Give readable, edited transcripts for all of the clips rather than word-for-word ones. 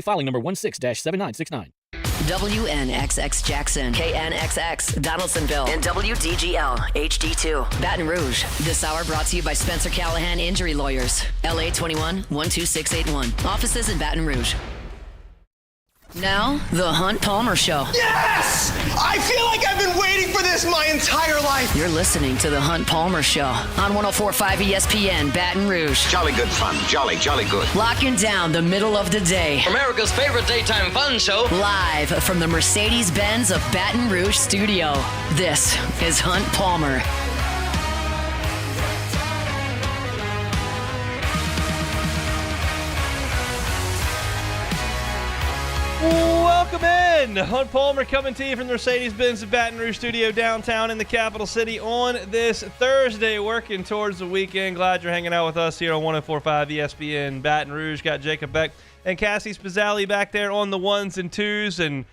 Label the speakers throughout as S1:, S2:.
S1: Filing number 16-7969.
S2: WNXX Jackson, KNXX Donaldsonville, and WDGL HD2 Baton Rouge. This hour brought to you by Spencer Callahan Injury Lawyers, LA 21-12681. Offices in Baton Rouge. Now, the Hunt Palmer Show.
S3: Yes! I feel like I've been waiting for this my entire life.
S2: You're listening to the Hunt Palmer Show on 104.5 ESPN Baton Rouge.
S4: Jolly good fun. Jolly good.
S2: Locking down the middle of the day.
S5: America's favorite daytime fun show.
S2: Live from the Mercedes-Benz of Baton Rouge studio. This is Hunt Palmer.
S6: Welcome in. Hunt Palmer coming to you from the Mercedes-Benz of Baton Rouge studio downtown in the capital city on this Thursday, working towards the weekend. Glad you're hanging out with us here on 104.5 ESPN Baton Rouge. Got Jacob Beck and Cassie Spazzali back there on the ones and twos, and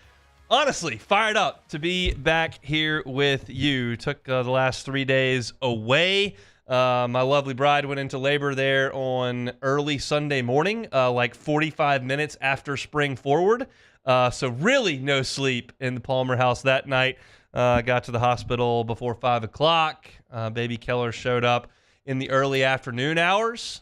S6: honestly, fired up to be back here with you. Took the last 3 days away. My lovely bride went into labor there on early Sunday morning, like 45 minutes after spring forward. So really no sleep in the Palmer house that night. Got to the hospital before 5 o'clock. Baby Keller showed up in the early afternoon hours.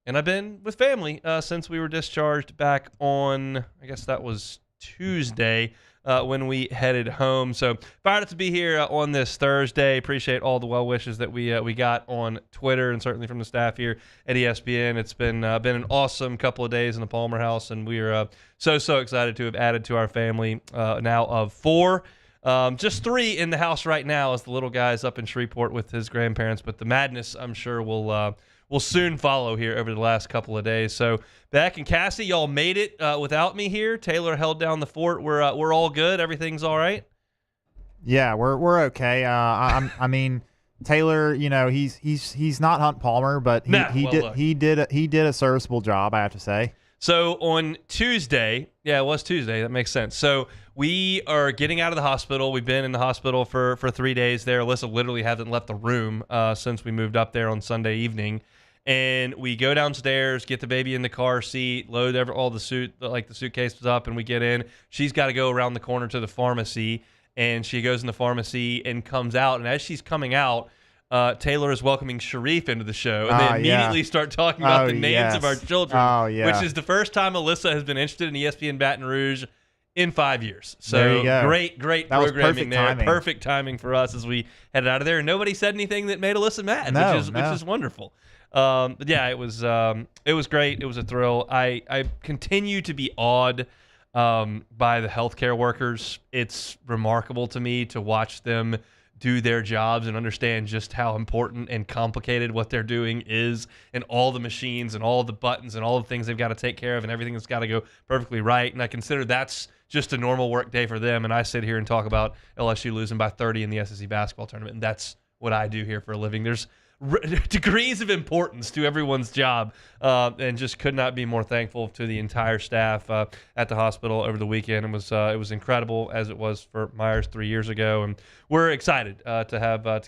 S6: And I've been with family since we were discharged back on, I guess that was Tuesday, when we headed home. So fired up to be here on this Thursday. Appreciate all the well wishes that we got on Twitter and certainly from the staff here at ESPN. It's been an awesome couple of days in the Palmer house, and we are so excited to have added to our family now of 4. Just 3 in the house right now as the little guy's up in Shreveport with his grandparents, but the madness, I'm sure, will soon follow here over the last couple of days. So Beck and Cassie, y'all made it without me here. Taylor held down the fort. We're all good. Everything's all right.
S7: Yeah, we're okay. I mean, Taylor, you know, he's not Hunt Palmer, but he did a serviceable job, I have to say.
S6: So on Tuesday, yeah, it was Tuesday. That makes sense. So we are getting out of the hospital. We've been in the hospital for 3 days there. Alyssa literally hasn't left the room since we moved up there on Sunday evening. And we go downstairs, get the baby in the car seat, load all the suitcases up, and we get in. She's got to go around the corner to the pharmacy, and she goes in the pharmacy and comes out. And as she's coming out, Taylor is welcoming Sharif into the show, and they immediately start talking about the names of our children, which is the first time Alyssa has been interested in ESPN Baton Rouge in 5 years. So great that programming there. Timing. Perfect timing for us as we headed out of there. And nobody said anything that made Alyssa mad, which is wonderful. But yeah, it was great. It was a thrill. I continue to be awed by the healthcare workers. It's remarkable to me to watch them do their jobs and understand just how important and complicated what they're doing is, and all the machines and all the buttons and all the things they've got to take care of and everything that's got to go perfectly right. And I consider that's just a normal work day for them. And I sit here and talk about LSU losing by 30 in the SEC basketball tournament, and that's what I do here for a living. There's degrees of importance to everyone's job, and just could not be more thankful to the entire staff at the hospital over the weekend. It was incredible, as it was for Myers 3 years ago, and we're excited to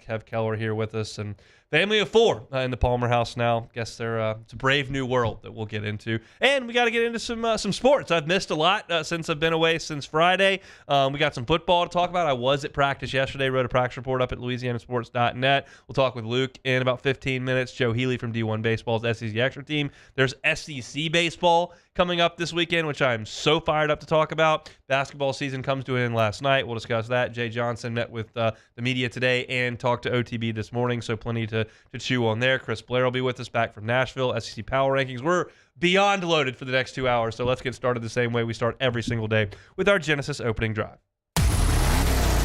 S6: have Keller here with us, and family of 4 in the Palmer house now. Guess it's a brave new world that we'll get into, and we got to get into some sports. I've missed a lot since I've been away since Friday. We got some football to talk about. I was at practice yesterday, wrote a practice report up at louisianasports.net. We'll talk with Luke in about 15 minutes. Joe Healy from D1 Baseball's SEC Extra Team. There's SEC baseball coming up this weekend, which I'm so fired up to talk about. Basketball season comes to an end last night. We'll discuss that. Jay Johnson met with the media today and talked to OTB this morning, so plenty to chew on there. Chris Blair will be with us back from Nashville. SEC Power Rankings. We're beyond loaded for the next 2 hours, so let's get started the same way we start every single day with our Genesis opening drive.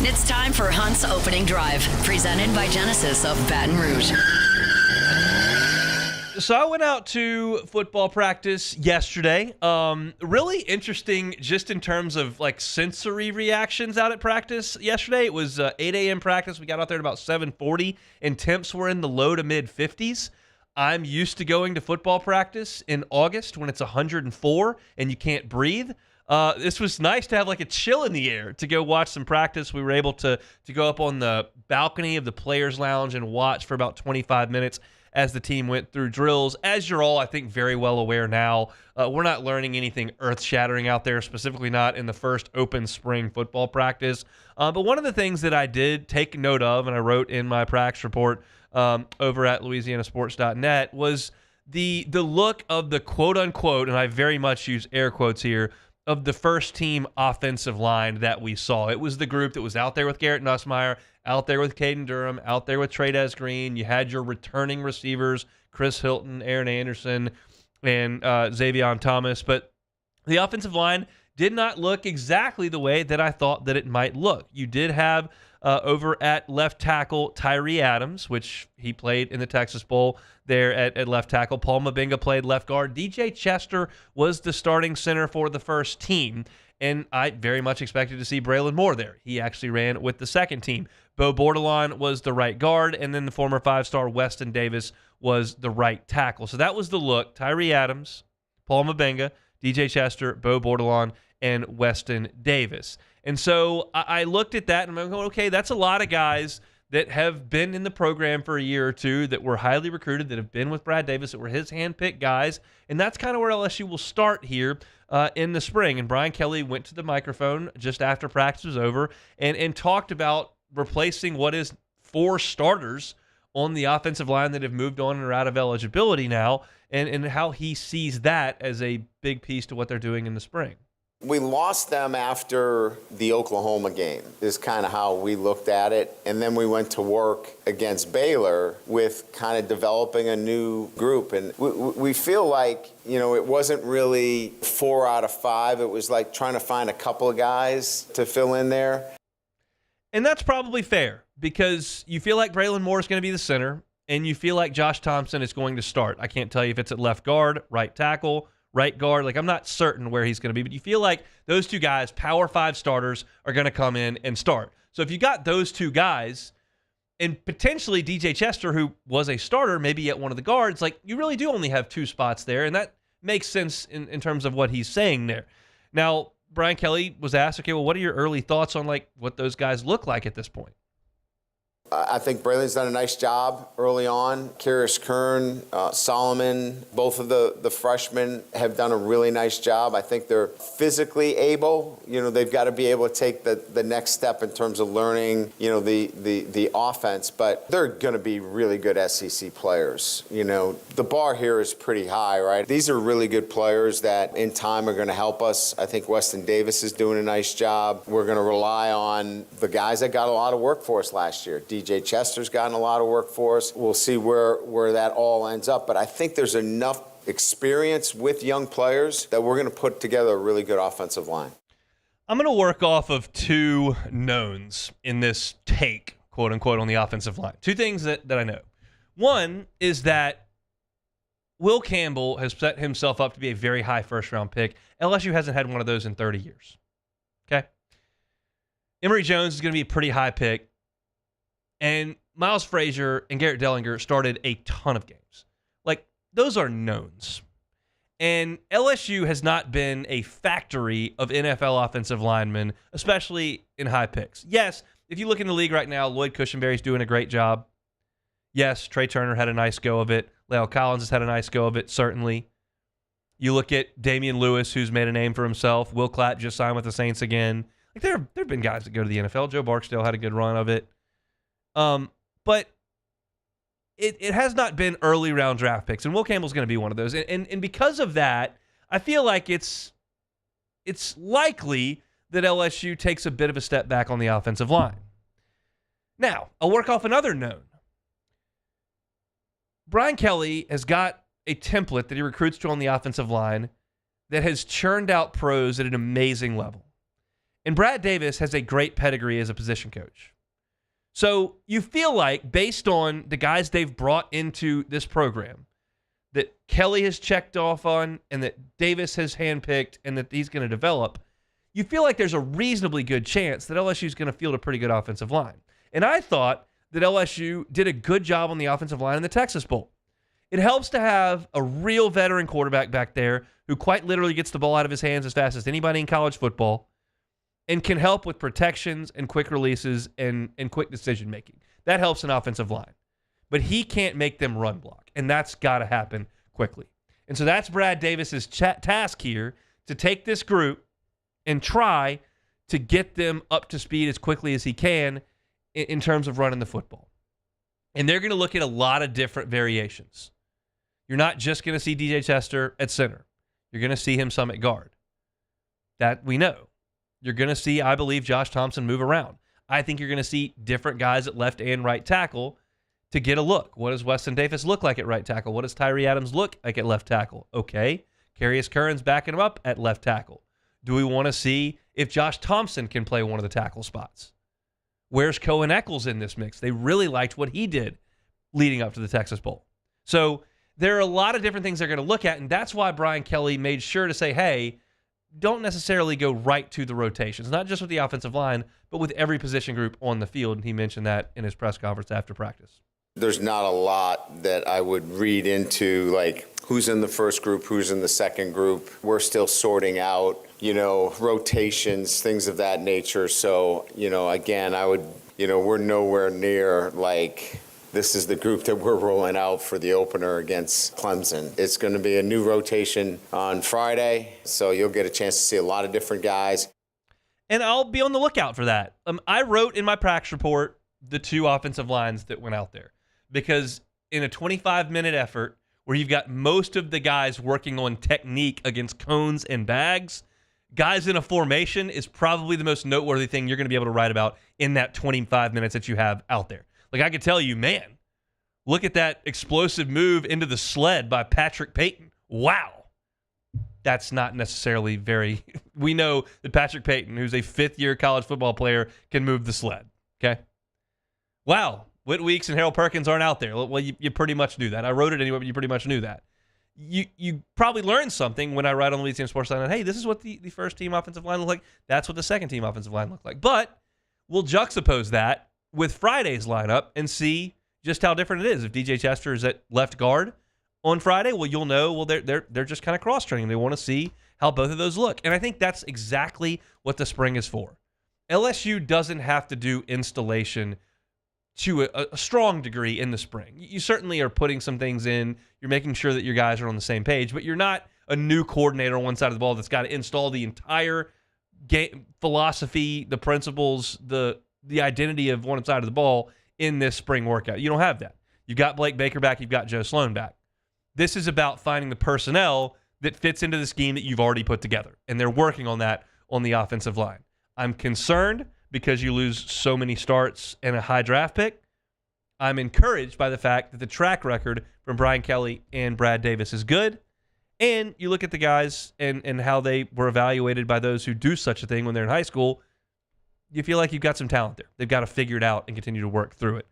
S2: It's time for Hunt's Opening Drive, presented by Genesis of Baton Rouge.
S6: So I went out to football practice yesterday. Really interesting just in terms of like sensory reactions out at practice yesterday. It was 8 a.m. practice. We got out there at about 7:40, and temps were in the low to mid 50s. I'm used to going to football practice in August when it's 104 and you can't breathe. This was nice to have like a chill in the air to go watch some practice. We were able to go up on the balcony of the Players Lounge and watch for about 25 minutes as the team went through drills. As you're all, I think, very well aware now, we're not learning anything earth-shattering out there, specifically not in the first open spring football practice. But one of the things that I did take note of, and I wrote in my practice report over at LouisianaSports.net, was the look of the quote-unquote, and I very much use air quotes here, of the first-team offensive line that we saw. It was the group that was out there with Garrett Nussmeier, out there with Caden Durham, out there with Trey'Dez Green. You had your returning receivers, Chris Hilton, Aaron Anderson, and Xavion Thomas. But the offensive line did not look exactly the way that I thought that it might look. You did have over at left tackle Tyree Adams, which he played in the Texas Bowl there at left tackle. Paul Mabenga played left guard. DJ Chester was the starting center for the first team, and I very much expected to see Braylon Moore there. He actually ran with the second team. Bo Bordelon was the right guard, and then the former five-star Weston Davis was the right tackle. So that was the look. Tyree Adams, Paul Mabenga, DJ Chester, Bo Bordelon, and Weston Davis. And so I looked at that and I'm going, okay, that's a lot of guys that have been in the program for a year or two, that were highly recruited, that have been with Brad Davis, that were his handpicked guys. And that's kind of where LSU will start here in the spring. And Brian Kelly went to the microphone just after practice was over and talked about replacing what is 4 starters on the offensive line that have moved on and are out of eligibility now, and how he sees that as a big piece to what they're doing in the spring.
S8: We lost them after the Oklahoma game, is kind of how we looked at it. And then we went to work against Baylor with kind of developing a new group. And we feel like, it wasn't really 4 out of 5. It was like trying to find a couple of guys to fill in there.
S6: And that's probably fair, because you feel like Braylon Moore is going to be the center, and you feel like Josh Thompson is going to start. I can't tell you if it's at left guard, right tackle, right guard. I'm not certain where he's going to be, but you feel like those 2 guys, Power 5 starters, are going to come in and start. So if you got those 2 guys, and potentially DJ Chester, who was a starter, maybe at one of the guards, you really do only have 2 spots there, and that makes sense in terms of what he's saying there. Now, Brian Kelly was asked, okay, well, what are your early thoughts on what those guys look like at this point?
S8: I think Braylon's done a nice job early on. Kyrus Kern, Solomon, both of the freshmen have done a really nice job. I think they're physically able. They've got to be able to take the next step in terms of learning, the offense. But they're going to be really good SEC players. The bar here is pretty high, right? These are really good players that in time are going to help us. I think Weston Davis is doing a nice job. We're going to rely on the guys that got a lot of work for us last year. DJ Chester's gotten a lot of work for us. We'll see where that all ends up. But I think there's enough experience with young players that we're going to put together a really good offensive line.
S6: I'm going to work off of 2 knowns in this take, quote unquote, on the offensive line. 2 things that I know. One is that Will Campbell has set himself up to be a very high first-round pick. LSU hasn't had one of those in 30 years. Okay? Emory Jones is going to be a pretty high pick. And Miles Frazier and Garrett Dellinger started a ton of games. Those are knowns. And LSU has not been a factory of NFL offensive linemen, especially in high picks. Yes, if you look in the league right now, Lloyd Cushenberry's doing a great job. Yes, Trey Turner had a nice go of it. La'el Collins has had a nice go of it, certainly. You look at Damian Lewis, who's made a name for himself. Will Clapp just signed with the Saints again. There have been guys that go to the NFL. Joe Barksdale had a good run of it. But it has not been early round draft picks, and Will Campbell's going to be one of those. And because of that, I feel like it's likely that LSU takes a bit of a step back on the offensive line. Now, I'll work off another known. Brian Kelly has got a template that he recruits to on the offensive line that has churned out pros at an amazing level. And Brad Davis has a great pedigree as a position coach. So you feel like, based on the guys they've brought into this program, that Kelly has checked off on and that Davis has handpicked and that he's going to develop, you feel like there's a reasonably good chance that LSU is going to field a pretty good offensive line. And I thought that LSU did a good job on the offensive line in the Texas Bowl. It helps to have a real veteran quarterback back there who quite literally gets the ball out of his hands as fast as anybody in college football, and can help with protections and quick releases and quick decision-making. That helps an offensive line. but he can't make them run block, and that's got to happen quickly. And so that's Brad Davis's task here, to take this group and try to get them up to speed as quickly as he can in terms of running the football. And they're going to look at a lot of different variations. You're not just going to see DJ Chester at center. You're going to see him some at guard. That we know. You're going to see, I believe, Josh Thompson move around. I think you're going to see different guys at left and right tackle to get a look. What does Weston Davis look like at right tackle? What does Tyree Adams look like at left tackle? Okay. Carius Curran's backing him up at left tackle. Do we want to see if Josh Thompson can play one of the tackle spots? Where's Cohen Eccles in this mix? They really liked what he did leading up to the Texas Bowl. So there are a lot of different things they're going to look at, and that's why Brian Kelly made sure to say, hey, don't necessarily go right to the rotations, not just with the offensive line, but with every position group on the field, and he mentioned that in his press conference after practice.
S8: There's not a lot that I would read into, like, who's in the first group, who's in the second group. We're still sorting out, rotations, things of that nature. So, again, we're nowhere near, like, this is the group that we're rolling out for the opener against Clemson. It's going to be a new rotation on Friday, so you'll get a chance to see a lot of different guys.
S6: And I'll be on the lookout for that. I wrote in my practice report the 2 offensive lines that went out there, because in a 25-minute effort where you've got most of the guys working on technique against cones and bags, guys in a formation is probably the most noteworthy thing you're going to be able to write about in that 25 minutes that you have out there. Like, I could tell you, man, look at that explosive move into the sled by Patrick Payton. Wow. That's not necessarily very... We know that Patrick Payton, who's a fifth-year college football player, can move the sled, okay? Wow. Whit Weeks and Harold Perkins aren't out there. Well, you pretty much knew that. I wrote it anyway, but you pretty much knew that. You probably learned something when I write on the Louisiana Sports Line. Hey, this is what the first-team offensive line looked like. That's what the second-team offensive line looked like. But we'll juxtapose that with Friday's lineup and see just how different it is. If DJ Chester is at left guard on Friday, well, you'll know, well, they're just kind of cross-training. They want to see how both of those look. And I think that's exactly what the spring is for. LSU doesn't have to do installation to a strong degree in the spring. You certainly are putting some things in. You're making sure that your guys are on the same page, but you're not a new coordinator on one side of the ball that's got to install the entire game philosophy, the principles, the identity of one side of the ball in this spring workout. You don't have that. You've got Blake Baker back. You've got Joe Sloan back. This is about finding the personnel that fits into the scheme that you've already put together, and they're working on that on the offensive line. I'm concerned because you lose so many starts and a high draft pick. I'm encouraged by the fact that the track record from Brian Kelly and Brad Davis is good, and you look at the guys and how they were evaluated by those who do such a thing when they're in high school, you feel like you've got some talent there. They've got to figure it out and continue to work through it.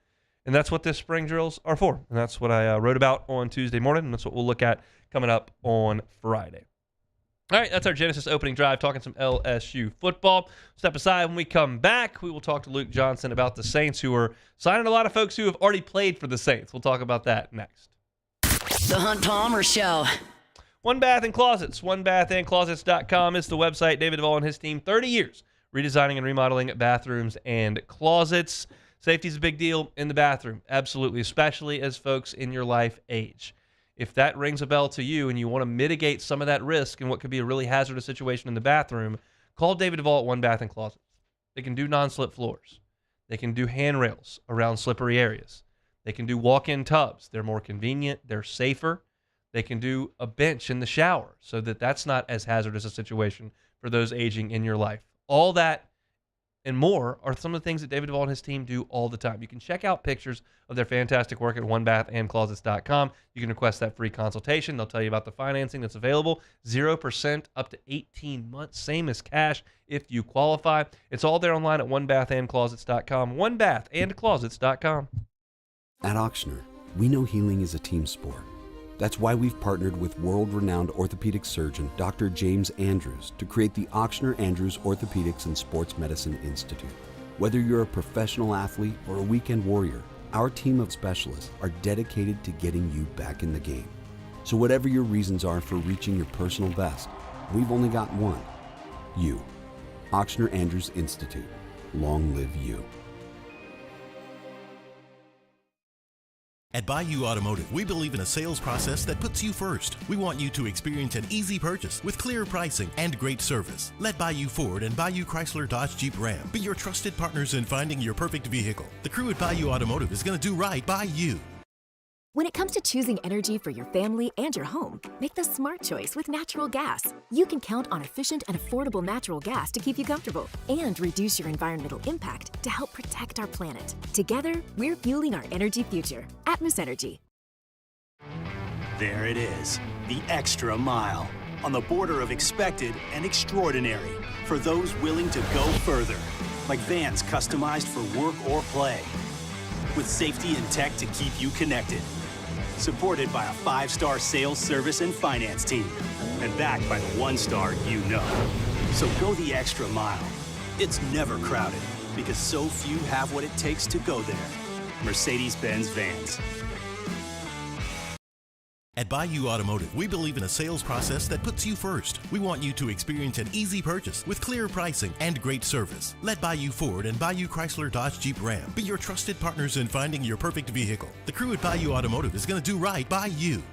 S6: And that's what this spring drills are for. And that's what I wrote about on Tuesday morning, and that's what we'll look at coming up on Friday. All right, that's our Genesis opening drive, talking some LSU football. Step aside. When we come back, we will talk to Luke Johnson about the Saints, who are signing a lot of folks who have already played for the Saints. We'll talk about that next.
S2: The Hunt Palmer Show.
S6: One Bath and Closets. OneBathAndClosets.com is the website. David Duvall and his team, 30 years, redesigning and remodeling bathrooms and closets. Safety is a big deal in the bathroom, absolutely, especially as folks in your life age. If that rings a bell to you and you want to mitigate some of that risk in what could be a really hazardous situation in the bathroom, call David Duvall at One Bath and Closets. They can do non-slip floors. They can do handrails around slippery areas. They can do walk-in tubs. They're more convenient. They're safer. They can do a bench in the shower so that that's not as hazardous a situation for those aging in your life. All that and more are some of the things that David Duvall and his team do all the time. You can check out pictures of their fantastic work at OneBathAndClosets.com. You can request that free consultation. They'll tell you about the financing that's available. 0% up to 18 months, same as cash if you qualify. It's all there online at OneBathAndClosets.com. OneBathAndClosets.com.
S9: At Auctioner, we know healing is a team sport. That's why we've partnered with world-renowned orthopedic surgeon Dr. James Andrews to create the Auctioner Andrews Orthopedics and Sports Medicine Institute. Whether you're a professional athlete or a weekend warrior, our team of specialists are dedicated to getting you back in the game. So whatever your reasons are for reaching your personal best, we've only got one: you. Auctioner Andrews Institute. Long live you.
S10: At Bayou Automotive, we believe in a sales process that puts you first. We want you to experience an easy purchase with clear pricing and great service. Let Bayou Ford and Bayou Chrysler Dodge Jeep Ram be your trusted partners in finding your perfect vehicle. The crew at Bayou Automotive is going to do right by you.
S11: When it comes to choosing energy for your family and your home, make the smart choice with natural gas. You can count on efficient and affordable natural gas to keep you comfortable and reduce your environmental impact to help protect our planet. Together, we're fueling our energy future. Atmos Energy.
S12: There it is, the extra mile, on the border of expected and extraordinary for those willing to go further, like vans customized for work or play, with safety and tech to keep you connected. Supported by a 5-star sales, service, and finance team, and backed by the 1-star you know. So go the extra mile. It's never crowded, because so few have what it takes to go there. Mercedes-Benz Vans.
S10: At Bayou Automotive, we believe in a sales process that puts you first. We want you to experience an easy purchase with clear pricing and great service. Let Bayou Ford and Bayou Chrysler Dodge Jeep Ram be your trusted partners in finding your perfect vehicle. The crew at Bayou Automotive is going to do right by you.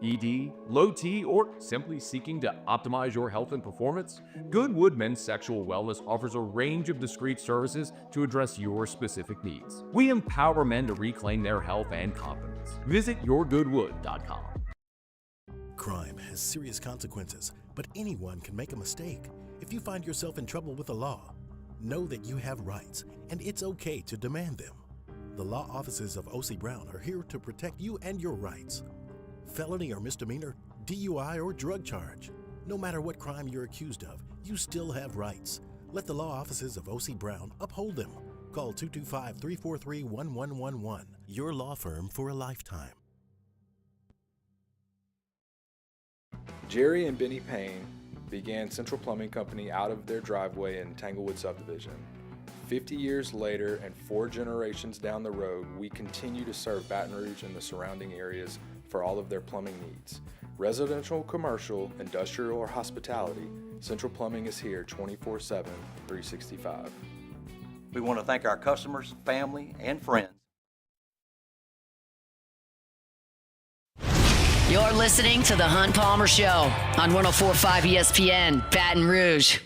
S13: ED, low T, or simply seeking to optimize your health and performance? Goodwood Men's Sexual Wellness offers a range of discreet services to address your specific needs. We empower men to reclaim their health and confidence. Visit yourgoodwood.com.
S10: Crime has serious consequences, but anyone can make a mistake. If you find yourself in trouble with the law, know that you have rights, and it's okay to demand them. The law offices of O.C. Brown are here to protect you and your rights. Felony or misdemeanor, DUI or drug charge. No matter what crime you're accused of, you still have rights. Let the law offices of O.C. Brown uphold them. Call 225-343-1111. Your law firm for a lifetime.
S14: Jerry and Benny Payne began Central Plumbing Company out of their driveway in Tanglewood subdivision. 50 years later and 4 generations down the road, we continue to serve Baton Rouge and the surrounding areas for all of their plumbing needs. Residential, commercial, industrial, or hospitality, Central Plumbing is here 24/7, 365.
S15: We want to thank our customers, family, and friends.
S2: You're listening to The Hunt Palmer Show on 104.5 ESPN, Baton Rouge.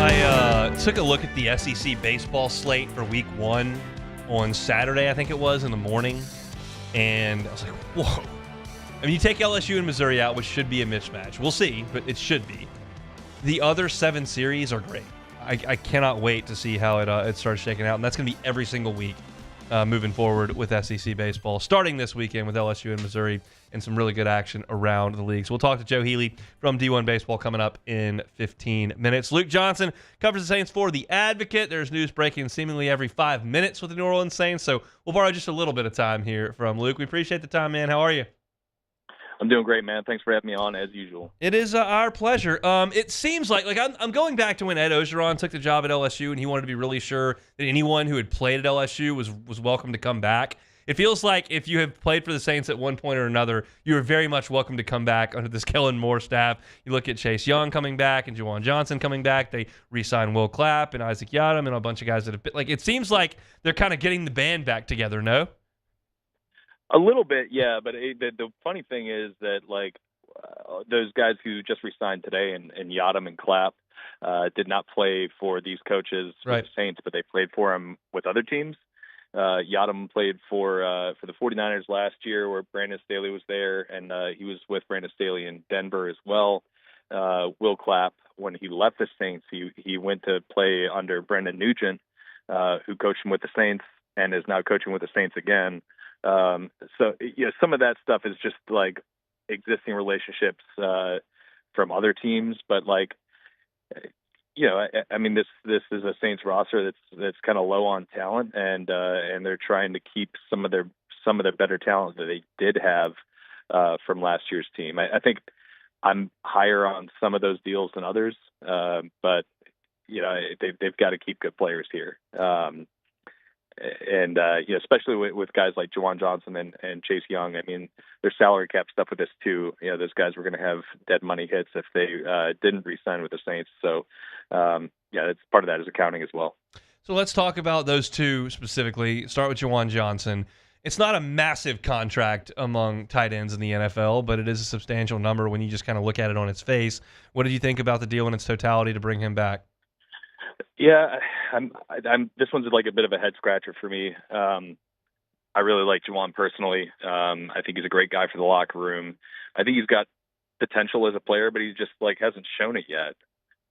S6: I took a look at the SEC baseball slate for week 1 on Saturday, I think it was, in the morning, and I was like, whoa. I mean, you take LSU and Missouri out, which should be a mismatch. We'll see, but it should be. The other 7 series are great. I cannot wait to see how it starts shaking out, and that's going to be every single week moving forward with SEC baseball, starting this weekend with LSU and Missouri and some really good action around the league. So we'll talk to Joe Healy from D1 Baseball coming up in 15 minutes. Luke Johnson covers the Saints for The Advocate. There's news breaking seemingly every 5 minutes with the New Orleans Saints, so we'll borrow just a little bit of time here from Luke. We appreciate the time, man. How are you?
S16: I'm doing great, man. Thanks for having me on, as usual.
S6: It is our pleasure. It seems like I'm going back to when Ed Ogeron took the job at LSU, and he wanted to be really sure that anyone who had played at LSU was welcome to come back. It feels like if you have played for the Saints at one point or another, you are very much welcome to come back under this Kellen Moore staff. You look at Chase Young coming back and Juwan Johnson coming back. They re-signed Will Clapp and Isaac Yiadom and a bunch of guys that have been, like, it seems like they're kind of getting the band back together, no?
S16: A little bit, yeah. But the funny thing is that, like, those guys who just re-signed today and Yiadom and Clapp did not play for these coaches with the Saints, but they played for them with other teams. Yiadom played for the 49ers last year, where Brandon Staley was there, and he was with Brandon Staley in Denver as well. Will Clapp, when he left the Saints, he went to play under Brendan Nugent, who coached him with the Saints and is now coaching with the Saints again. So, you know, some of that stuff is just like existing relationships from other teams, but, like, you know, I mean, this is a Saints roster that's kind of low on talent, and they're trying to keep some of their better talent that they did have from last year's team. I think I'm higher on some of those deals than others, but you know, they've got to keep good players here. and especially with guys like Juwan Johnson and Chase Young. I mean, there's salary cap stuff with this too. Those guys were going to have dead money hits if they didn't re-sign with the Saints. So, it's part of that is accounting as well.
S6: So let's talk about those two specifically. Start with Juwan Johnson. It's not a massive contract among tight ends in the NFL, but it is a substantial number when you just kind of look at it on its face. What did you think about the deal in its totality to bring him back?
S16: Yeah, this one's like a bit of a head scratcher for me. I really like Juwan personally. I think he's a great guy for the locker room. I think he's got potential as a player, but he just hasn't shown it yet.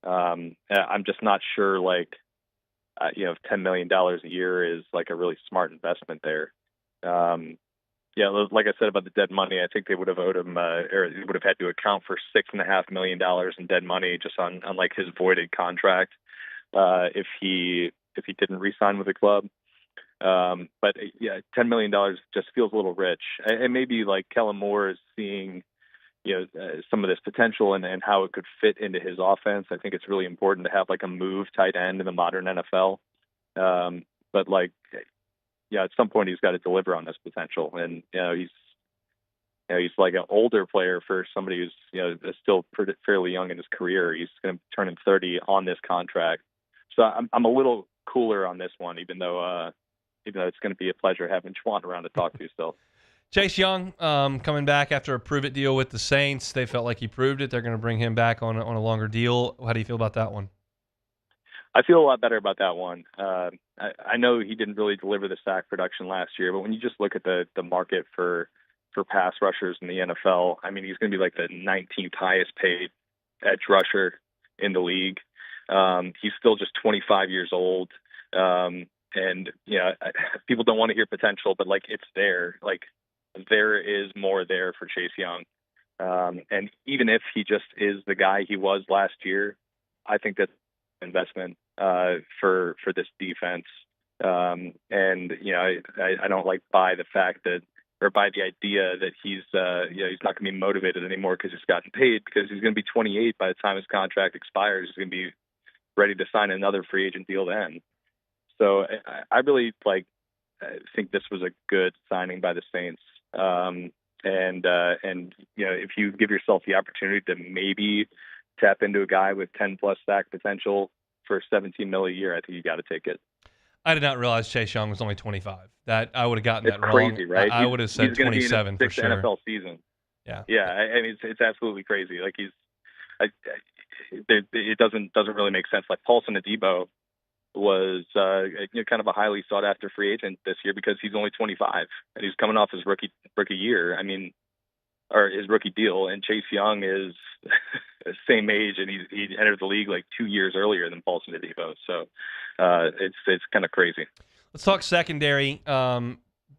S16: I'm just not sure if $10 million a year is a really smart investment there. Like I said about the dead money, I think they would have owed him, or they would have had to account for $6.5 million in dead money just on his voided contract if he didn't re-sign with the club. But $10 million just feels a little rich. And maybe Kellen Moore is seeing some of this potential and how it could fit into his offense. I think it's really important to have a move tight end in the modern NFL. But at some point he's got to deliver on this potential. And he's like an older player for somebody who's still fairly young in his career. He's going to turn 30 on this contract. So I'm a little cooler on this one, even though it's going to be a pleasure having Juwan around to talk to still.
S6: Chase Young coming back after a prove-it deal with the Saints. They felt like he proved it. They're going to bring him back on a longer deal. How do you feel about that one?
S16: I feel a lot better about that one. I know he didn't really deliver the sack production last year, but when you just look at the market for pass rushers in the NFL, I mean, he's going to be the 19th highest paid edge rusher in the league. He's still just 25 years old. And people don't want to hear potential, but it's there. There is more there for Chase Young. And even if he just is the guy he was last year, I think that's an investment for this defense. I don't buy the fact that, or by the idea that he's not going to be motivated anymore because he's gotten paid, because he's going to be 28 by the time his contract expires. He's going to be ready to sign another free agent deal then. So I really I think this was a good signing by the Saints. If you give yourself the opportunity to maybe tap into a guy with 10+ sack potential for $17 million a year, I think you got to take it.
S6: I did not realize Chase Young was only 25. That I would have gotten that
S16: crazy,
S6: wrong.
S16: Right?
S6: I would have said 27 for sure.
S16: NFL season.
S6: Yeah.
S16: Yeah. I mean, it's absolutely crazy. It doesn't really make sense. Paulson Adebo was kind of a highly sought after free agent this year because he's only 25 and he's coming off his rookie year. I mean, or his rookie deal. And Chase Young is the same age, and he entered the league 2 years earlier than Paulson Adebo. So it's kind of crazy.
S6: Let's talk secondary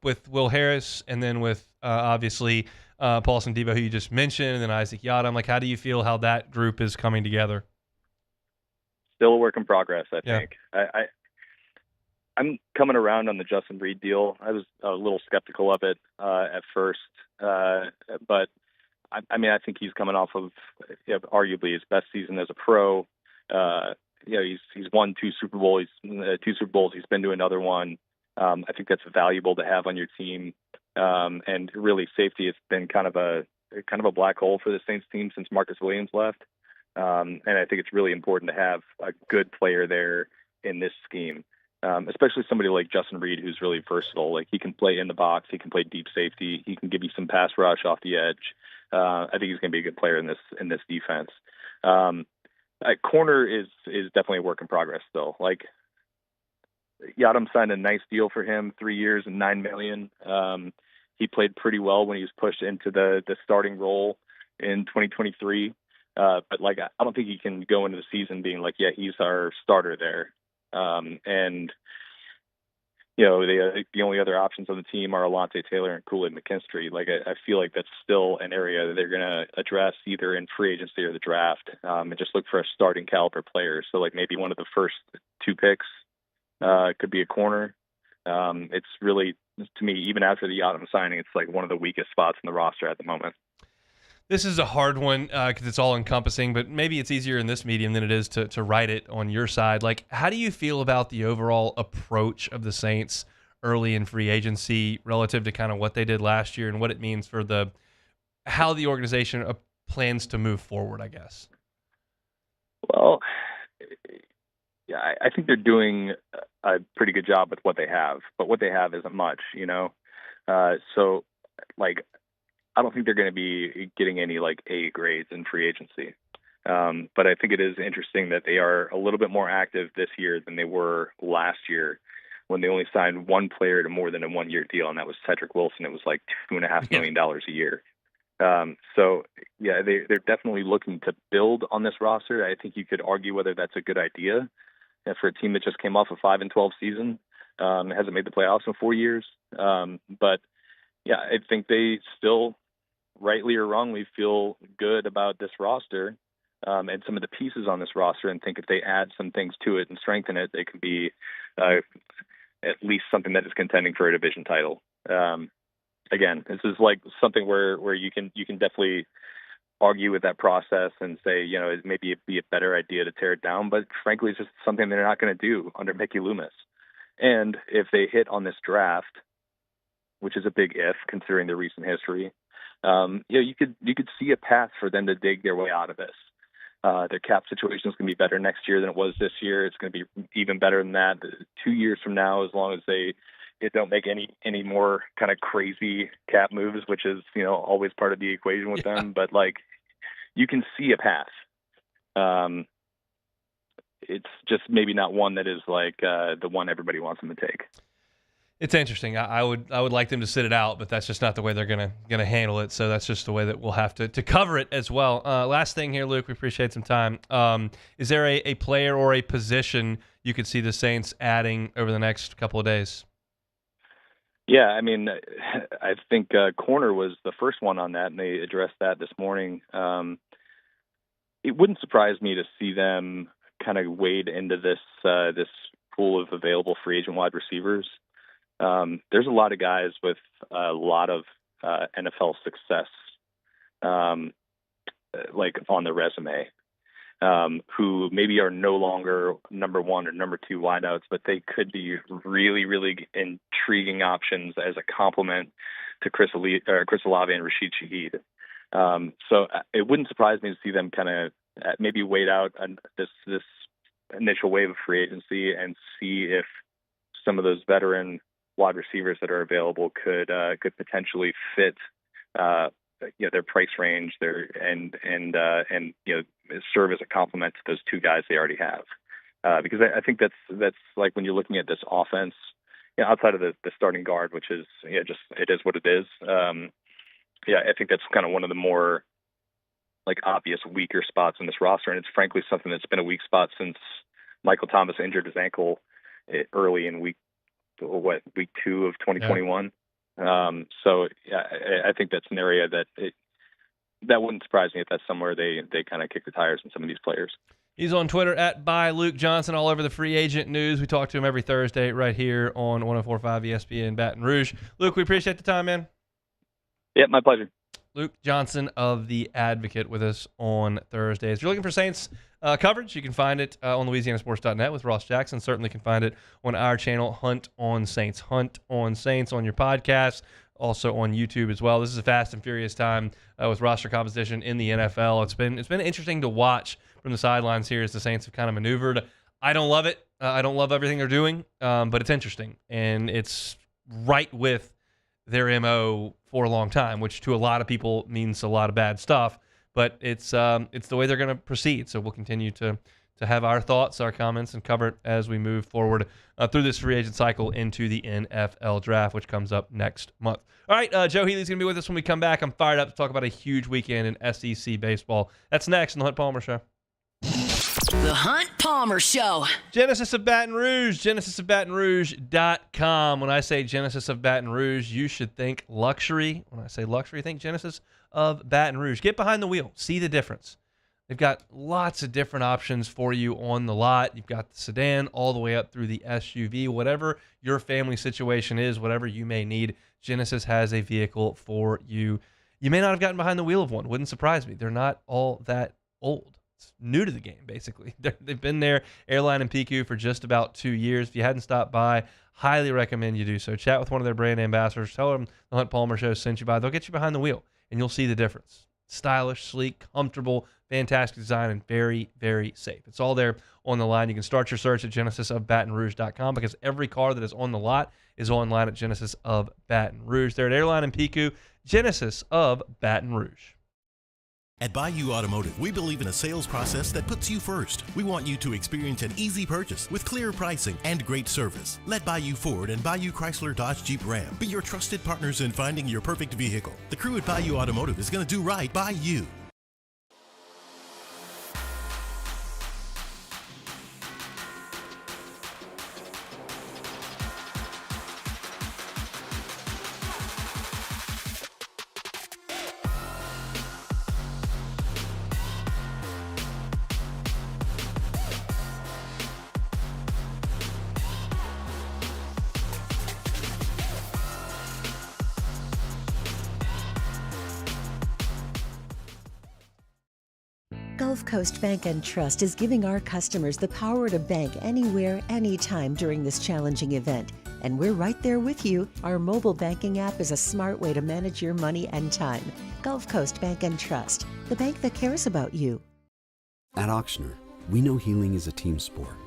S6: with Will Harris, and then with obviously Paulson Adebo, who you just mentioned, and then Isaac Yiadom. How do you feel how that group is coming together?
S16: Still a work in progress, I think. I'm coming around on the Justin Reed deal. I was a little skeptical of it at first, but I think he's coming off of arguably his best season as a pro. He's won two Super Bowls. He's been to another one. I think that's valuable to have on your team. And really, safety has been kind of a black hole for the Saints team since Marcus Williams left. And I think it's really important to have a good player there in this scheme, especially somebody like Justin Reed, who's really versatile. He can play in the box, he can play deep safety, he can give you some pass rush off the edge. I think he's going to be a good player in this defense. Corner is definitely a work in progress, though. Yiadom signed a nice deal for him, 3 years and $9 million. He played pretty well when he was pushed into the starting role in 2023. But I don't think he can go into the season being he's our starter there. The only other options on the team are Alontae Taylor and Kool-Aid McKinstry. I feel like that's still an area that they're going to address either in free agency or the draft, and just look for a starting caliber player. So maybe one of the first 2 picks could be a corner. It's really, to me, even after the Yiadom signing, it's one of the weakest spots in the roster at the moment.
S6: This is a hard one because it's all encompassing, but maybe it's easier in this medium than it is to write it on your side. How do you feel about the overall approach of the Saints early in free agency relative to kind of what they did last year and what it means for how the organization plans to move forward, I guess?
S16: Well, yeah, I think they're doing a pretty good job with what they have, but what they have isn't much, So, like, I don't think they're going to be getting any like A grades in free agency. But I think it is interesting that they are a little bit more active this year than they were last year when they only signed one player to more than a 1-year deal, and that was Cedric Wilson. It was like $2.5 million a year. So, yeah, they're definitely looking to build on this roster. I think you could argue whether that's a good idea for a team that just came off a 5-12 season, hasn't made the playoffs in 4 years. But, yeah, I think they still, rightly or wrongly, feel good about this roster and some of the pieces on this roster, and think if they add some things to it and strengthen it, they could be at least something that is contending for a division title. Again, this is like something where you can definitely argue with that process and say, it maybe it'd be a better idea to tear it down, but frankly, it's just something they're not going to do under Mickey Loomis. And if they hit on this draft, which is a big if considering their recent history, you could see a path for them to dig their way out of this. Their cap situation is going to be better next year than it was this year. It's going to be even better than that 2 years from now, as long as they don't make any more kind of crazy cap moves, which is, always part of the equation with them. But like, you can see a path. It's just maybe not one that is like the one everybody wants them to take.
S6: It's interesting. I would like them to sit it out, but that's just not the way they're gonna handle it. So that's just the way that we'll have to cover it as well. Last thing here, Luke, we appreciate some time. Is there a player or a position you could see the Saints adding over the next couple of days?
S16: Yeah, I mean, I think corner was the first one on that, and they addressed that this morning. It wouldn't surprise me to see them kind of wade into this pool of available free agent wide receivers. There's a lot of guys with a lot of NFL success, like on the resume, who maybe are no longer number one or number two wideouts, but they could be really, really intriguing options as a complement to Chris Olave and Rashid Shaheed. So it wouldn't surprise me to see them kind of maybe wait out this initial wave of free agency and see if some of those veteran wide receivers that are available could potentially fit their price range and serve as a complement to those two guys they already have. Because I think that's like when you're looking at this offense, outside of the starting guard, which is it is what it is. I think that's kind of one of the more like obvious weaker spots in this roster, and it's frankly something that's been a weak spot since Michael Thomas injured his ankle early in week 2 of 2021. I think that's an area that wouldn't surprise me if that's somewhere they kind of kick the tires on some of these players.
S6: He's on Twitter @ByLukeJohnson, all over the free agent news. We talk to him every Thursday right here on 104.5 ESPN Baton Rouge. Luke, we appreciate the time, man.
S16: Yeah, my pleasure.
S6: Luke Johnson of The Advocate with us on Thursdays. If you're looking for Saints coverage, you can find it on LouisianaSports.net with Ross Jackson. Certainly can find it on our channel, Hunt on Saints. Hunt on Saints on your podcast, also on YouTube as well. This is a fast and furious time with roster composition in the NFL. It's been interesting to watch from the sidelines here as the Saints have kind of maneuvered. I don't love it. I don't love everything they're doing, but it's interesting, and it's right with their MO for a long time, which to a lot of people means a lot of bad stuff, but it's the way they're going to proceed. So we'll continue to have our thoughts, our comments, and cover it as we move forward through this free agent cycle into the NFL draft, which comes up next month. All right, Joe Healy's going to be with us when we come back. I'm fired up to talk about a huge weekend in SEC baseball. That's next on the Hunt Palmer Show.
S2: The Hunt Palmer Show.
S6: Genesis of Baton Rouge, genesisofbatonrouge.com. When I say Genesis of Baton Rouge, you should think luxury. When I say luxury, think Genesis of Baton Rouge. Get behind the wheel. See the difference. They've got lots of different options for you on the lot. You've got the sedan all the way up through the SUV. Whatever your family situation is, whatever you may need, Genesis has a vehicle for you. You may not have gotten behind the wheel of one. Wouldn't surprise me. They're not all that old. it's new to the game, basically. They've been there, Airline and PQ, for just about 2 years. If you hadn't stopped by, highly recommend you do so. Chat with one of their brand ambassadors. Tell them the Hunt Palmer Show sent you by. They'll get you behind the wheel, and you'll see the difference. Stylish, sleek, comfortable, fantastic design, and very, very safe. It's all there on the line. You can start your search at genesisofbatonrouge.com because every car that is on the lot is online at Genesis of Baton Rouge. They're at Airline and PQ, Genesis of Baton Rouge.
S10: At Bayou Automotive, we believe in a sales process that puts you first. We want you to experience an easy purchase with clear pricing and great service. Let Bayou Ford and Bayou Chrysler Dodge Jeep Ram be your trusted partners in finding your perfect vehicle. The crew at Bayou Automotive is going to do right by you.
S17: Gulf Coast Bank and Trust is giving our customers the power to bank anywhere, anytime during this challenging event. And we're right there with you. Our mobile banking app is a smart way to manage your money and time. Gulf Coast Bank and Trust, the bank that cares about you.
S9: At Auctioner, we know healing is a team sport.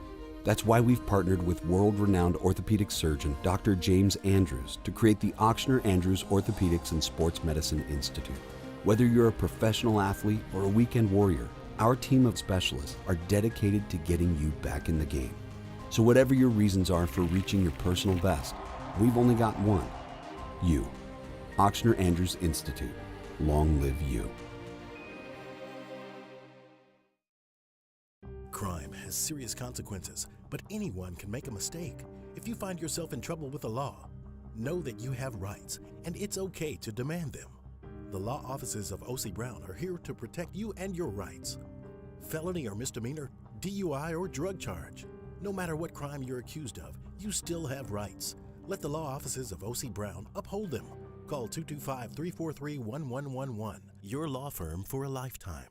S9: That's why we've partnered with world-renowned orthopedic surgeon Dr. James Andrews to create the Auctioner Andrews Orthopedics and Sports Medicine Institute. Whether you're a professional athlete or a weekend warrior, our team of specialists are dedicated to getting you back in the game. So whatever your reasons are for reaching your personal best, we've only got one: you. Auctioner Andrews Institute. Long live you.
S10: Crime has serious consequences, but anyone can make a mistake. If you find yourself in trouble with the law, know that you have rights, and it's okay to demand them. The law offices of O.C. Brown are here to protect you and your rights. Felony or misdemeanor, DUI or drug charge. No matter what crime you're accused of, you still have rights. Let the law offices of O.C. Brown uphold them. Call 225-343-1111. Your law firm for a lifetime.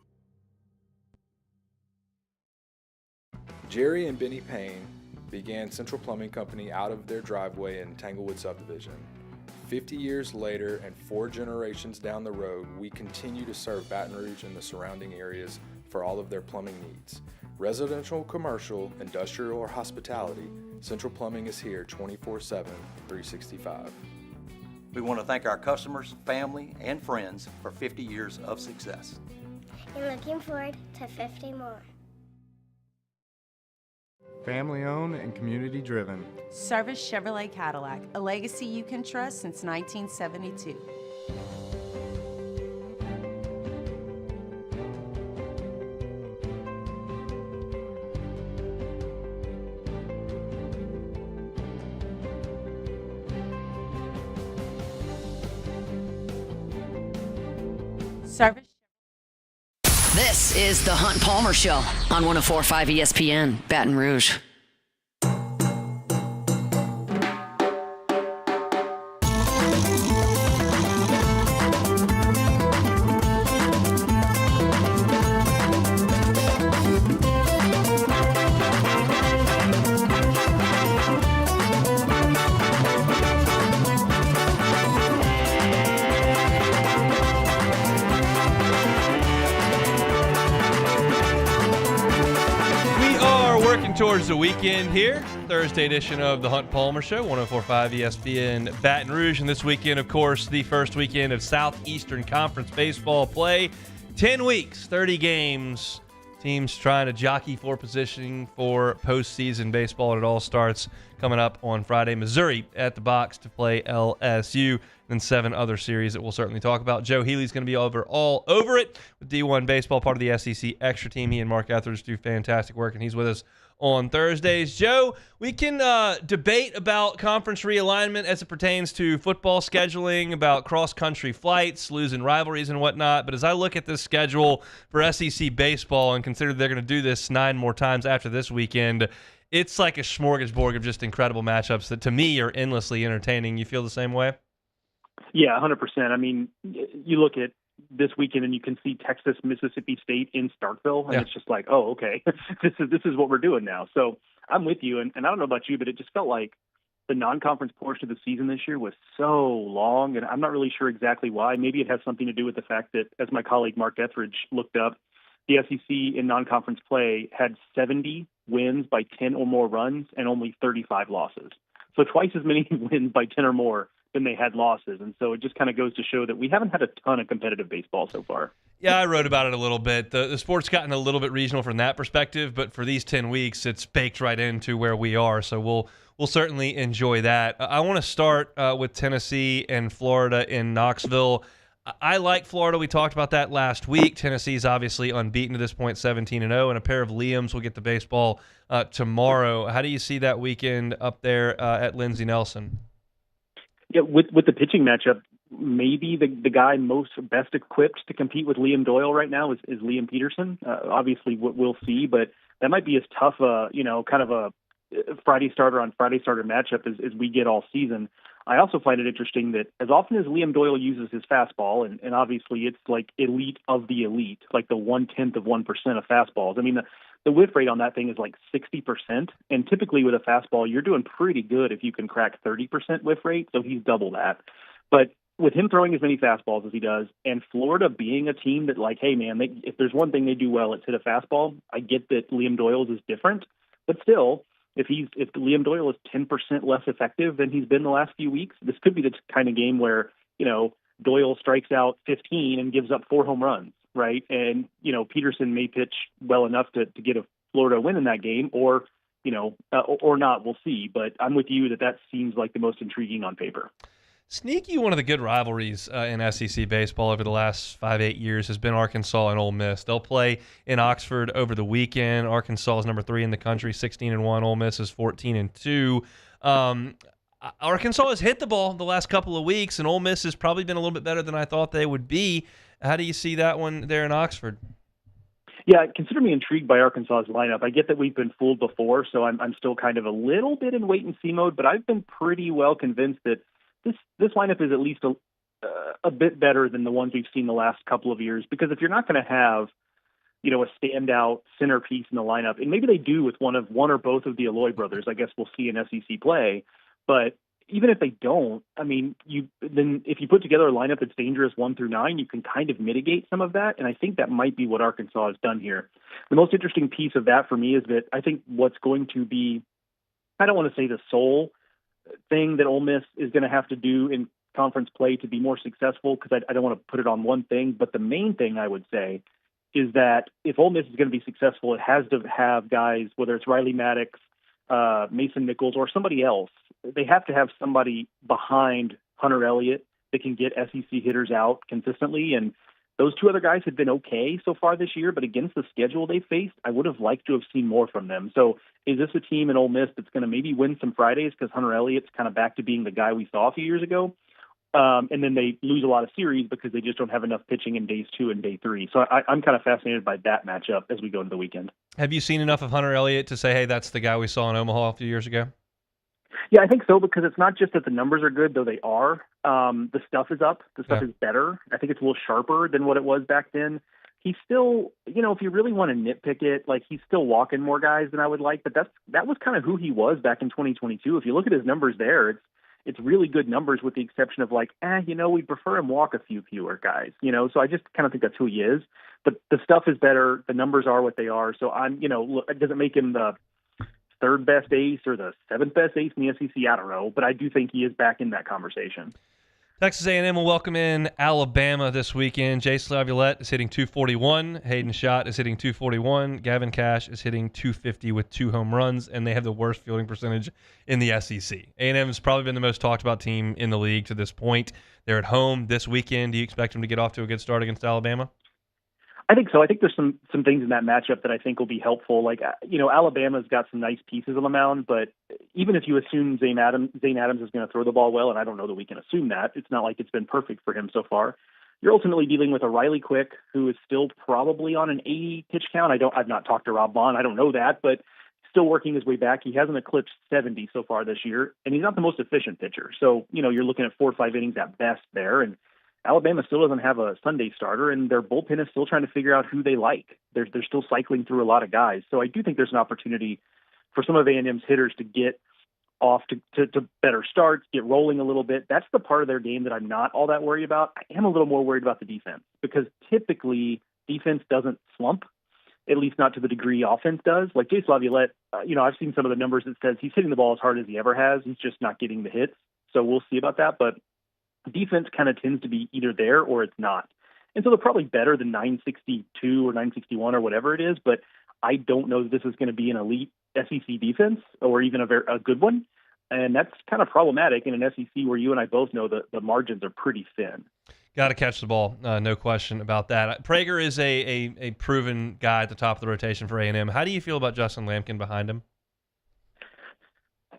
S14: Jerry and Benny Payne began Central Plumbing Company out of their driveway in Tanglewood Subdivision. 50 years later and 4 generations down the road, we continue to serve Baton Rouge and the surrounding areas for all of their plumbing needs. Residential, commercial, industrial, or hospitality, Central Plumbing is here 24/7, 365.
S15: We want to thank our customers, family, and friends for 50 years of success.
S18: And looking forward to 50 more.
S19: Family owned and community driven.
S20: Service Chevrolet Cadillac, a legacy you can trust since 1972. Service.
S2: This is the Hunt Palmer Show on 104.5 ESPN, Baton Rouge.
S6: Towards the weekend here, Thursday edition of the Hunt Palmer Show, 104.5 ESPN Baton Rouge. And this weekend, of course, the first weekend of Southeastern Conference baseball play. 10 weeks, 30 games, teams trying to jockey for positioning for postseason baseball. And it all starts coming up on Friday. Missouri at the box to play LSU. And 7 other series that we'll certainly talk about. Joe Healy's going to be all over it with D1 Baseball, part of the SEC Extra Team. He and Mark Etheridge do fantastic work, and he's with us on Thursdays. Joe, we can debate about conference realignment as it pertains to football scheduling, about cross-country flights, losing rivalries and whatnot. But as I look at this schedule for SEC baseball and consider they're going to do this 9 more times after this weekend, it's like a smorgasbord of just incredible matchups that, to me, are endlessly entertaining. You feel the same way?
S21: Yeah, 100%. I mean, you look at this weekend and you can see Texas, Mississippi State in Starkville, and
S6: Yeah.
S21: it's just like, oh, okay, this is what we're doing now. So I'm with you, and I don't know about you, but it just felt like the non-conference portion of the season this year was so long, and I'm not really sure exactly why. Maybe it has something to do with the fact that, as my colleague Mark Etheridge looked up, the SEC in non-conference play had 70 wins by 10 or more runs and only 35 losses. So twice as many wins by 10 or more than they had losses. And so it just kind of goes to show that we haven't had a ton of competitive baseball so far.
S6: Yeah, I wrote about it a little bit. The sport's gotten a little bit regional from that perspective, but for these 10 weeks, it's baked right into where we are. So we'll certainly enjoy that. I want to start with Tennessee and Florida in Knoxville. I like Florida. We talked about that last week. Tennessee's obviously unbeaten to this point, 17-0, and a pair of Liams will get the baseball tomorrow. How do you see that weekend up there at Lindsey Nelson?
S21: Yeah, with the pitching matchup, maybe the guy best equipped to compete with Liam Doyle right now is Liam Peterson. Obviously, we'll see, but that might be as tough kind of a Friday starter on Friday starter matchup as we get all season. I also find it interesting that as often as Liam Doyle uses his fastball, and obviously it's like elite of the elite, like the 0.1% of fastballs. I mean, the whiff rate on that thing is like 60%, and typically with a fastball, you're doing pretty good if you can crack 30% whiff rate, so he's double that. But with him throwing as many fastballs as he does, and Florida being a team that, like, hey, man, if there's one thing they do well, it's hit a fastball. I get that Liam Doyle's is different, but still, if Liam Doyle is 10% less effective than he's been the last few weeks, this could be the kind of game where, Doyle strikes out 15 and gives up 4 home runs, right? And, Peterson may pitch well enough to get a Florida win in that game, or not. We'll see. But I'm with you that seems like the most intriguing on paper.
S6: Sneaky, one of the good rivalries in SEC baseball over the last 5-8 years has been Arkansas and Ole Miss. They'll play in Oxford over the weekend. Arkansas is number 3 in the country, 16-1. Ole Miss is 14-2. Arkansas has hit the ball the last couple of weeks, and Ole Miss has probably been a little bit better than I thought they would be. How do you see that one there in Oxford?
S21: Yeah, consider me intrigued by Arkansas's lineup. I get that we've been fooled before, so I'm still kind of a little bit in wait-and-see mode, but I've been pretty well convinced that this lineup is at least a bit better than the ones we've seen the last couple of years, because if you're not going to have, a standout centerpiece in the lineup, and maybe they do with one or both of the Aloy brothers, I guess we'll see in SEC play, but even if they don't, I mean, if you put together a lineup that's dangerous 1 through 9, you can kind of mitigate some of that, and I think that might be what Arkansas has done here. The most interesting piece of that for me is that I think what's going to be, I don't want to say the sole thing that Ole Miss is going to have to do in conference play to be more successful, because I don't want to put it on one thing, but the main thing I would say is that if Ole Miss is going to be successful, it has to have guys, whether it's Riley Maddox, Mason Nichols, or somebody else. They have to have somebody behind Hunter Elliott that can get SEC hitters out consistently, and those 2 other guys have been okay so far this year, but against the schedule they faced, I would have liked to have seen more from them. So is this a team in Ole Miss that's going to maybe win some Fridays because Hunter Elliott's kind of back to being the guy we saw a few years ago? And then they lose a lot of series because they just don't have enough pitching in days 2 and day 3. So I'm kind of fascinated by that matchup as we go into the weekend.
S6: Have you seen enough of Hunter Elliott to say, hey, that's the guy we saw in Omaha a few years ago?
S21: Yeah, I think so, because it's not just that the numbers are good, though they are. The stuff is up. The stuff is better. I think it's a little sharper than what it was back then. He's still, if you really want to nitpick it, like, he's still walking more guys than I would like, but that was kind of who he was back in 2022. If you look at his numbers there, it's really good numbers, with the exception of we prefer him walk a few fewer guys, so I just kind of think that's who he is. But the stuff is better. The numbers are what they are. So it doesn't make him the 3rd best ace or the 7th best ace in the SEC. I don't know, but I do think he is back in that conversation.
S6: Texas A&M will welcome in Alabama this weekend. Jace Laviolette is hitting .241. Hayden Schott is hitting .241. Gavin Cash is hitting .250 with 2 home runs, and they have the worst fielding percentage in the SEC. A&M has probably been the most talked about team in the league to this point. They're at home this weekend. Do you expect them to get off to a good start against Alabama?
S21: I think so. I think there's some things in that matchup that I think will be helpful. Alabama's got some nice pieces on the mound, but even if you assume Zane Adams is going to throw the ball well, and I don't know that we can assume that, it's not like it's been perfect for him so far. You're ultimately dealing with a Riley Quick who is still probably on an 80 pitch count. I've not talked to Rob Vaughn. I don't know that, but still working his way back. He hasn't eclipsed 70 so far this year, and he's not the most efficient pitcher. So, you're looking at 4 or 5 innings at best there, and Alabama still doesn't have a Sunday starter, and their bullpen is still trying to figure out who they like. They're still cycling through a lot of guys. So I do think there's an opportunity for some of A&M's hitters to get off to better starts, get rolling a little bit. That's the part of their game that I'm not all that worried about. I am a little more worried about the defense, because typically defense doesn't slump, at least not to the degree offense does. Like Jace Laviolette, I've seen some of the numbers that says he's hitting the ball as hard as he ever has. He's just not getting the hits. So we'll see about that. But defense kind of tends to be either there or it's not. And so they're probably better than 962 or 961 or whatever it is, but I don't know that this is going to be an elite SEC defense or even a good one. And that's kind of problematic in an SEC where you and I both know that the margins are pretty thin.
S6: Got to catch the ball, no question about that. Prager is a proven guy at the top of the rotation for A&M. How do you feel about Justin Lampkin behind him?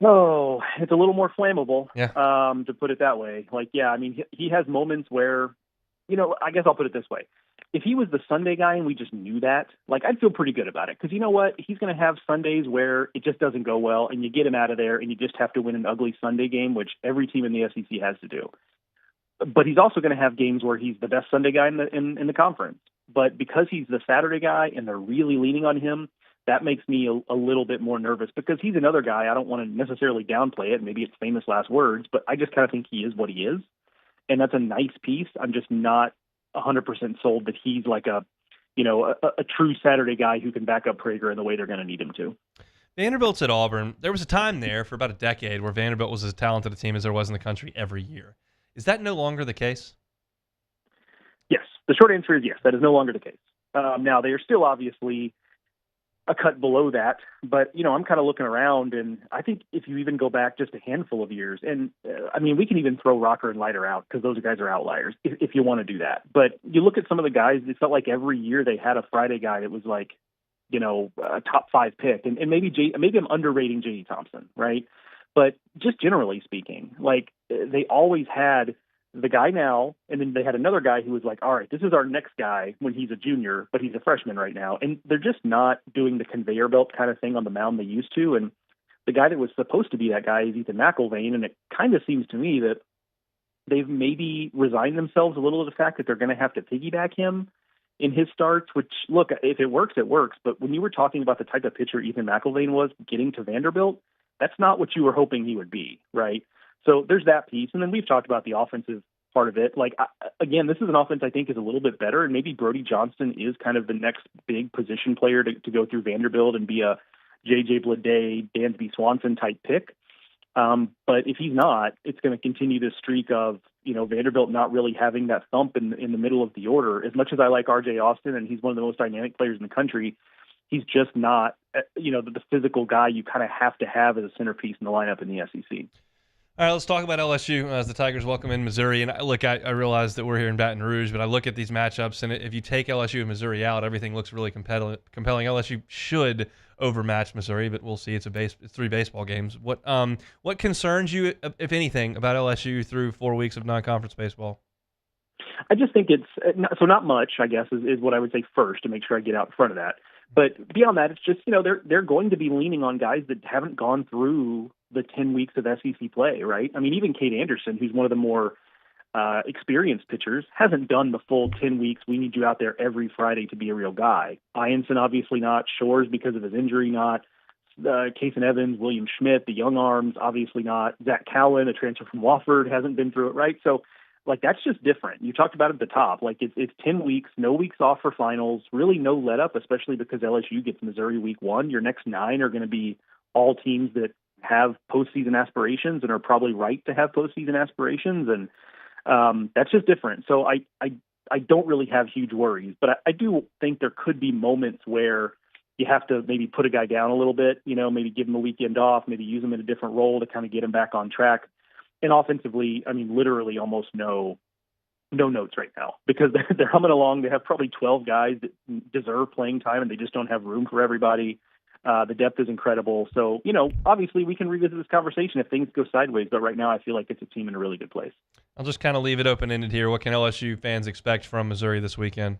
S21: Oh, it's a little more flammable,
S6: yeah.
S21: To put it that way. Like, yeah, I mean, he has moments where, I guess I'll put it this way. If he was the Sunday guy and we just knew that, like, I'd feel pretty good about it. Because you know what? He's going to have Sundays where it just doesn't go well, and you get him out of there, and you just have to win an ugly Sunday game, which every team in the SEC has to do. But he's also going to have games where he's the best Sunday guy in the conference. But because he's the Saturday guy and they're really leaning on him, that makes me a little bit more nervous, because he's another guy. I don't want to necessarily downplay it. Maybe it's famous last words, but I just kind of think he is what he is. And that's a nice piece. I'm just not 100% sold that he's like a true Saturday guy who can back up Prager in the way they're going to need him to.
S6: Vanderbilt's at Auburn. There was a time there for about a decade where Vanderbilt was as talented a team as there was in the country every year. Is that no longer the case?
S21: Yes. The short answer is yes. That is no longer the case. Now, they are still obviously a cut below that, but, I'm kind of looking around, and I think if you even go back just a handful of years, and we can even throw Rocker and Leiter out because those guys are outliers if you want to do that. But you look at some of the guys, it felt like every year they had a Friday guy that was like, a top 5 pick, and maybe I'm underrating J.D. Thompson, right? But just generally speaking, like, they always had the guy now, and then they had another guy who was like, all right, this is our next guy when he's a junior, but he's a freshman right now. And they're just not doing the conveyor belt kind of thing on the mound they used to. And the guy that was supposed to be that guy is Ethan McElvain, and it kind of seems to me that they've maybe resigned themselves a little to the fact that they're going to have to piggyback him in his starts, which, look, if it works, it works. But when you were talking about the type of pitcher Ethan McElvain was getting to Vanderbilt, that's not what you were hoping he would be, right? So there's that piece. And then we've talked about the offensive part of it. Like, again, this is an offense I think is a little bit better, and maybe Brody Johnston is kind of the next big position player to go through Vanderbilt and be a J.J. Bleday, Dansby Swanson type pick. But if he's not, it's going to continue this streak of, Vanderbilt not really having that thump in the middle of the order. As much as I like R.J. Austin, and he's one of the most dynamic players in the country, he's just not, the physical guy you kind of have to have as a centerpiece in the lineup in the SEC.
S6: All right, let's talk about LSU as the Tigers welcome in Missouri. And look, I realize that we're here in Baton Rouge, but I look at these matchups, and if you take LSU and Missouri out, everything looks really compelling. LSU should overmatch Missouri, but we'll see. It's 3 baseball games. What concerns you, if anything, about LSU through 4 weeks of non-conference baseball?
S21: I just think it's not much, I guess, is what I would say first to make sure I get out in front of that. But beyond that, it's just, they're going to be leaning on guys that haven't gone through the 10 weeks of SEC play, right? I mean, even Cade Anderson, who's one of the more experienced pitchers, hasn't done the full 10 weeks. We need you out there every Friday to be a real guy. Ianson, obviously not. Shores, because of his injury, not. Kason Evans, William Schmidt, the young arms, obviously not. Zach Cowan, a transfer from Wofford, hasn't been through it, right? So, like, that's just different. You talked about it at the top. Like, it's 10 weeks, no weeks off for finals, really no let up, especially because LSU gets Missouri week 1. Your next 9 are going to be all teams that have postseason aspirations and are probably right to have postseason aspirations. And that's just different. So I don't really have huge worries, but I do think there could be moments where you have to maybe put a guy down a little bit, maybe give him a weekend off, maybe use him in a different role to kind of get him back on track. And offensively, I mean, literally almost no notes right now because they're humming along. They have probably 12 guys that deserve playing time, and they just don't have room for everybody. The depth is incredible. So, obviously we can revisit this conversation if things go sideways, but right now I feel like it's a team in a really good place.
S6: I'll just kind of leave it open-ended here. What can LSU fans expect from Missouri this weekend?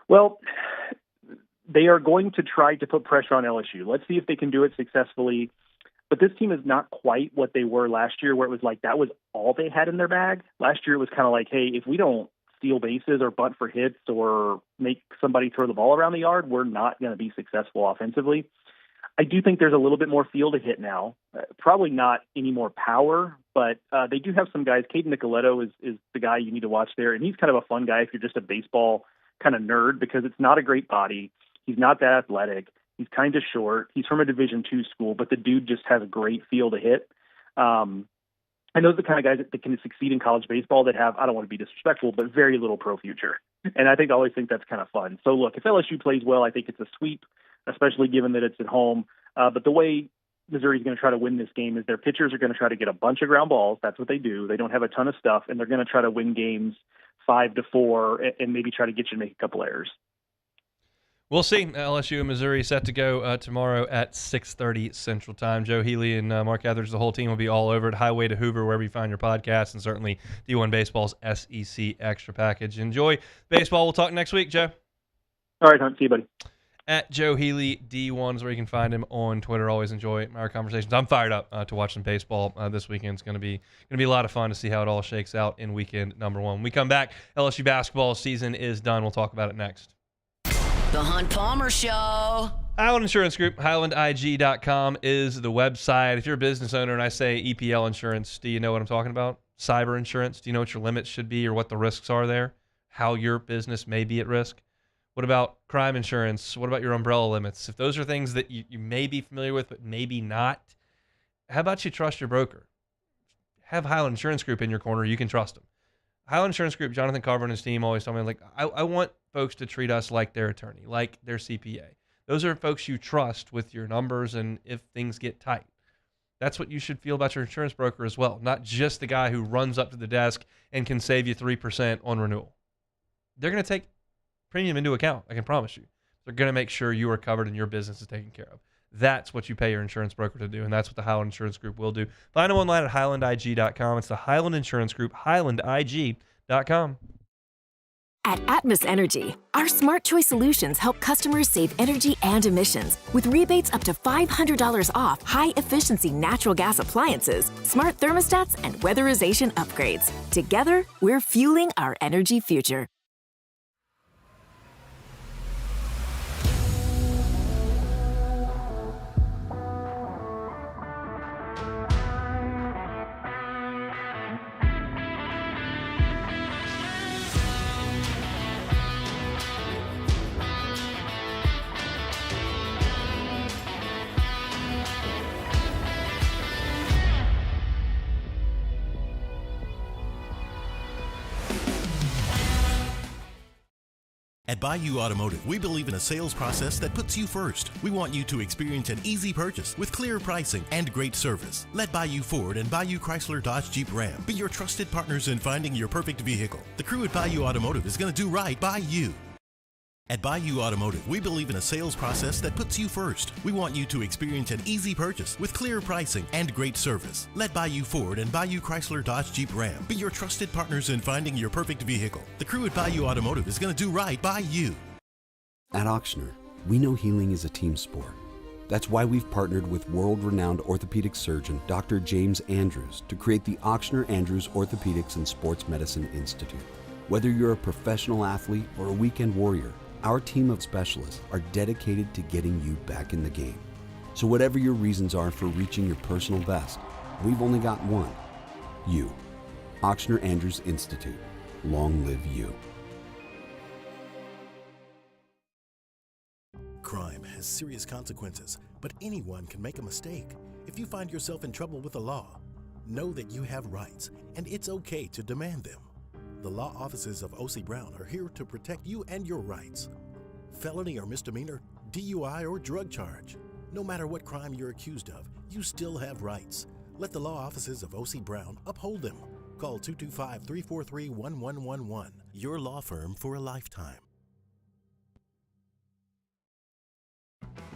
S21: Well, they are going to try to put pressure on LSU. Let's see if they can do it successfully. But this team is not quite what they were last year, where it was like that was all they had in their bag. Last year it was kind of like, hey, if we don't steal bases or bunt for hits or make somebody throw the ball around the yard, we're not going to be successful offensively. I do think there's a little bit more feel to hit now. Probably not any more power, but they do have some guys. Caden Nicoletto is the guy you need to watch there, and he's kind of a fun guy if you're just a baseball kind of nerd, because it's not a great body. He's not that athletic. He's kind of short. He's from a Division II school, but the dude just has a great feel to hit. And those are the kind of guys that can succeed in college baseball that have, I don't want to be disrespectful, but very little pro future. And I always think that's kind of fun. So look, if LSU plays well, I think it's a sweep, especially given that it's at home. But the way Missouri's going to try to win this game is their pitchers are going to try to get a bunch of ground balls. That's what they do. They don't have a ton of stuff, and they're going to try to win games 5-4 and maybe try to get you to make a couple errors.
S6: We'll see. LSU and Missouri set to go tomorrow at 6:30 Central Time. Joe Healy and Mark Etheridge, the whole team will be all over it. Highway to Hoover, wherever you find your podcast, and certainly D1 Baseball's SEC Extra Package. Enjoy baseball. We'll talk next week, Joe.
S21: All right, Hunt. See you, buddy.
S6: At Joe Healy D1 is where you can find him on Twitter. Always enjoy our conversations. I'm fired up to watch some baseball this weekend. It's going to be a lot of fun to see how it all shakes out in weekend number 1. When we come back, LSU basketball season is done. We'll talk about it next.
S2: The Hunt Palmer Show.
S6: Highland Insurance Group, HighlandIG.com is the website. If you're a business owner and I say EPL insurance, do you know what I'm talking about? Cyber insurance, do you know what your limits should be or what the risks are there? How your business may be at risk? What about crime insurance? What about your umbrella limits? If those are things that you may be familiar with but maybe not, how about you trust your broker? Have Highland Insurance Group in your corner. You can trust them. Highland Insurance Group, Jonathan Carver and his team always tell me, like, I want folks to treat us like their attorney, like their CPA. Those are folks you trust with your numbers and if things get tight. That's what you should feel about your insurance broker as well, not just the guy who runs up to the desk and can save you 3% on renewal. They're going to take premium into account, I can promise you. They're going to make sure you are covered and your business is taken care of. That's what you pay your insurance broker to do, and that's what the Highland Insurance Group will do. Find them online at HighlandIG.com. It's the Highland Insurance Group, HighlandIG.com.
S11: At Atmos Energy, our Smart Choice solutions help customers save energy and emissions with rebates up to $500 off high-efficiency natural gas appliances, smart thermostats, and weatherization upgrades. Together, we're fueling our energy future.
S10: At Bayou Automotive, we believe in a sales process that puts you first. We want you to experience an easy purchase with clear pricing and great service. Let Bayou Ford and Bayou Chrysler Dodge Jeep Ram be your trusted partners in finding your perfect vehicle. The crew at Bayou Automotive is going to do right by you. At Bayou Automotive, we believe in a sales process that puts you first. We want you to experience an easy purchase with clear pricing and great service. Let Bayou Ford and Bayou Chrysler Dodge Jeep Ram be your trusted partners in finding your perfect vehicle. The crew at Bayou Automotive is going to do right by you.
S9: At Auctioner, we know healing is a team sport. That's why we've partnered with world-renowned orthopedic surgeon Dr. James Andrews to create the Auctioner Andrews Orthopedics and Sports Medicine Institute. Whether you're a professional athlete or a weekend warrior, our team of specialists are dedicated to getting you back in the game. So whatever your reasons are for reaching your personal best, we've only got one: you. Auctioner Andrews Institute. Long live you.
S10: Crime has serious consequences, but anyone can make a mistake. If you find yourself in trouble with the law, know that you have rights, and it's okay to demand them. The law offices of O.C. Brown are here to protect you and your rights. Felony or misdemeanor, DUI or drug charge. No matter what crime you're accused of, you still have rights. Let the law offices of O.C. Brown uphold them. Call 225-343-1111. Your law firm for a lifetime.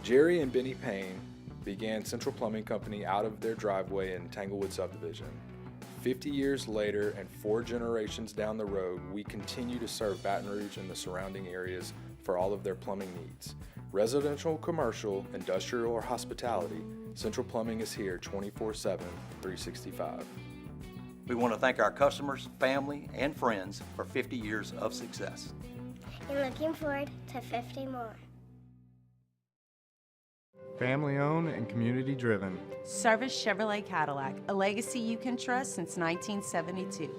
S14: Jerry and Benny Payne began Central Plumbing Company out of their driveway in Tanglewood subdivision. 50 years later and 4 generations down the road, we continue to serve Baton Rouge and the surrounding areas for all of their plumbing needs. Residential, commercial, industrial, or hospitality, Central Plumbing is here 24/7, 365.
S15: We want to thank our customers, family, and friends for 50 years of success.
S18: And looking forward to 50 more.
S19: Family owned and community driven.
S20: Service Chevrolet Cadillac, a legacy you can trust since 1972.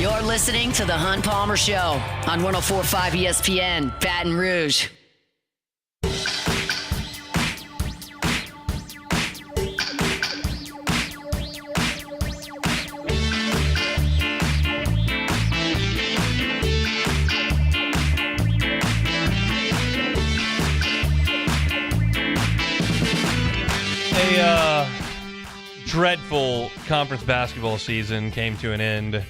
S2: You're listening to The Hunt Palmer Show on 104.5 ESPN, Baton Rouge.
S6: A dreadful conference basketball season came to an end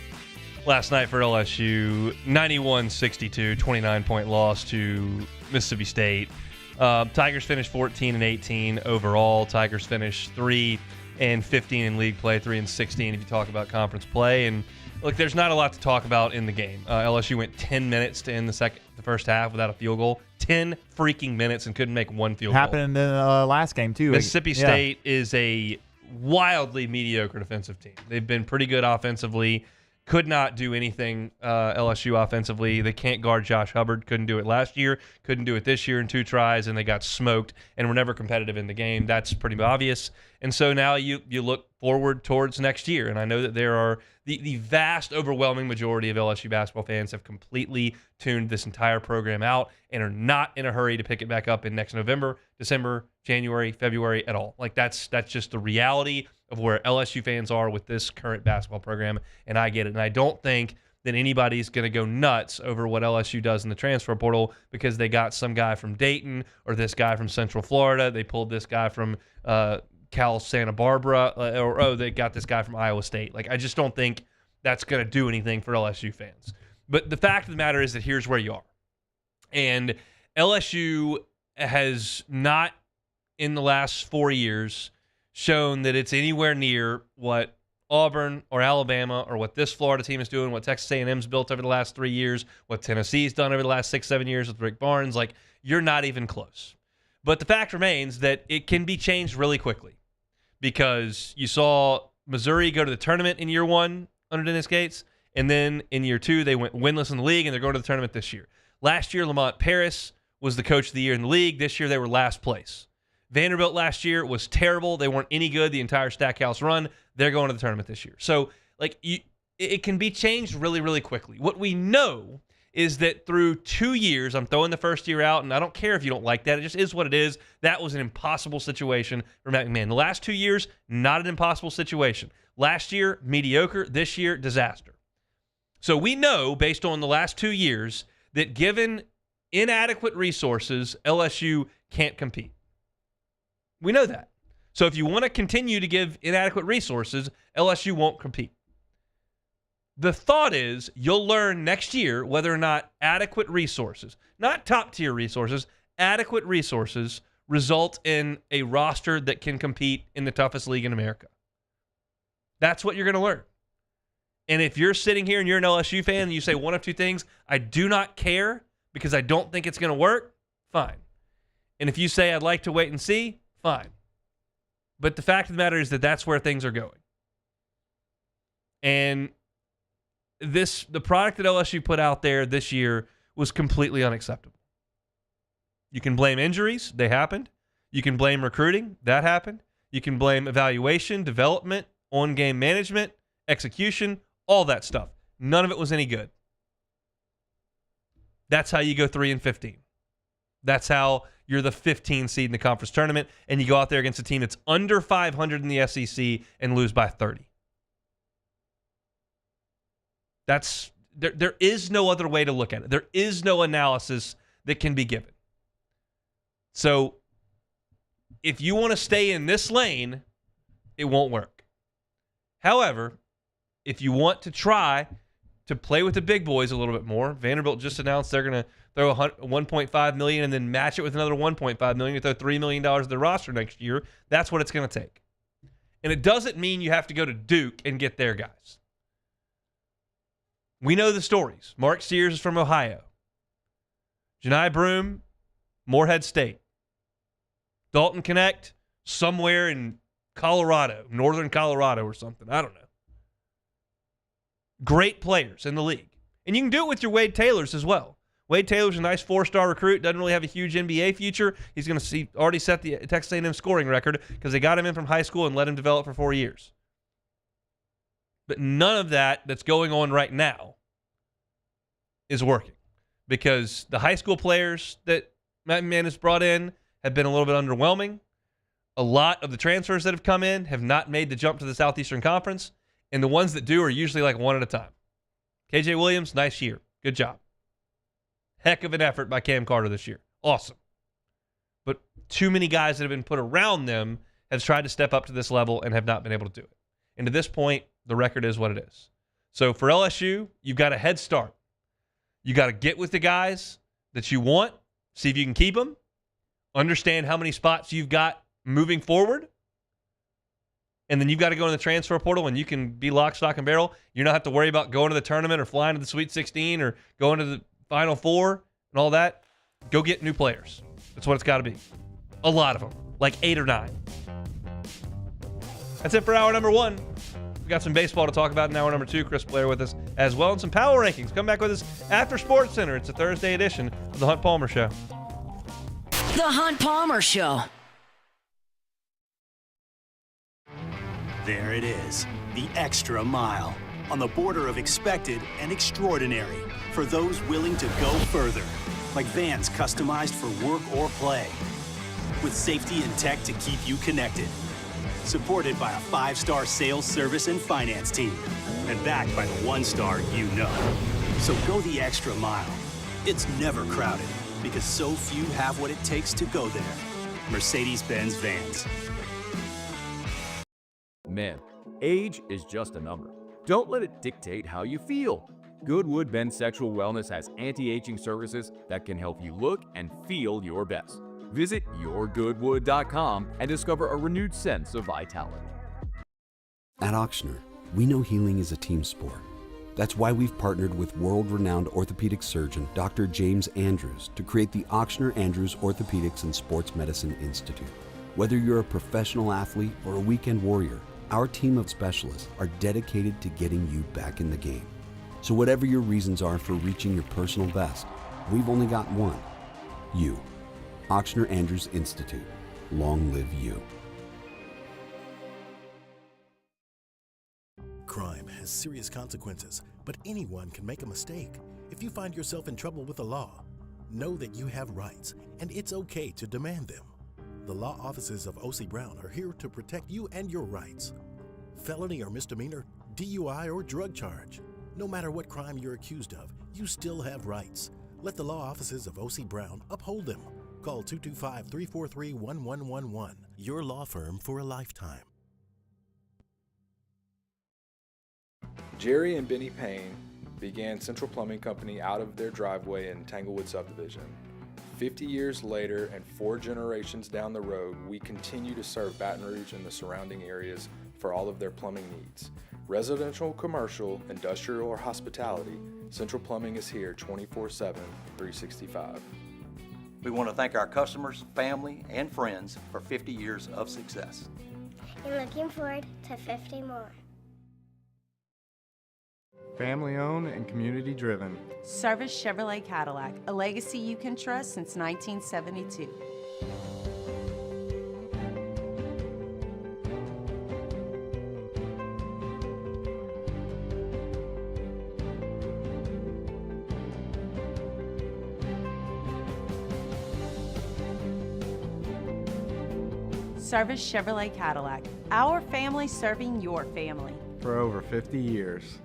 S6: last night for LSU. 91-62, 29-point loss to Mississippi State. Tigers finished 14-18 overall. Tigers finished 3-15 in league play, 3-16 if you talk about conference play. And look, there's not a lot to talk about in the game. LSU went 10 minutes to end the first half without a field goal. 10 freaking minutes and couldn't make one field goal.
S7: Happened in the last game, too.
S6: Mississippi State is a wildly mediocre defensive team. They've been pretty good offensively. Could not do anything LSU offensively. They can't guard Josh Hubbard. Couldn't do it last year. Couldn't do it this year in 2 tries, and they got smoked and were never competitive in the game. That's pretty obvious. And so now you look forward towards next year. And I know that there are the vast, overwhelming majority of LSU basketball fans have completely tuned this entire program out and are not in a hurry to pick it back up in next November, December, January, February at all. Like that's just the reality of where LSU fans are with this current basketball program, and I get it. And I don't think that anybody's going to go nuts over what LSU does in the transfer portal because they got some guy from Dayton or this guy from Central Florida. They pulled this guy from Cal Santa Barbara, or they got this guy from Iowa State. Like, I just don't think that's going to do anything for LSU fans. But the fact of the matter is that here's where you are. And LSU has not, in the last 4 years, shown that it's anywhere near what Auburn or Alabama or what this Florida team is doing, what Texas A&M's built over the last 3 years, what Tennessee's done over the last 6-7 years with Rick Barnes. Like, you're not even close. But the fact remains that it can be changed really quickly because you saw Missouri go to the tournament in year 1 under Dennis Gates, and then in year 2 they went winless in the league, and they're going to the tournament this year. Last year, Lamont Paris was the coach of the year in the league. This year, they were last place. Vanderbilt last year was terrible. They weren't any good the entire Stackhouse run. They're going to the tournament this year. So, like, it can be changed really, really quickly. What we know is that through 2 years, I'm throwing the first year out, and I don't care if you don't like that. It just is what it is. That was an impossible situation for Matt McMahon. The last 2 years, not an impossible situation. Last year, mediocre. This year, disaster. So we know, based on the last 2 years, that given inadequate resources, LSU can't compete. We know that. So if you want to continue to give inadequate resources, LSU won't compete. The thought is you'll learn next year whether or not adequate resources, not top-tier resources, adequate resources result in a roster that can compete in the toughest league in America. That's what you're going to learn. And if you're sitting here and you're an LSU fan and you say one of two things, I do not care because I don't think it's going to work, fine. And if you say I'd like to wait and see, fine. But the fact of the matter is that that's where things are going. And the product that LSU put out there this year was completely unacceptable. You can blame injuries. They happened. You can blame recruiting. That happened. You can blame evaluation, development, on-game management, execution, all that stuff. None of it was any good. That's how you go 3-15. That's how you're the 15 seed in the conference tournament, and you go out there against a team that's under 500 in the SEC and lose by 30. There is no other way to look at it. There is no analysis that can be given. So if you want to stay in this lane, it won't work. However, if you want to try to play with the big boys a little bit more, Vanderbilt just announced they're going to throw $1.5 million and then match it with another $1.5 million to throw $3 million of the roster next year. That's what it's going to take. And it doesn't mean you have to go to Duke and get their guys. We know the stories. Mark Sears is from Ohio. Janai Broome, Morehead State. Dalton Connect, somewhere in Colorado, northern Colorado or something. I don't know. Great players in the league. And you can do it with your Wade Taylors as well. Wade Taylor's a nice 4-star recruit, doesn't really have a huge NBA future. He's going to already set the Texas A&M scoring record because they got him in from high school and let him develop for 4 years. But none of that's going on right now is working because the high school players that Matt Mann has brought in have been a little bit underwhelming. A lot of the transfers that have come in have not made the jump to the Southeastern Conference, and the ones that do are usually like one at a time. KJ Williams, nice year. Good job. Heck of an effort by Cam Carter this year. Awesome. But too many guys that have been put around them have tried to step up to this level and have not been able to do it. And to this point, the record is what it is. So for LSU, you've got a head start. You got to get with the guys that you want, see if you can keep them, understand how many spots you've got moving forward, and then you've got to go in the transfer portal and you can be lock, stock, and barrel. You don't have to worry about going to the tournament or flying to the Sweet 16 or going to the Final Four and all that. Go get new players. That's what it's got to be. A lot of them, like 8 or 9. That's it for hour number 1. We got some baseball to talk about in hour number 2. Chris Blair with us as well, and some power rankings. Come back with us after SportsCenter. It's a Thursday edition of The Hunt Palmer Show.
S2: The Hunt Palmer Show.
S12: There it is, the extra mile, on the border of expected and extraordinary, for those willing to go further, like vans customized for work or play, with safety and tech to keep you connected, supported by a 5-star sales, service, and finance team, and backed by the 1-star you know. So go the extra mile. It's never crowded, because so few have what it takes to go there. Mercedes-Benz Vans.
S13: Men, age is just a number. Don't let it dictate how you feel. Goodwood Men's Sexual Wellness has anti-aging services that can help you look and feel your best. Visit yourgoodwood.com and discover a renewed sense of vitality.
S9: At Auctioner, we know healing is a team sport. That's why we've partnered with world-renowned orthopedic surgeon Dr. James Andrews to create the Auctioner Andrews Orthopedics and Sports Medicine Institute. Whether you're a professional athlete or a weekend warrior, our team of specialists are dedicated to getting you back in the game. So whatever your reasons are for reaching your personal best, we've only got one. You. Auctioner Andrews Institute. Long live you.
S10: Crime has serious consequences, but anyone can make a mistake. If you find yourself in trouble with the law, know that you have rights, and it's okay to demand them. The law offices of O.C. Brown are here to protect you and your rights. Felony or misdemeanor, DUI or drug charge. No matter what crime you're accused of, you still have rights. Let the law offices of O.C. Brown uphold them. Call 225-343-1111. Your law firm for a lifetime.
S14: Jerry and Benny Payne began Central Plumbing Company out of their driveway in Tanglewood subdivision. 50 years later and 4 generations down the road, we continue to serve Baton Rouge and the surrounding areas for all of their plumbing needs. Residential, commercial, industrial, or hospitality, Central Plumbing is here 24/7, 365.
S15: We want to thank our customers, family, and friends for 50 years of success.
S18: And looking forward to 50 more.
S19: Family owned and community driven.
S20: Service Chevrolet Cadillac, a legacy you can trust since 1972. Service Chevrolet Cadillac, our family serving your family.
S19: For over 50 years.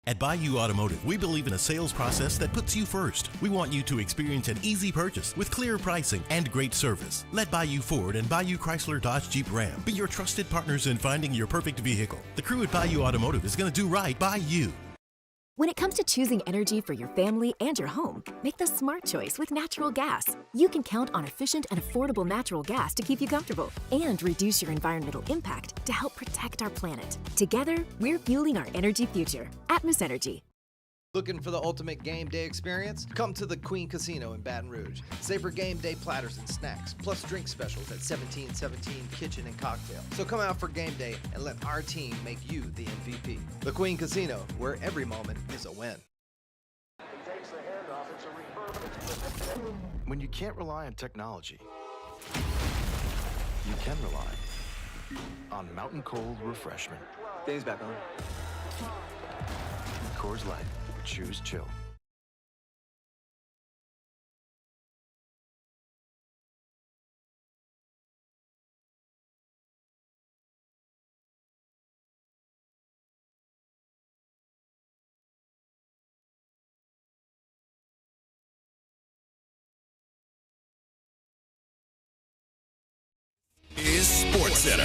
S10: At Bayou Automotive, we believe in a sales process that puts you first. We want you to experience an easy purchase with clear pricing and great service. Let Bayou Ford and Bayou Chrysler Dodge Jeep Ram be your trusted partners in finding your perfect vehicle. The crew at Bayou Automotive is going to do right by you.
S11: When it comes to choosing energy for your family and your home, make the smart choice with natural gas. You can count on efficient and affordable natural gas to keep you comfortable and reduce your environmental impact to help protect our planet. Together, we're fueling our energy future. Atmos Energy.
S1: Looking for the ultimate game day experience? Come to the Queen Casino in Baton Rouge. Savor game day platters and snacks, plus drink specials at 1717 Kitchen and Cocktail. So come out for game day and let our team make you the MVP. The Queen Casino, where every moment is a win.
S22: When you can't rely on technology, you can rely on Mountain Cold Refreshment.
S3: Dave's back on.
S22: Coors Light. Choose chill.
S23: Is SportsCenter.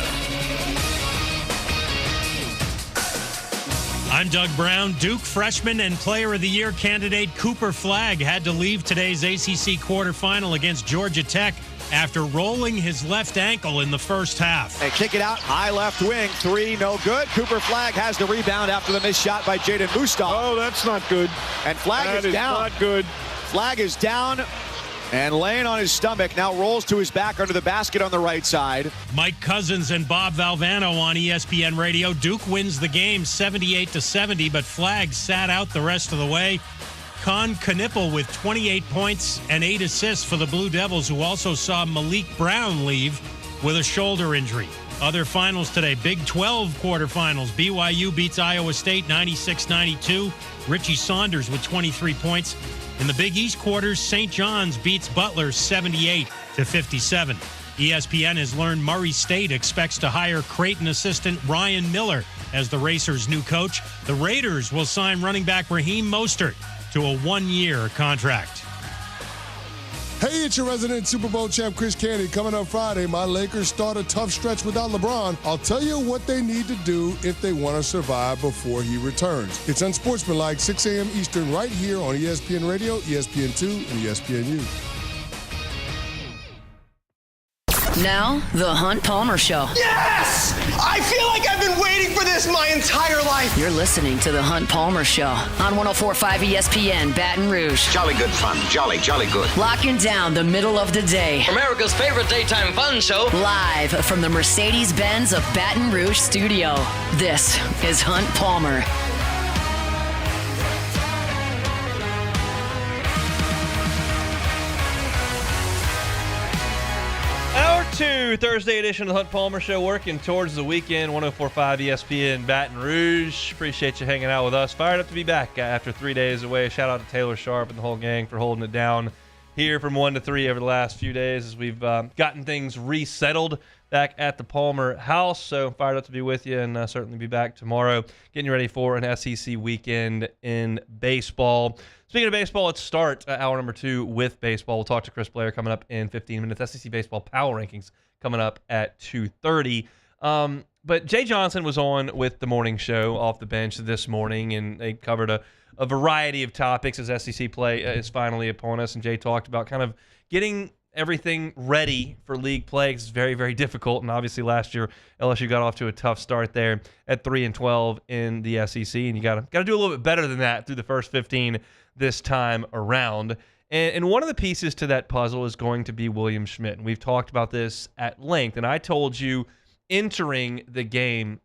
S24: I'm Doug Brown. Duke freshman and Player of the Year candidate Cooper Flagg had to leave today's ACC quarterfinal against Georgia Tech after rolling his left ankle in the first half.
S25: And kick it out, high left wing, three, no good. Cooper Flagg has the rebound after the missed shot by Jaden Mustaf.
S26: Oh, that's not good.
S25: And Flagg is down.
S26: Not good.
S25: Flagg is down and laying on his stomach, now rolls to his back under the basket on the right side.
S24: Mike Cousins and Bob Valvano on ESPN Radio. Duke wins the game 78-70, but Flagg sat out the rest of the way. Con Knippel with 28 points and 8 assists for the Blue Devils, who also saw Malik Brown leave with a shoulder injury. Other finals today, Big 12 quarterfinals. BYU beats Iowa State 96-92. Richie Saunders with 23 points. In the Big East quarters, St. John's beats Butler 78-57. ESPN has learned Murray State expects to hire Creighton assistant Ryan Miller as the Racers' new coach. The Raiders will sign running back Raheem Mostert to a one-year contract.
S27: Hey, it's your resident Super Bowl champ, Chris Candy. Coming up Friday, my Lakers start a tough stretch without LeBron. I'll tell you what they need to do if they want to survive before he returns. It's unsportsmanlike, 6 a.m. Eastern, right here on ESPN Radio, ESPN2, and ESPNU.
S2: Now, the Hunt Palmer Show.
S3: Yes! I feel like I've been waiting for this my entire life.
S2: You're listening to the Hunt Palmer Show on 104.5 ESPN Baton Rouge.
S4: Jolly good fun. Jolly good.
S2: Locking down the middle of the day.
S5: America's favorite daytime fun show.
S2: Live from the Mercedes-Benz of Baton Rouge studio. This is Hunt Palmer.
S6: Hour 2, Thursday edition of the Hunt Palmer Show, working towards the weekend, 104.5 ESPN Baton Rouge. Appreciate you hanging out with us. Fired up to be back after 3 days away. Shout out to Taylor Sharp and the whole gang for holding it down here from 1 to 3 over the last few days as we've gotten things resettled back at the Palmer house. So fired up to be with you and certainly be back tomorrow, getting you ready for an SEC weekend in baseball. Speaking of baseball, let's start hour number 2 with baseball. We'll talk to Chris Blair coming up in 15 minutes. SEC Baseball Power Rankings coming up at 2:30. But Jay Johnson was on with the morning show off the bench this morning, and they covered a variety of topics as SEC play is finally upon us. And Jay talked about kind of getting everything ready for league play. It's very, very difficult. And obviously last year, LSU got off to a tough start there at 3-12 in the SEC. And you got to do a little bit better than that through the first 15 this time around. And one of the pieces to that puzzle is going to be William Schmidt. And we've talked about this at length. And I told you entering the game,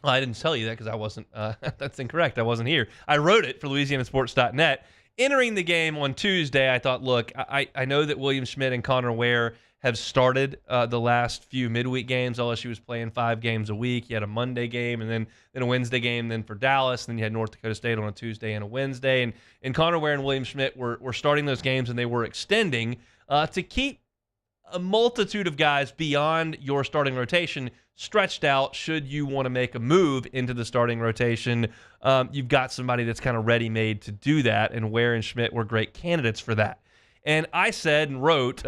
S6: well, I didn't tell you that because I wasn't, that's incorrect. I wasn't here. I wrote it for LouisianaSports.net. Entering the game on Tuesday, I thought, look, I know that William Schmidt and Connor Ware have started the last few midweek games. LSU was playing 5 games a week. You had a Monday game and then a Wednesday game, then for Dallas. And then you had North Dakota State on a Tuesday and a Wednesday. And Connor Ware and William Schmidt were starting those games, and they were extending to keep a multitude of guys beyond your starting rotation stretched out should you want to make a move into the starting rotation. You've got somebody that's kind of ready-made to do that, and Ware and Schmidt were great candidates for that. And I said and wrote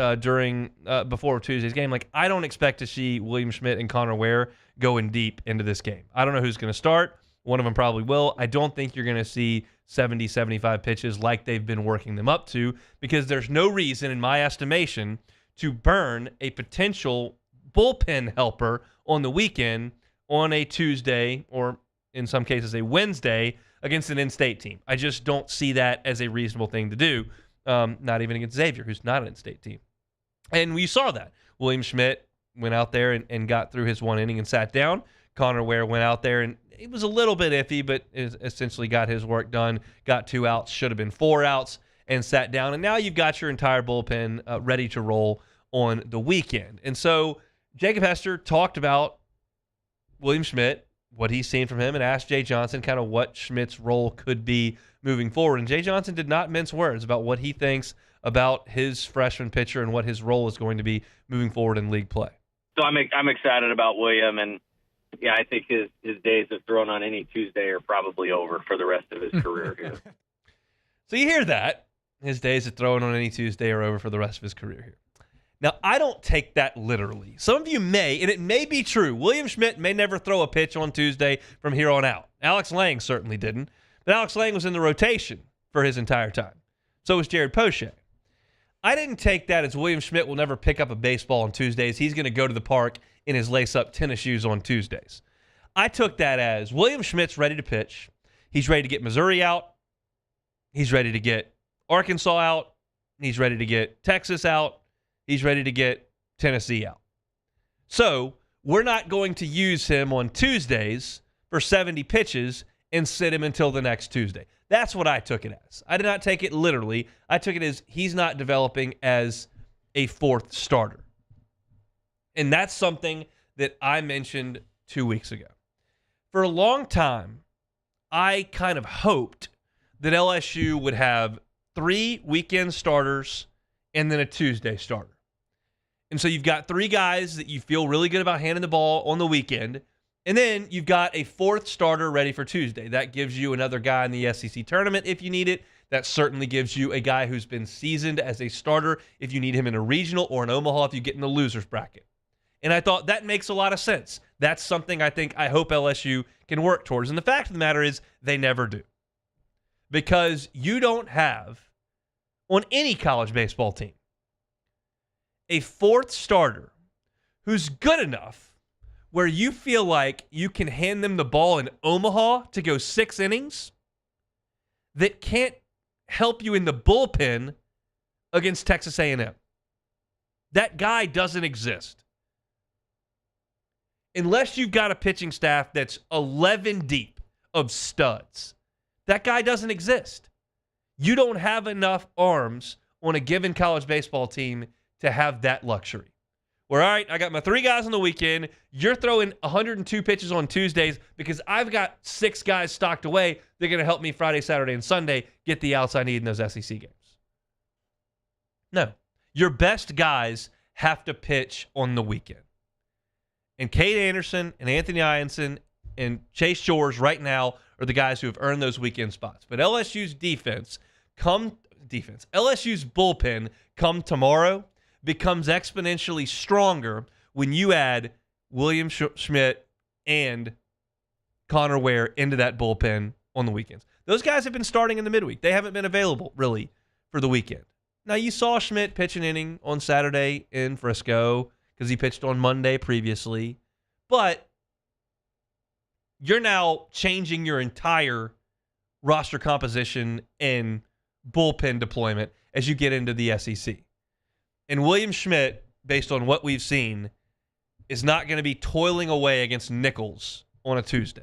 S6: before Tuesday's game, like, I don't expect to see William Schmidt and Connor Ware going deep into this game. I don't know who's going to start. One of them probably will. I don't think you're going to see 70, 75 pitches like they've been working them up to, because there's no reason, in my estimation, to burn a potential bullpen helper on the weekend on a Tuesday, or in some cases a Wednesday, against an in-state team. I just don't see that as a reasonable thing to do, not even against Xavier, who's not an in-state team. And we saw that. William Schmidt went out there and got through his one inning and sat down. Connor Ware went out there, and it was a little bit iffy, but essentially got his work done, got 2 outs, should have been 4 outs, and sat down. And now you've got your entire bullpen ready to roll on the weekend. And so Jacob Hester talked about William Schmidt, what he's seen from him, and asked Jay Johnson kind of what Schmidt's role could be moving forward. And Jay Johnson did not mince words about what he thinks about his freshman pitcher and what his role is going to be moving forward in league play.
S7: So I'm excited about William, and yeah, I think his days of throwing on any Tuesday are probably over for the rest of his career here.
S6: So you hear that. His days of throwing on any Tuesday are over for the rest of his career here. Now, I don't take that literally. Some of you may, and it may be true. William Schmidt may never throw a pitch on Tuesday from here on out. Alex Lang certainly didn't. But Alex Lang was in the rotation for his entire time. So was Jared Poche. I didn't take that as William Schmidt will never pick up a baseball on Tuesdays. He's going to go to the park in his lace-up tennis shoes on Tuesdays. I took that as William Schmidt's ready to pitch. He's ready to get Missouri out. He's ready to get Arkansas out. He's ready to get Texas out. He's ready to get Tennessee out. So we're not going to use him on Tuesdays for 70 pitches and sit him until the next Tuesday. That's what I took it as. I did not take it literally. I took it as he's not developing as a 4th starter. And that's something that I mentioned 2 weeks ago. For a long time, I kind of hoped that LSU would have 3 weekend starters and then a Tuesday starter. And so you've got 3 guys that you feel really good about handing the ball on the weekend, and then you've got a 4th starter ready for Tuesday. That gives you another guy in the SEC tournament if you need it. That certainly gives you a guy who's been seasoned as a starter if you need him in a regional or in Omaha if you get in the loser's bracket. And I thought that makes a lot of sense. That's something I hope LSU can work towards. And the fact of the matter is they never do. Because you don't have, on any college baseball team, a 4th starter who's good enough where you feel like you can hand them the ball in Omaha to go 6 innings that can't help you in the bullpen against Texas A&M. That guy doesn't exist. Unless you've got a pitching staff that's 11 deep of studs, that guy doesn't exist. You don't have enough arms on a given college baseball team to have that luxury. Where, all right, I got my 3 guys on the weekend. You're throwing 102 pitches on Tuesdays because I've got 6 guys stocked away. They're going to help me Friday, Saturday, and Sunday get the outs I need in those SEC games. No. Your best guys have to pitch on the weekend. And Cade Anderson and Anthony Ianson and Chase Shores right now are the guys who have earned those weekend spots. But LSU's LSU's bullpen come tomorrow becomes exponentially stronger when you add William Schmidt and Connor Ware into that bullpen on the weekends. Those guys have been starting in the midweek. They haven't been available, really, for the weekend. Now, you saw Schmidt pitch an inning on Saturday in Frisco because he pitched on Monday previously. But you're now changing your entire roster composition and bullpen deployment as you get into the SEC. And William Schmidt, based on what we've seen, is not going to be toiling away against Nichols on a Tuesday.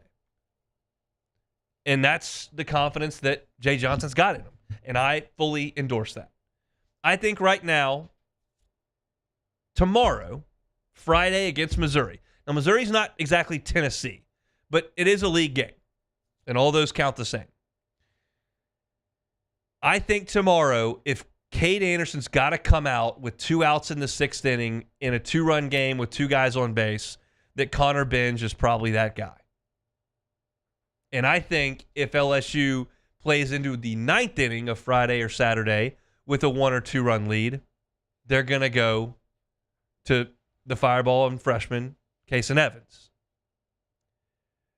S6: And that's the confidence that Jay Johnson's got in him. And I fully endorse that. I think right now, tomorrow, Friday against Missouri. Now, Missouri's not exactly Tennessee, but it is a league game. And all those count the same. I think tomorrow, if Cade Anderson's got to come out with 2 outs in the 6th inning in a 2-run game with 2 guys on base, that Connor Benj is probably that guy. And I think if LSU plays into the 9th inning of Friday or Saturday with a 1 or 2-run lead, they're going to go to the fireball and freshman Kason Evans.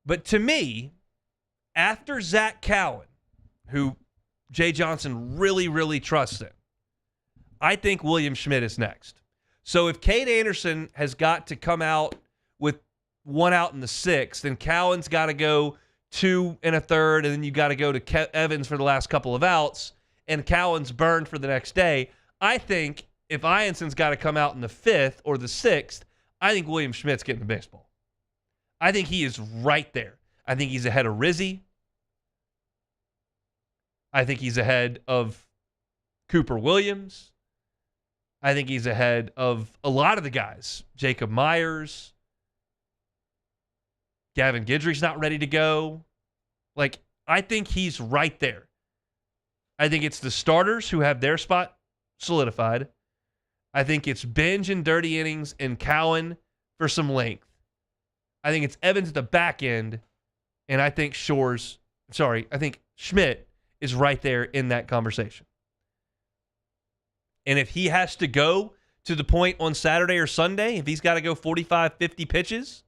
S6: But to me, after Zach Cowan, who Jay Johnson really, really trusts in, I think William Schmidt is next. So if Cade Anderson has got to come out with 1 out in the 6th, then Cowan's got to go 2 1/3, and then you got to go to Evans for the last couple of outs, and Cowan's burned for the next day. I think if Ianson's got to come out in the 5th or the 6th, I think William Schmidt's getting the baseball. I think he is right there. I think he's ahead of Rizzi. I think he's ahead of Cooper Williams. I think he's ahead of a lot of the guys. Jacob Myers. Gavin Guidry's not ready to go. Like, I think he's right there. I think it's the starters who have their spot solidified. I think it's Benj and dirty innings and Cowan for some length. I think it's Evans at the back end, and I think I think Schmidt is right there in that conversation. And if he has to go to the point on Saturday or Sunday, if he's got to go 45, 50 pitches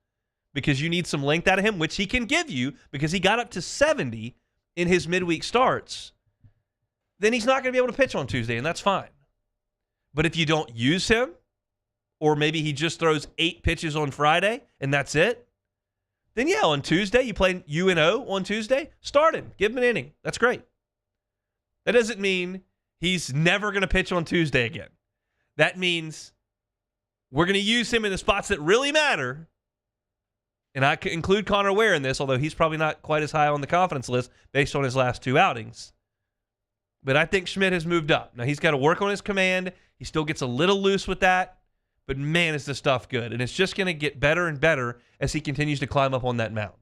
S6: because you need some length out of him, which he can give you because he got up to 70 in his midweek starts, then he's not going to be able to pitch on Tuesday, and that's fine. But if you don't use him, or maybe he just throws 8 pitches on Friday and that's it, then yeah, on Tuesday, you play UNO on Tuesday, start him, give him an inning. That's great. That doesn't mean he's never going to pitch on Tuesday again. That means we're going to use him in the spots that really matter. And I could include Connor Ware in this, although he's probably not quite as high on the confidence list based on his last 2 outings. But I think Schmidt has moved up. Now, he's got to work on his command. He still gets a little loose with that. But, man, is the stuff good. And it's just going to get better and better as he continues to climb up on that mound.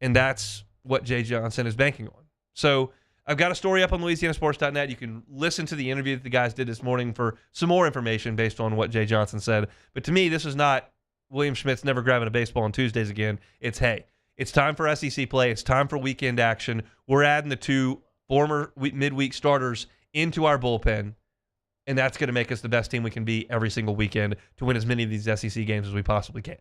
S6: And that's what Jay Johnson is banking on. So I've got a story up on LouisianaSports.net. You can listen to the interview that the guys did this morning for some more information based on what Jay Johnson said. But to me, this is not William Schmidt's never grabbing a baseball on Tuesdays again. It's, hey, it's time for SEC play. It's time for weekend action. We're adding the 2 former midweek starters into our bullpen, and that's going to make us the best team we can be every single weekend to win as many of these SEC games as we possibly can.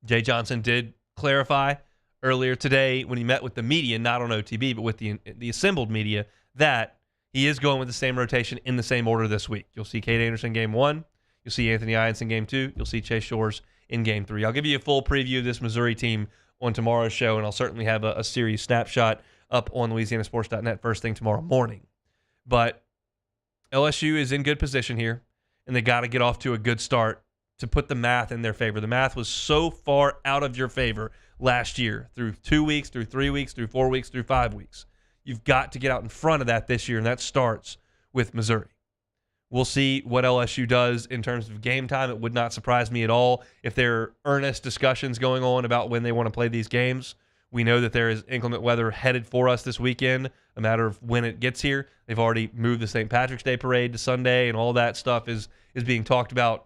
S6: Jay Johnson did clarify earlier today when he met with the media, not on OTB, but with the assembled media, that he is going with the same rotation in the same order this week. You'll see Cade Anderson game 1. You'll see Anthony Ianson game 2. You'll see Chase Shores in game 3. I'll give you a full preview of this Missouri team on tomorrow's show, and I'll certainly have a series snapshot up on LouisianaSports.net first thing tomorrow morning. But LSU is in good position here, and they got to get off to a good start to put the math in their favor. The math was so far out of your favor last year, through 2 weeks, through 3 weeks, through 4 weeks, through 5 weeks. You've got to get out in front of that this year, and that starts with Missouri. We'll see what LSU does in terms of game time. It would not surprise me at all if there are earnest discussions going on about when they want to play these games. We know that there is inclement weather headed for us this weekend, a matter of when it gets here. They've already moved the St. Patrick's Day parade to Sunday, and all that stuff is being talked about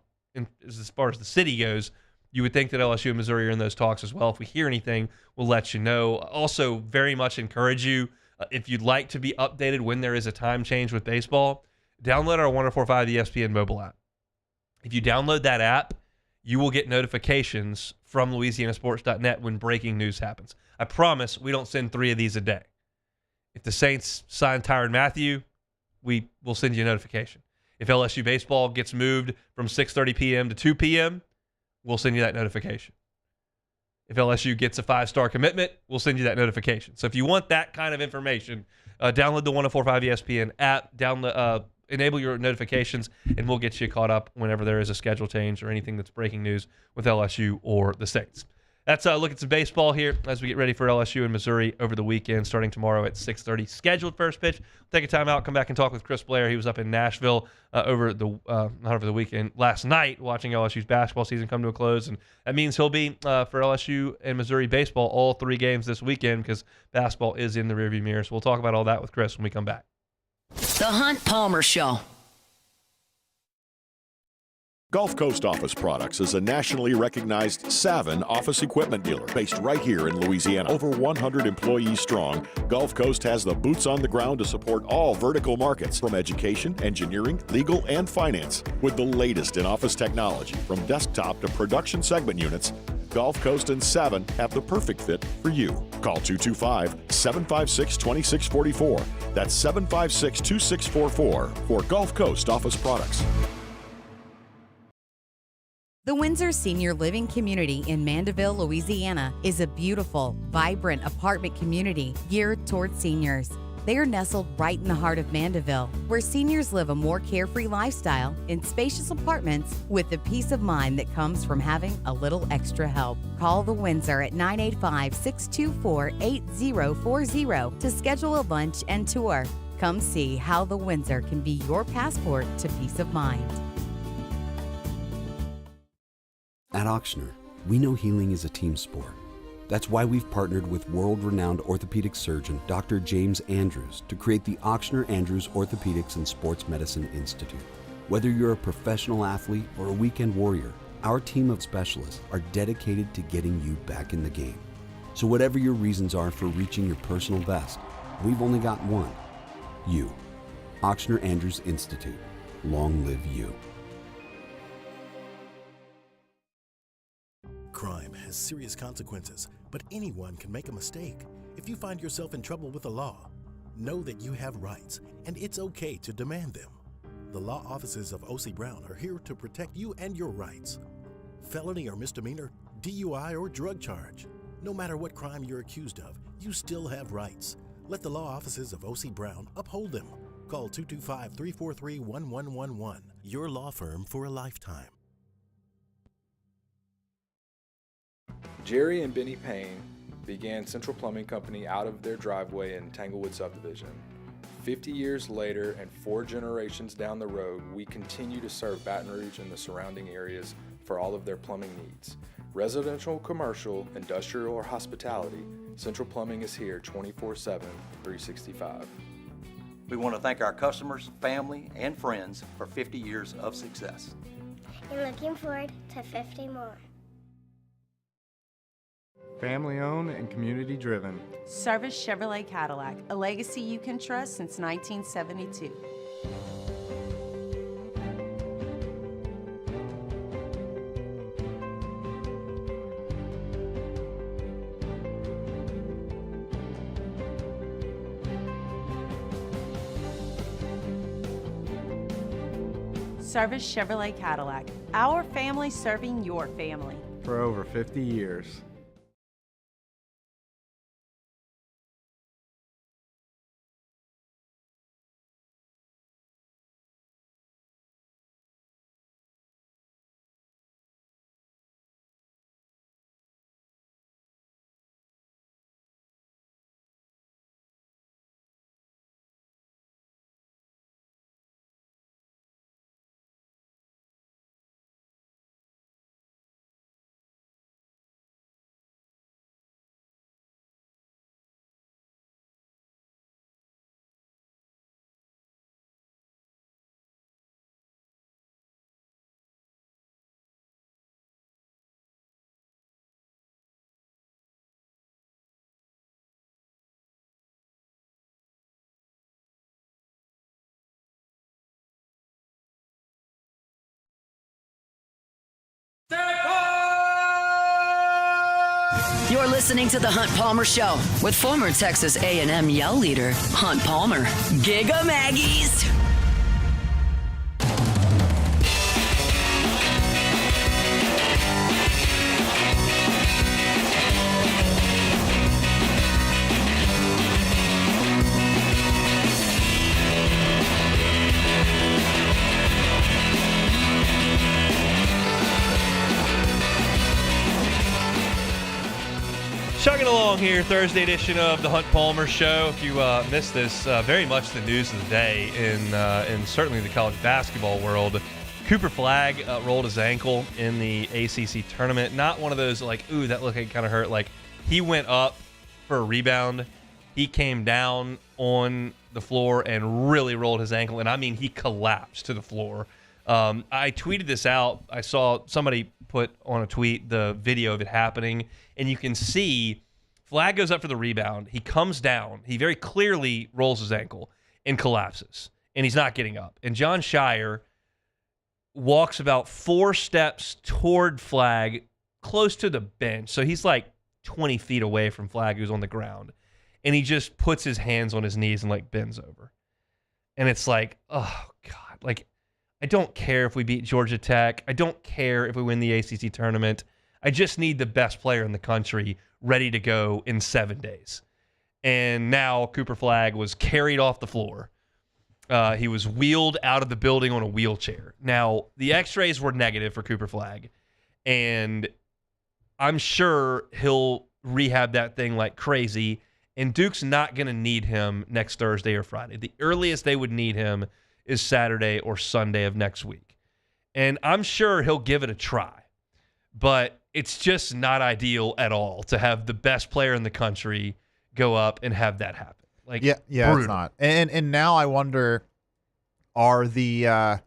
S6: as far as the city goes. You would think that LSU and Missouri are in those talks as well. If we hear anything, we'll let you know. Also, very much encourage you, if you'd like to be updated when there is a time change with baseball, download our 104.5 ESPN mobile app. If you download that app, you will get notifications from LouisianaSports.net when breaking news happens. I promise we don't send 3 of these a day. If the Saints sign Tyrann Mathieu, we will send you a notification. If LSU baseball gets moved from 6:30 p.m. to 2 p.m., we'll send you that notification. If LSU gets a 5-star commitment, we'll send you that notification. So if you want that kind of information, download the 104.5 ESPN app, enable your notifications, and we'll get you caught up whenever there is a schedule change or anything that's breaking news with LSU or the Saints. That's a look at some baseball here as we get ready for LSU and Missouri over the weekend, starting tomorrow at 6:30. Scheduled first pitch. We'll take a timeout, come back and talk with Chris Blair. He was up in Nashville not over the weekend, last night, watching LSU's basketball season come to a close, and that means he'll be for LSU and Missouri baseball all 3 games this weekend because basketball is in the rearview mirror. So we'll talk about all that with Chris when we come back.
S2: The Hunt Palmer Show.
S8: Gulf Coast Office Products is a nationally recognized Savin office equipment dealer based right here in Louisiana. Over 100 employees strong, Gulf Coast has the boots on the ground to support all vertical markets from education, engineering, legal, and finance. With the latest in office technology, from desktop to production segment units, Gulf Coast and Savin have the perfect fit for you. Call 225-756-2644. That's 756-2644 for Gulf Coast Office Products.
S9: The Windsor Senior Living Community in Mandeville, Louisiana is a beautiful, vibrant apartment community geared towards seniors. They are nestled right in the heart of Mandeville, where seniors live a more carefree lifestyle in spacious apartments with the peace of mind that comes from having a little extra help. Call the Windsor at 985-624-8040 to schedule a lunch and tour. Come see how the Windsor can be your passport to peace of mind.
S12: At Auctioner, we know healing is a team sport. That's why we've partnered with world-renowned orthopedic surgeon Dr. James Andrews to create the Auctioner Andrews Orthopedics and Sports Medicine Institute. Whether you're a professional athlete or a weekend warrior, our team of specialists are dedicated to getting you back in the game. So whatever your reasons are for reaching your personal best, we've only got one: you. Auctioner Andrews Institute. Long live you.
S10: Crime has serious consequences, but anyone can make a mistake. If you find yourself in trouble with the law, know that you have rights, and it's okay to demand them. The law offices of O.C. Brown are here to protect you and your rights. Felony or misdemeanor, DUI or drug charge. No matter what crime you're accused of, you still have rights. Let the law offices of O.C. Brown uphold them. Call 225-343-1111. Your law firm for a lifetime.
S14: Jerry and Benny Payne began Central Plumbing Company out of their driveway in Tanglewood subdivision. 50 years later and 4 generations down the road, we continue to serve Baton Rouge and the surrounding areas for all of their plumbing needs. Residential, commercial, industrial, or hospitality, Central Plumbing is here 24/7, 365.
S15: We want to thank our customers, family, and friends for 50 years of success.
S18: And looking forward to 50 more.
S19: Family owned and community driven.
S20: Service Chevrolet Cadillac, a legacy you can trust since 1972. Service Chevrolet Cadillac, our family serving your family.
S19: For over 50 years.
S2: You're listening to The Hunt Palmer Show with former Texas A&M Yell leader, Hunt Palmer. Giga Maggies.
S6: Chugging along here, Thursday edition of the Hunt Palmer Show. If you missed this, very much the news of the day in certainly the college basketball world. Cooper Flagg rolled his ankle in the ACC tournament. Not one of those like, ooh, that looked like it kind of hurt. Like, he went up for a rebound. He came down on the floor and really rolled his ankle. And I mean, he collapsed to the floor. I tweeted this out. I saw somebody put on a tweet the video of it happening, and you can see Flagg goes up for the rebound. He comes down. He very clearly rolls his ankle and collapses, and he's not getting up. And John Shire walks about 4 steps toward Flagg, close to the bench. So he's like 20 feet away from Flagg, who's on the ground. And he just puts his hands on his knees and like bends over. And it's like, oh God, like, I don't care if we beat Georgia Tech. I don't care if we win the ACC tournament. I just need the best player in the country ready to go in 7 days. And now Cooper Flagg was carried off the floor. He was wheeled out of the building on a wheelchair. Now, the x-rays were negative for Cooper Flagg, and I'm sure he'll rehab that thing like crazy, and Duke's not going to need him next Thursday or Friday. The earliest they would need him is Saturday or Sunday of next week. And I'm sure he'll give it a try, but it's just not ideal at all to have the best player in the country go up and have that happen. Like,
S1: yeah,
S6: brutal.
S1: It's not. And now I wonder, are the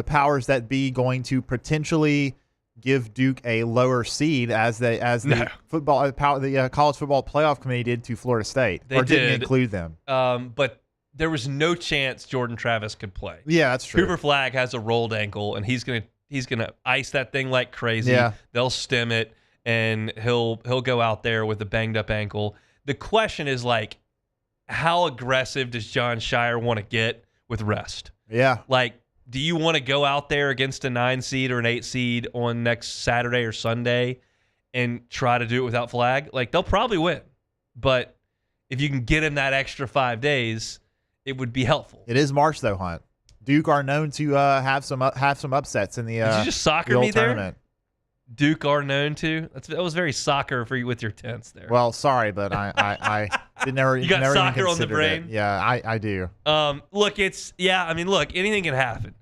S1: powers that be going to potentially give Duke a lower seed as the college football playoff committee did to Florida State, or didn't include them?
S6: But there was no chance Jordan Travis could play.
S1: Yeah, that's true.
S6: Cooper Flagg has a rolled ankle, and he's gonna ice that thing like crazy.
S1: Yeah.
S6: They'll stem it, and he'll go out there with a banged up ankle. The question is, like, how aggressive does John Shire want to get with rest?
S1: Yeah.
S6: Like, do you want to go out there against a 9 seed or an 8 seed on next Saturday or Sunday and try to do it without Flagg? Like, they'll probably win. But if you can get him that extra 5 days, it would be helpful.
S1: It is March, though, Hunt. Duke are known to have some upsets in the
S6: Did you just soccer
S1: the
S6: me
S1: old
S6: there?
S1: tournament.
S6: Duke are known to. That was very soccer for you with your tense there.
S1: Well, sorry, but I did never.
S6: You got
S1: never
S6: soccer
S1: even
S6: on the brain?
S1: it. Yeah, I do.
S6: Look, anything can happen.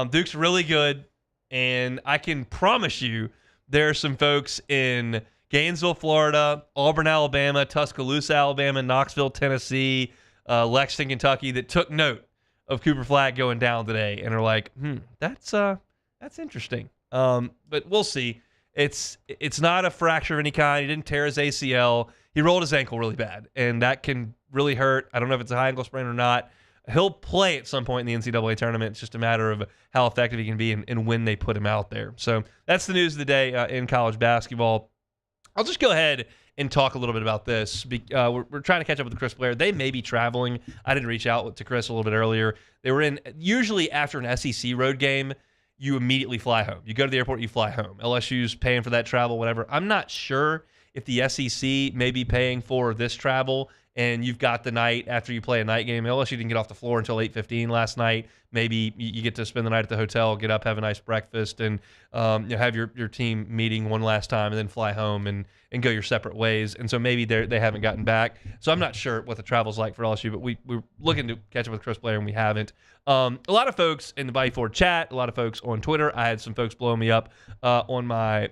S6: Duke's really good, and I can promise you there are some folks in Gainesville, Florida, Auburn, Alabama, Tuscaloosa, Alabama, Knoxville, Tennessee, Lexington, Kentucky that took note of Cooper Flagg going down today and are like, that's interesting. But we'll see. It's not a fracture of any kind. He didn't tear his ACL. He rolled his ankle really bad, and that can really hurt. I don't know if it's a high ankle sprain or not. He'll play at some point in the NCAA tournament. It's just a matter of how effective he can be and when they put him out there. So that's the news of the day in college basketball. I'll just go ahead and talk a little bit about this. We're trying to catch up with Chris Blair. They may be traveling. I didn't reach out to Chris a little bit earlier. They were usually after an SEC road game, you immediately fly home. You go to the airport, you fly home. LSU's paying for that travel, whatever. I'm not sure if the SEC may be paying for this travel, and you've got the night after you play a night game. LSU didn't get off the floor until 8:15 last night. Maybe you get to spend the night at the hotel, get up, have a nice breakfast, and have your team meeting one last time, and then fly home and go your separate ways. And so maybe they haven't gotten back. So I'm not sure what the travel's like for LSU, but we're looking to catch up with Chris Blair, and we haven't. A lot of folks in the Body Ford chat, a lot of folks on Twitter. I had some folks blowing me up on my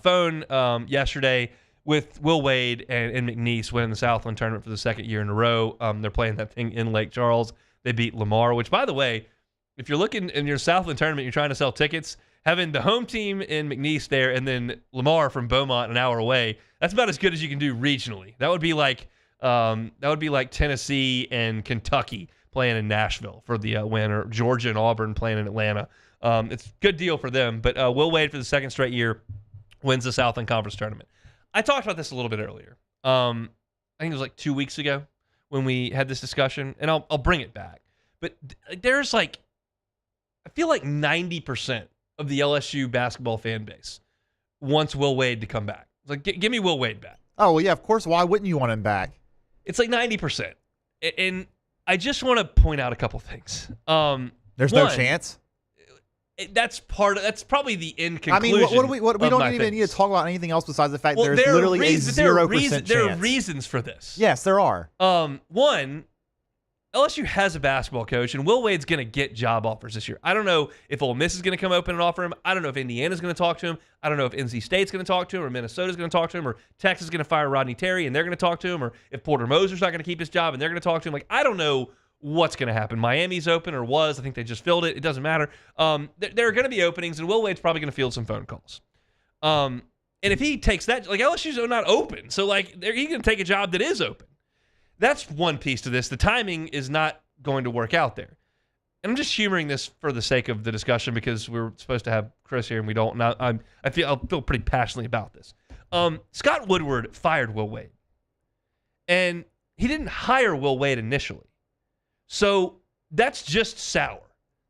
S6: phone yesterday with Will Wade and McNeese winning the Southland tournament for the second year in a row. They're playing that thing in Lake Charles. They beat Lamar, which, by the way, if you're looking in your Southland tournament, you're trying to sell tickets, having the home team in McNeese there and then Lamar from Beaumont an hour away, that's about as good as you can do regionally. That would be like Tennessee and Kentucky playing in Nashville for the win, or Georgia and Auburn playing in Atlanta. It's a good deal for them. But Will Wade, for the second straight year, wins the Southland Conference tournament. I talked about this a little bit earlier. I think it was like 2 weeks ago when we had this discussion, and I'll bring it back. But there's I feel like 90% of the LSU basketball fan base wants Will Wade to come back. It's like, give me Will Wade back.
S1: Oh, well, yeah, of course. Why wouldn't you want him back?
S6: It's like 90%. And I just want to point out a couple things.
S1: There's no chance?
S6: That's probably the end conclusion.
S1: I mean, we don't even need to talk about anything else besides the fact there's literally a 0% chance.
S6: There are reasons for this.
S1: Yes, there are.
S6: One, LSU has a basketball coach, and Will Wade's going to get job offers this year. I don't know if Ole Miss is going to come open and offer him. I don't know if Indiana's going to talk to him. I don't know if NC State's going to talk to him, or Minnesota's going to talk to him, or Texas is going to fire Rodney Terry and they're going to talk to him, or if Porter Moser's not going to keep his job and they're going to talk to him. Like, I don't know what's going to happen. Miami's open, or was. I think they just filled it. It doesn't matter. There are going to be openings, and Will Wade's probably going to field some phone calls. And if he takes that, like, LSU's not open, so like he's going to take a job that is open. That's one piece to this. The timing is not going to work out there. And I'm just humoring this for the sake of the discussion because we're supposed to have Chris here and we don't. Now I feel pretty passionately about this. Scott Woodward fired Will Wade. And he didn't hire Will Wade initially. So that's just sour.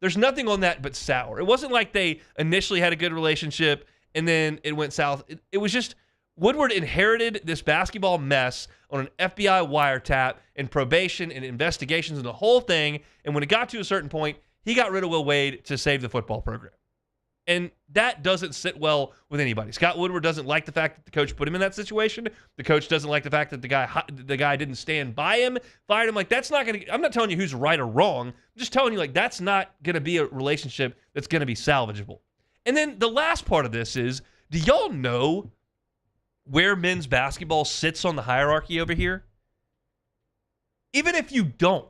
S6: There's nothing on that but sour. It wasn't like they initially had a good relationship and then it went south. It was just Woodward inherited this basketball mess on an FBI wiretap and probation and investigations and the whole thing. And when it got to a certain point, he got rid of Will Wade to save the football program. And that doesn't sit well with anybody. Scott Woodward doesn't like the fact that the coach put him in that situation. The coach doesn't like the fact that the guy didn't stand by him, fired him. Like, that's not going to – I'm not telling you who's right or wrong. I'm just telling you, like, that's not going to be a relationship that's going to be salvageable. And then the last part of this is, do y'all know where men's basketball sits on the hierarchy over here? Even if you don't,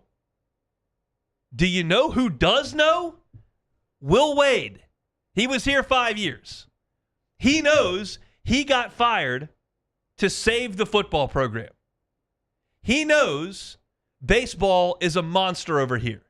S6: do you know who does know? Will Wade. He was here 5 years. He knows he got fired to save the football program. He knows baseball is a monster over here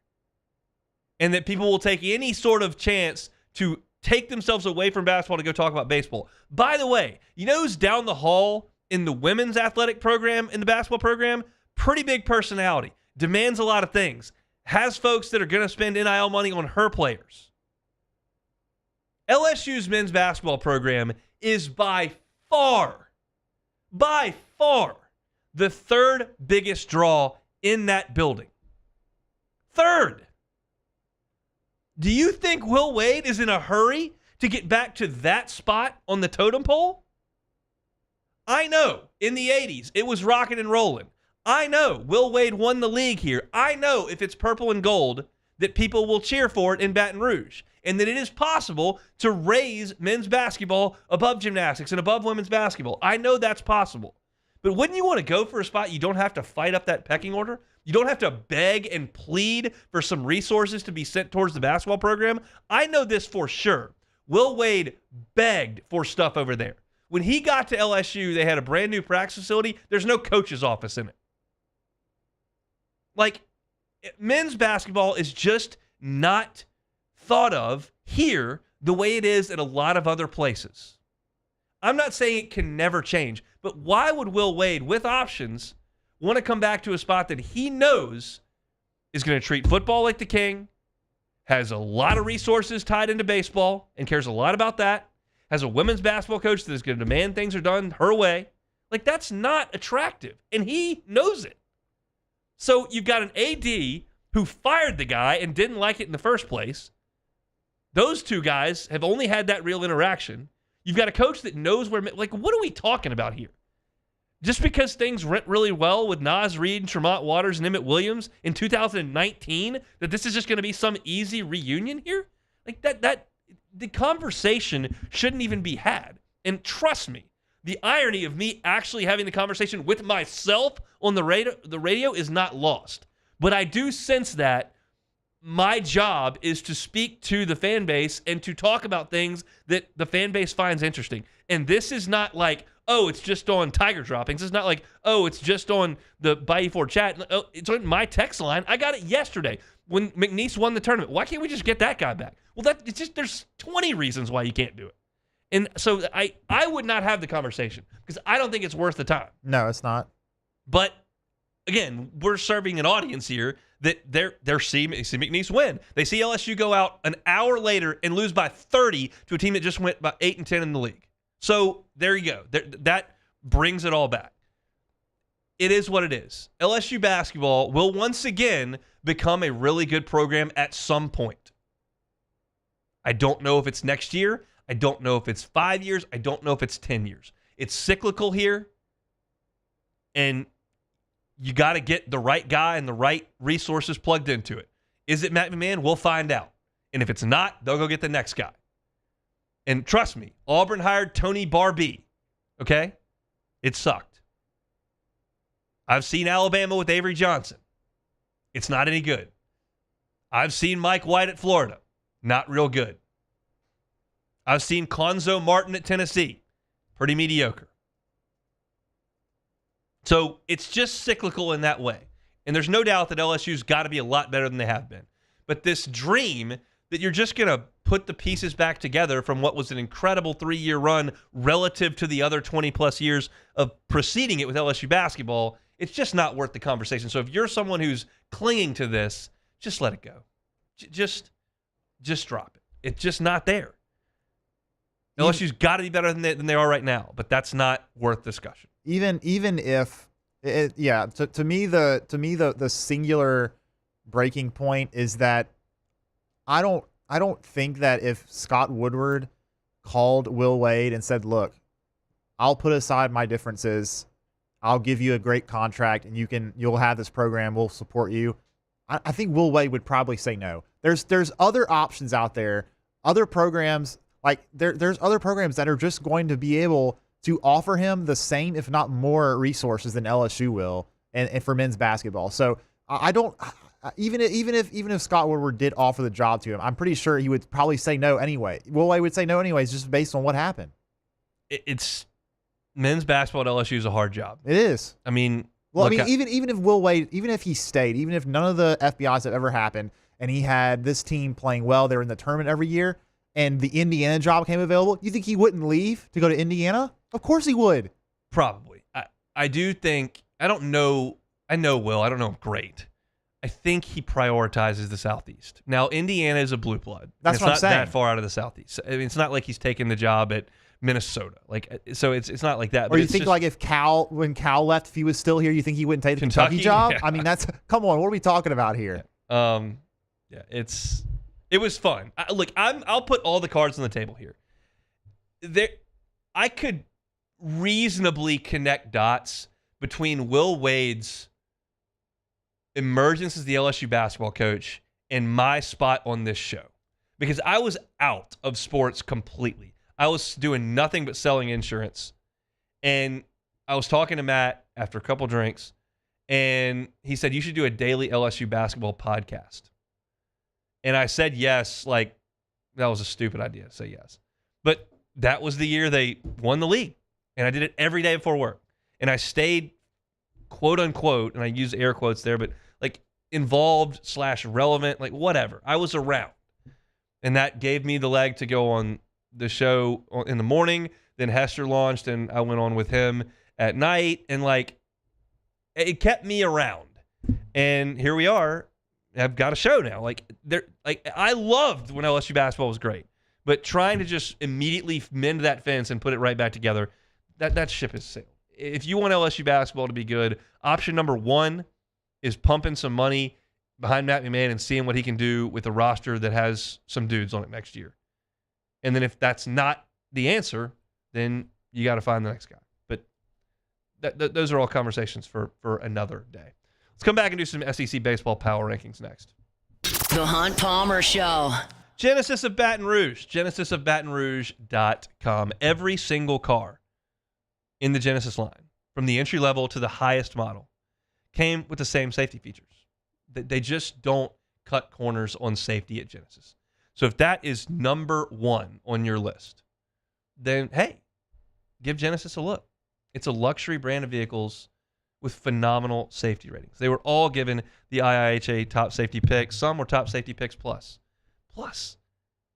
S6: and that people will take any sort of chance to take themselves away from basketball to go talk about baseball. By the way, you know who's down the hall in the women's athletic program, in the basketball program? Pretty big personality. Demands a lot of things. Has folks that are going to spend NIL money on her players. LSU's men's basketball program is by far, the third biggest draw in that building. Third. Do you think Will Wade is in a hurry to get back to that spot on the totem pole? I know in the 80s it was rocking and rolling. I know Will Wade won the league here. I know if it's purple and gold that people will cheer for it in Baton Rouge. And that it is possible to raise men's basketball above gymnastics and above women's basketball. I know that's possible. But wouldn't you want to go for a spot you don't have to fight up that pecking order? You don't have to beg and plead for some resources to be sent towards the basketball program? I know this for sure. Will Wade begged for stuff over there. When he got to LSU, they had a brand new practice facility. There's no coach's office in it. Like, men's basketball is just not thought of here the way it is at a lot of other places. I'm not saying it can never change, but why would Will Wade, with options, want to come back to a spot that he knows is going to treat football like the king, has a lot of resources tied into baseball and cares a lot about that, has a women's basketball coach that is going to demand things are done her way? Like, that's not attractive, and he knows it. So you've got an AD who fired the guy and didn't like it in the first place. Those two guys have only had that real interaction. You've got a coach that knows where, like, what are we talking about here? Just because things went really well with Naz Reid and Tremont Waters and Emmett Williams in 2019, that this is just going to be some easy reunion here? Like, that the conversation shouldn't even be had. And trust me, the irony of me actually having the conversation with myself on the radio is not lost. But I do sense that my job is to speak to the fan base and to talk about things that the fan base finds interesting. And this is not like, oh, it's just on Tiger Droppings. It's not like, oh, it's just on the Bayou Ford chat. Oh, it's on my text line. I got it yesterday when McNeese won the tournament. Why can't we just get that guy back? Well, it's just, there's 20 reasons why you can't do it. And so I would not have the conversation because I don't think it's worth the time.
S1: No, it's not.
S6: But again, we're serving an audience here that they're see McNeese win. They see LSU go out an hour later and lose by 30 to a team that just went by 8-10 in the league. So there you go. That brings it all back. It is what it is. LSU basketball will once again become a really good program at some point. I don't know if it's next year. I don't know if it's 5 years. I don't know if it's 10 years. It's cyclical here. And you got to get the right guy and the right resources plugged into it. Is it Matt McMahon? We'll find out. And if it's not, they'll go get the next guy. And trust me, Auburn hired Tony Barbee. Okay? It sucked. I've seen Alabama with Avery Johnson. It's not any good. I've seen Mike White at Florida. Not real good. I've seen Conzo Martin at Tennessee. Pretty mediocre. So it's just cyclical in that way. And there's no doubt that LSU's got to be a lot better than they have been. But this dream that you're just going to put the pieces back together from what was an incredible 3-year run relative to the other 20-plus years of preceding it with LSU basketball, it's just not worth the conversation. So if you're someone who's clinging to this, just let it go. Just just drop it. It's just not there. LSU's got to be better than they are right now, but that's not worth discussion.
S1: Even if, to me the singular breaking point is that I don't think that if Scott Woodward called Will Wade and said, "Look, I'll put aside my differences. I'll give you a great contract, and you'll have this program. We'll support you." I think Will Wade would probably say no. There's other options out there, other programs. Like there's other programs that are just going to be able to offer him the same, if not more, resources than LSU will, and for men's basketball. So I don't. Even if Scott Woodward did offer the job to him, I'm pretty sure he would probably say no anyway. Will Wade would say no anyways, just based on what happened.
S6: It's men's basketball at LSU is a hard job.
S1: It is.
S6: I mean,
S1: even if Will Wade, even if he stayed, even if none of the FBIs have ever happened, and he had this team playing well, they're in the tournament every year, and the Indiana job came available, you think he wouldn't leave to go to Indiana? Of course he would.
S6: Probably. I do think, I don't know, I know Will, I don't know him great. I think he prioritizes the Southeast. Now, Indiana is a blue blood.
S1: That's what I'm saying.
S6: It's not that far out of the Southeast. I mean, it's not like he's taking the job at Minnesota. So it's not like that.
S1: Or you think like if when Cal left, if he was still here, you think he wouldn't take the Kentucky job? Yeah. I mean, come on, what are we talking about here?
S6: It was fun. I'll put all the cards on the table here. I could reasonably connect dots between Will Wade's emergence as the LSU basketball coach and my spot on this show, because I was out of sports completely. I was doing nothing but selling insurance, and I was talking to Matt after a couple drinks, and he said, "You should do a daily LSU basketball podcast." And I said yes, like that was a stupid idea to say yes. But that was the year they won the league, and I did it every day before work. And I stayed, quote unquote, and I use air quotes there, but like involved / relevant, like whatever. I was around. And that gave me the leg to go on the show in the morning. Then Hester launched, and I went on with him at night. And like, it kept me around. And here we are. I've got a show now. I loved when LSU basketball was great, but trying to just immediately mend that fence and put it right back together, that ship has sailed. If you want LSU basketball to be good, option number one is pumping some money behind Matt McMahon and seeing what he can do with a roster that has some dudes on it next year. And then if that's not the answer, then you got to find the next guy. But those are all conversations for another day. Let's come back and do some SEC baseball power rankings next.
S2: The Hunt Palmer Show.
S6: Genesis of Baton Rouge. GenesisofBatonRouge.com. Every single car in the Genesis line, from the entry level to the highest model, came with the same safety features. They just don't cut corners on safety at Genesis. So if that is number one on your list, then hey, give Genesis a look. It's a luxury brand of vehicles with phenomenal safety ratings. They were all given the IIHA top safety pick. Some were top safety picks plus.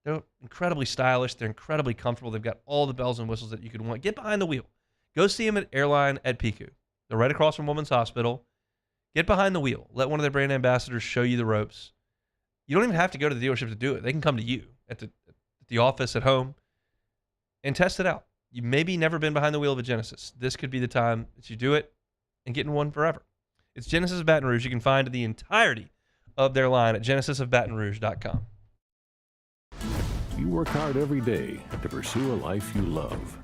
S6: They're incredibly stylish. They're incredibly comfortable. They've got all the bells and whistles that you could want. Get behind the wheel. Go see them at Airline at Piku. They're right across from Women's Hospital. Get behind the wheel. Let one of their brand ambassadors show you the ropes. You don't even have to go to the dealership to do it. They can come to you at the office at home and test it out. You maybe never been behind the wheel of a Genesis. This could be the time that you do it and get in one forever. It's Genesis of Baton Rouge. You can find the entirety of their line at GenesisofBatonRouge.com.
S11: You work hard every day to pursue a life you love.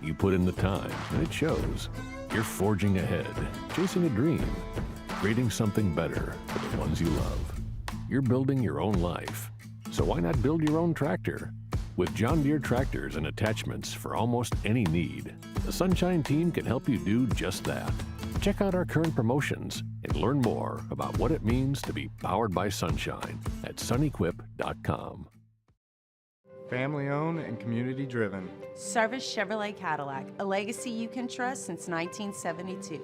S11: You put in the time, and it shows. You're forging ahead, chasing a dream, creating something better for the ones you love. You're building your own life. So why not build your own tractor? With John Deere tractors and attachments for almost any need, the Sunshine team can help you do just that. Check out our current promotions and learn more about what it means to be powered by Sunshine at sunequip.com.
S19: Family owned and community driven.
S20: Service Chevrolet Cadillac, a legacy you can trust since 1972.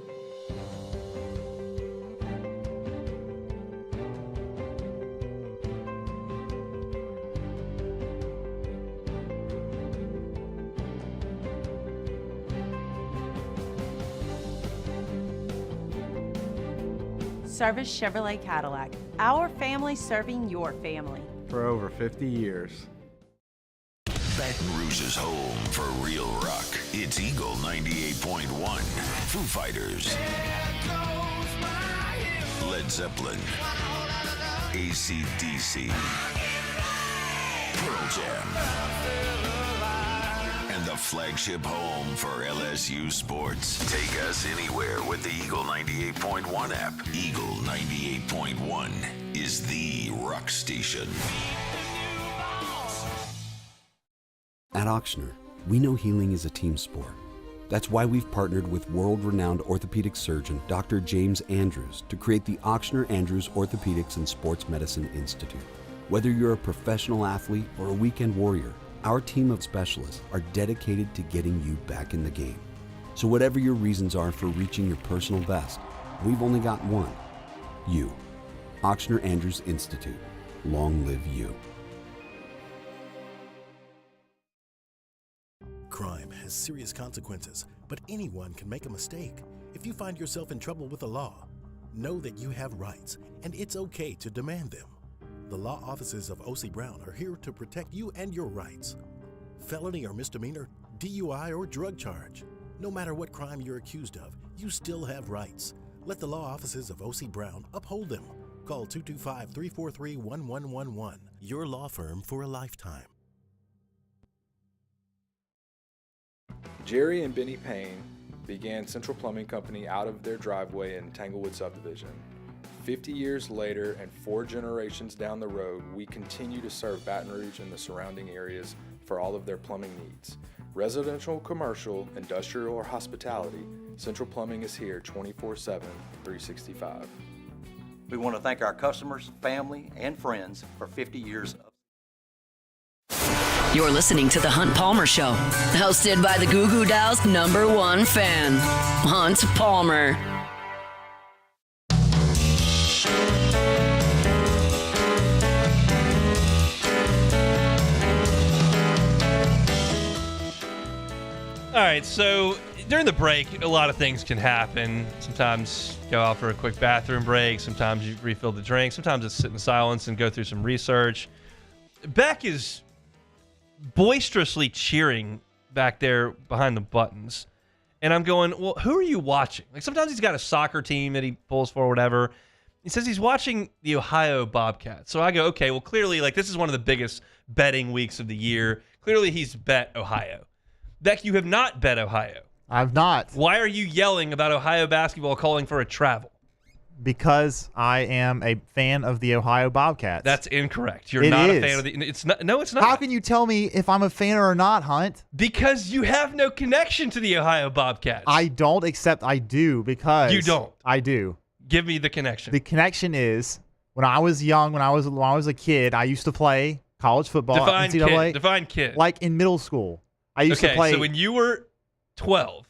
S20: Service Chevrolet Cadillac, our family serving your family.
S19: for over 50 years.
S13: Baton Rouge's home for real rock. It's Eagle 98.1. Foo Fighters. Led Zeppelin. AC/DC. Pearl Jam. And the flagship home for LSU sports. Take us anywhere with the Eagle 98.1 app. Eagle 98.1 is the rock station.
S12: At Auctioner, we know healing is a team sport. That's why we've partnered with world-renowned orthopedic surgeon Dr. James Andrews to create the Auctioner Andrews Orthopedics and Sports Medicine Institute. Whether you're a professional athlete or a weekend warrior, our team of specialists are dedicated to getting you back in the game. So whatever your reasons are for reaching your personal best, we've only got one. You. Auctioner Andrews Institute. Long live you.
S10: Crime has serious consequences, but anyone can make a mistake. If you find yourself in trouble with the law, know that you have rights, and it's okay to demand them. The law offices of O.C. Brown are here to protect you and your rights. Felony or misdemeanor, DUI or drug charge. No matter what crime you're accused of, you still have rights. Let the law offices of O.C. Brown uphold them. Call 225-343-1111. Your law firm for a lifetime.
S14: Jerry and Benny Payne began Central Plumbing Company out of their driveway in Tanglewood subdivision. 50 years later and 4 generations down the road, we continue to serve Baton Rouge and the surrounding areas for all of their plumbing needs. Residential, commercial, industrial, or hospitality, Central Plumbing is here 24/7, 365.
S15: We want to thank our customers, family, and friends for 50 years of
S2: You're listening to The Hunt Palmer Show, hosted by the Goo Goo Dolls' #1 fan, Hunt Palmer.
S6: All right, so during the break, a lot of things can happen. Sometimes you go out for a quick bathroom break. Sometimes you refill the drink. Sometimes it's sit in silence and go through some research. Beck is boisterously cheering back there behind the buttons. And I'm going, well, who are you watching? Like sometimes he's got a soccer team that he pulls for or whatever. He says he's watching the Ohio Bobcats. So I go, okay, well, clearly, like this is one of the biggest betting weeks of the year. Clearly, he's bet Ohio. Beck, you have not bet Ohio.
S1: I've not.
S6: Why are you yelling about Ohio basketball calling for a travel?
S1: Because I am a fan of the Ohio Bobcats.
S6: That's incorrect. You're not a fan of the. It's not. No, it's not.
S1: How can you tell me if I'm a fan or not, Hunt?
S6: Because you have no connection to the Ohio Bobcats.
S1: I don't, except I do because
S6: you don't.
S1: I do.
S6: Give me the connection.
S1: The connection is when I was young, when I was a kid, I used to play college football.
S6: Define
S1: NCAA,
S6: kid. Define kid.
S1: Like in middle school, I used to play.
S6: So when you were 12,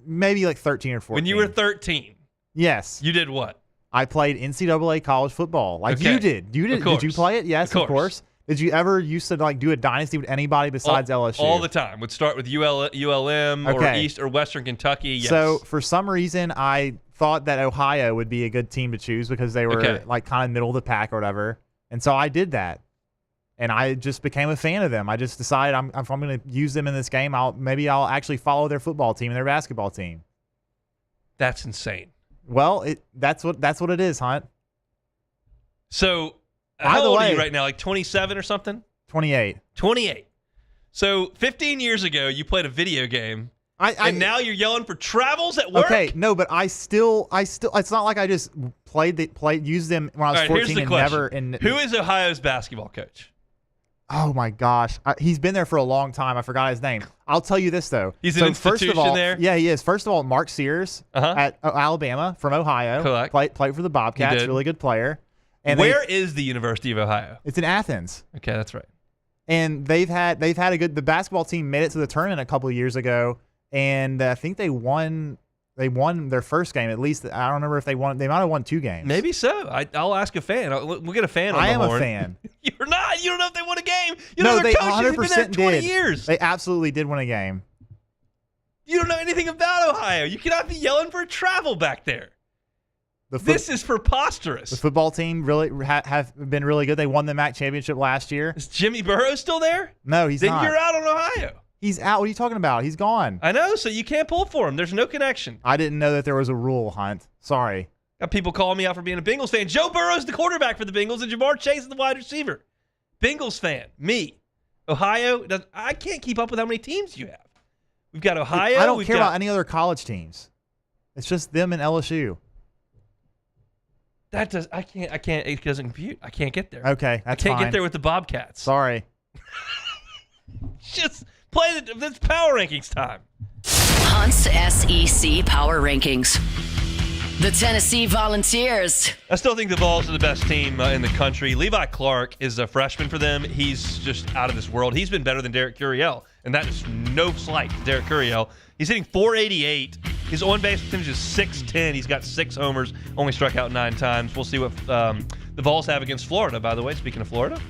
S1: maybe like 13 or 14.
S6: When you were 13,
S1: yes,
S6: you did what?
S1: I played NCAA college football, like you did. You did. Did you play it? Yes, of course. Did you ever used to like do a dynasty with anybody besides LSU?
S6: All the time. Would start with ULM or East or Western Kentucky. Yes.
S1: So for some reason, I thought that Ohio would be a good team to choose because they were like kind of middle of the pack or whatever, and so I did that. And I just became a fan of them. I just decided if I'm going to use them in this game, I'll actually follow their football team and their basketball team.
S6: That's insane.
S1: Well, that's what it is, Hunt.
S6: So how old are you right now? Like 27 or something?
S1: 28.
S6: 28. So 15 years ago, you played a video game, and now you're yelling for travels at work?
S1: Okay, no, but I still. It's not like I just used them when I was 14 and never.
S6: Who is Ohio's basketball coach?
S1: Oh my gosh, he's been there for a long time. I forgot his name. I'll tell you this though.
S6: He's an institution
S1: first of all,
S6: there.
S1: Yeah, he is. First of all, Mark Sears at Alabama from Ohio.
S6: Correct.
S1: Played for the Bobcats. Really good player. And
S6: where is the University of Ohio?
S1: It's in Athens.
S6: Okay, that's right.
S1: And they've had a good. The basketball team made it to the tournament a couple of years ago, and I think they won. They won their first game, at least. I don't remember if they won. They might have won 2 games.
S6: Maybe so. I'll ask a fan. We'll get a fan on the horn.
S1: I am a fan.
S6: You're not. You don't know if they won a game. You
S1: no,
S6: know
S1: they
S6: their coach.
S1: 100%
S6: He's been there 20
S1: did.
S6: years.
S1: They absolutely did win a game.
S6: You don't know anything about Ohio. You cannot be yelling for travel back there. This is preposterous.
S1: The football team really have been really good. They won the MAC championship last year.
S6: Is Jimmy Burrow still there?
S1: No, he's not.
S6: Then you're out on Ohio.
S1: He's out. What are you talking about? He's gone.
S6: I know, so you can't pull for him. There's no connection.
S1: I didn't know that there was a rule, Hunt. Sorry.
S6: Got people calling me out for being a Bengals fan. Joe Burrow's the quarterback for the Bengals, and Jamar Chase is the wide receiver. Bengals fan. Me. Ohio. I can't keep up with how many teams you have. We've got Ohio.
S1: I don't care about any other college teams. It's just them and LSU.
S6: I can't. It doesn't compute. I can't get there.
S1: Okay,
S6: I can't get there with the Bobcats.
S1: Sorry.
S6: Just play this power rankings time.
S2: Hunt's SEC Power Rankings. The Tennessee Volunteers.
S6: I still think the Vols are the best team in the country. Levi Clark is a freshman for them. He's just out of this world. He's been better than Derek Curiel, and that is no slight to Derek Curiel. He's hitting .488. His on-base percentage is .610. He's got 6 homers, only struck out 9 times. We'll see what the Vols have against Florida, by the way, speaking of Florida.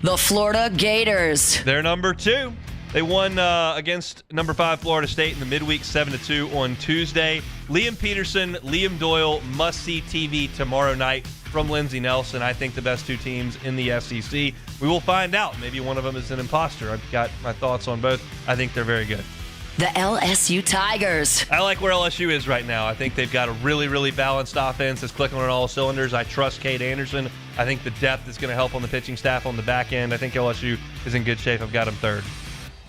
S2: The Florida Gators.
S6: They're number 2. They won against number 5 Florida State in the midweek 7-2 on Tuesday. Liam Peterson, Liam Doyle, must-see TV tomorrow night from Lindsey Nelson. I think the best 2 teams in the SEC. We will find out. Maybe one of them is an imposter. I've got my thoughts on both. I think they're very good.
S2: The LSU Tigers.
S6: I like where LSU is right now. I think they've got a really, really balanced offense that's clicking on all cylinders. I trust Cade Anderson. I think the depth is going to help on the pitching staff on the back end. I think LSU is in good shape. I've got them 3rd.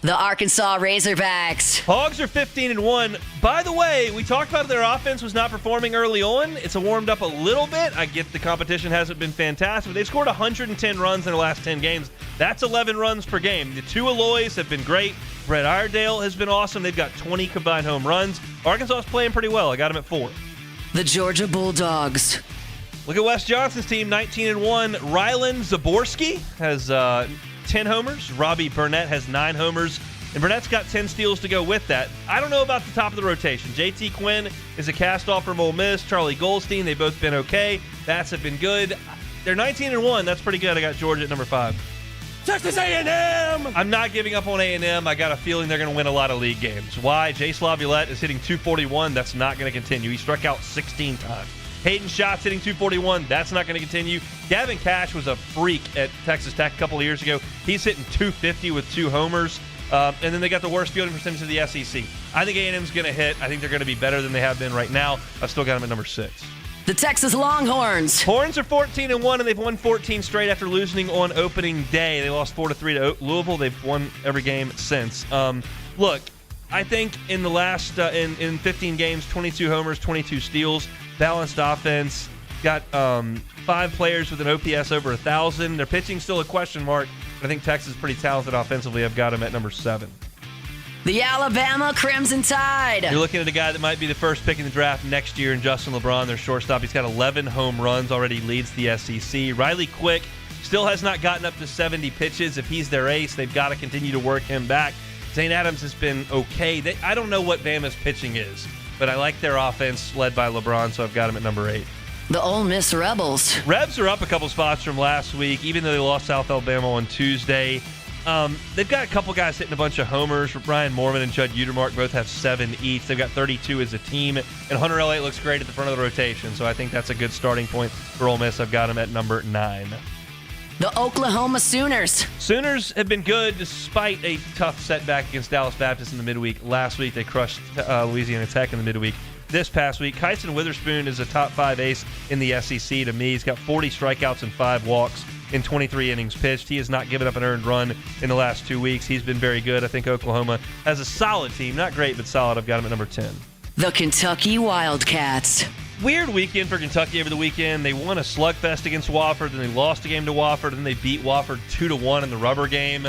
S2: The Arkansas Razorbacks.
S6: Hogs are 15-1. By the way, we talked about their offense was not performing early on. It's warmed up a little bit. I get the competition hasn't been fantastic, but they've scored 110 runs in their last 10 games. That's 11 runs per game. The 2 Aloys have been great. Brett Iredale has been awesome. They've got 20 combined home runs. Arkansas is playing pretty well. I got them at 4.
S2: The Georgia Bulldogs.
S6: Look at Wes Johnson's team, 19-1. Rylan Zaborski has 10 homers. Robbie Burnett has 9 homers. And Burnett's got 10 steals to go with that. I don't know about the top of the rotation. JT Quinn is a cast-off from Ole Miss. Charlie Goldstein, they've both been okay. Bats have been good. They're 19-1. That's pretty good. I got Georgia at number 5.
S3: Texas A&M!
S6: I'm not giving up on A&M. I got a feeling they're going to win a lot of league games. Why? Jace Laviolette is hitting .241. That's not going to continue. He struck out 16 times. Hayden Schatz hitting .241. That's not going to continue. Gavin Cash was a freak at Texas Tech a couple of years ago. He's hitting .250 with 2 homers. And then they got the worst fielding percentage of the SEC. I think A&M's going to hit. I think they're going to be better than they have been right now. I've still got them at number 6.
S2: The Texas Longhorns.
S6: Horns are 14-1, and they've won 14 straight after losing on opening day. They lost 4-3 to Louisville. They've won every game since. Look, I think in the last in 15 games, 22 homers, 22 steals, balanced offense. Got 5 players with an OPS over 1,000. Their pitching's still a question mark, but I think Texas is pretty talented offensively. I've got them at number 7.
S2: The Alabama Crimson Tide.
S6: You're looking at a guy that might be the first pick in the draft next year in Justin LeBron, their shortstop. He's got 11 home runs, already leads the SEC. Riley Quick still has not gotten up to 70 pitches. If he's their ace, they've got to continue to work him back. Zane Adams has been okay. I don't know what Bama's pitching is, but I like their offense led by LeBron, so I've got him at number 8.
S2: The Ole Miss Rebels.
S6: Rebs are up a couple spots from last week, even though they lost South Alabama on Tuesday. They've got a couple guys hitting a bunch of homers. Brian Mormon and Judd Utermark both have 7 each. They've got 32 as a team. And Hunter Elliott looks great at the front of the rotation, so I think that's a good starting point for Ole Miss. I've got him at number 9.
S2: The Oklahoma Sooners.
S6: Sooners have been good despite a tough setback against Dallas Baptist in the midweek. Last week, they crushed Louisiana Tech in the midweek. This past week, Kyson Witherspoon is a top 5 ace in the SEC to me. He's got 40 strikeouts and 5 walks in 23 innings pitched. He has not given up an earned run in the last 2 weeks. He's been very good. I think Oklahoma has a solid team. Not great, but solid. I've got him at number 10.
S2: The Kentucky Wildcats.
S6: Weird weekend for Kentucky over the weekend. They won a slugfest against Wofford, then they lost a game to Wofford, and they beat Wofford 2-1 in the rubber game.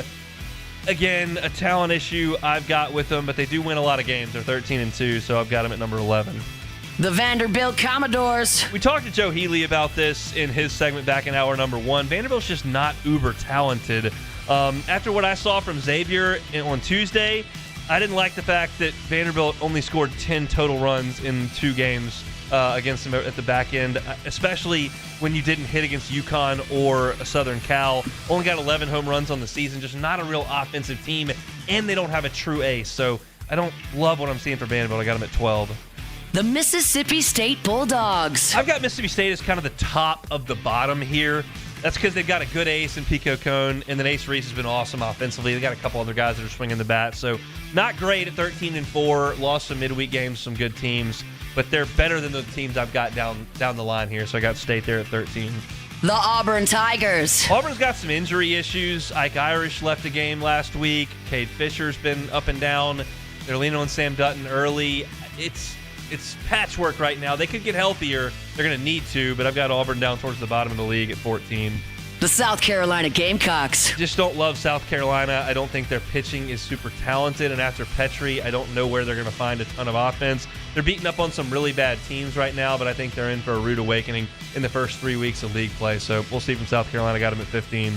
S6: Again, a talent issue I've got with them, but they do win a lot of games. They're 13-2, so I've got them at number 11.
S2: The Vanderbilt Commodores.
S6: We talked to Joe Healy about this in his segment back in hour number 1. Vanderbilt's just not uber talented. After what I saw from Xavier on Tuesday, I didn't like the fact that Vanderbilt only scored 10 total runs in 2 games against them at the back end, especially when you didn't hit against UConn or Southern Cal. Only got 11 home runs on the season, just not a real offensive team, and they don't have a true ace. So I don't love what I'm seeing for Vanderbilt. I got them at 12.
S2: The Mississippi State Bulldogs.
S6: I've got Mississippi State as kind of the top of the bottom here. That's because they've got a good ace in Pico Cone, and then Ace Reese has been awesome offensively. They've got a couple other guys that are swinging the bat, so not great at 13-4. Lost some midweek games, some good teams, but they're better than the teams I've got down the line here, so I got State there at 13.
S2: The Auburn Tigers.
S6: Auburn's got some injury issues. Ike Irish left the game last week. Cade Fisher's been up and down. They're leaning on Sam Dutton early. It's patchwork right now. They could get healthier. They're going to need to, but I've got Auburn down towards the bottom of the league at 14.
S2: The South Carolina Gamecocks.
S6: Just don't love South Carolina. I don't think their pitching is super talented, and after Petrie, I don't know where they're going to find a ton of offense. They're beating up on some really bad teams right now, but I think they're in for a rude awakening in the first 3 weeks of league play. So we'll see from South Carolina. Got them at 15.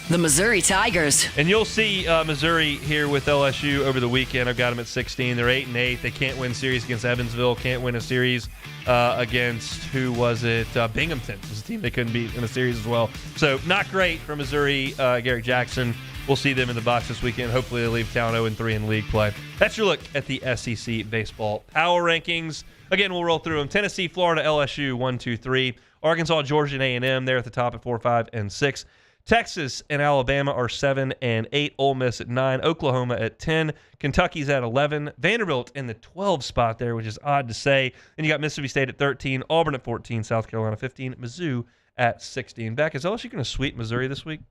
S2: The Missouri Tigers.
S6: And you'll see Missouri here with LSU over the weekend. I've got them at 16. They're 8-8. They can't win series against Evansville. Can't win a series against, who was it? Binghamton was a team they couldn't beat in a series as well. So not great for Missouri. Garrett Jackson. We'll see them in the box this weekend. Hopefully they leave town 0-3 in league play. That's your look at the SEC baseball power rankings. Again, we'll roll through them. Tennessee, Florida, LSU, 1, 2, 3. Arkansas, Georgia, and A&M. They're at the top at 4, 5, and 6. Texas and Alabama are 7 and 8. Ole Miss at 9. Oklahoma at 10. Kentucky's at 11. Vanderbilt in the 12 spot there, which is odd to say. Then you got Mississippi State at 13. Auburn at 14. South Carolina 15. Mizzou at 16. Beck, is LSU going to sweep Missouri this week?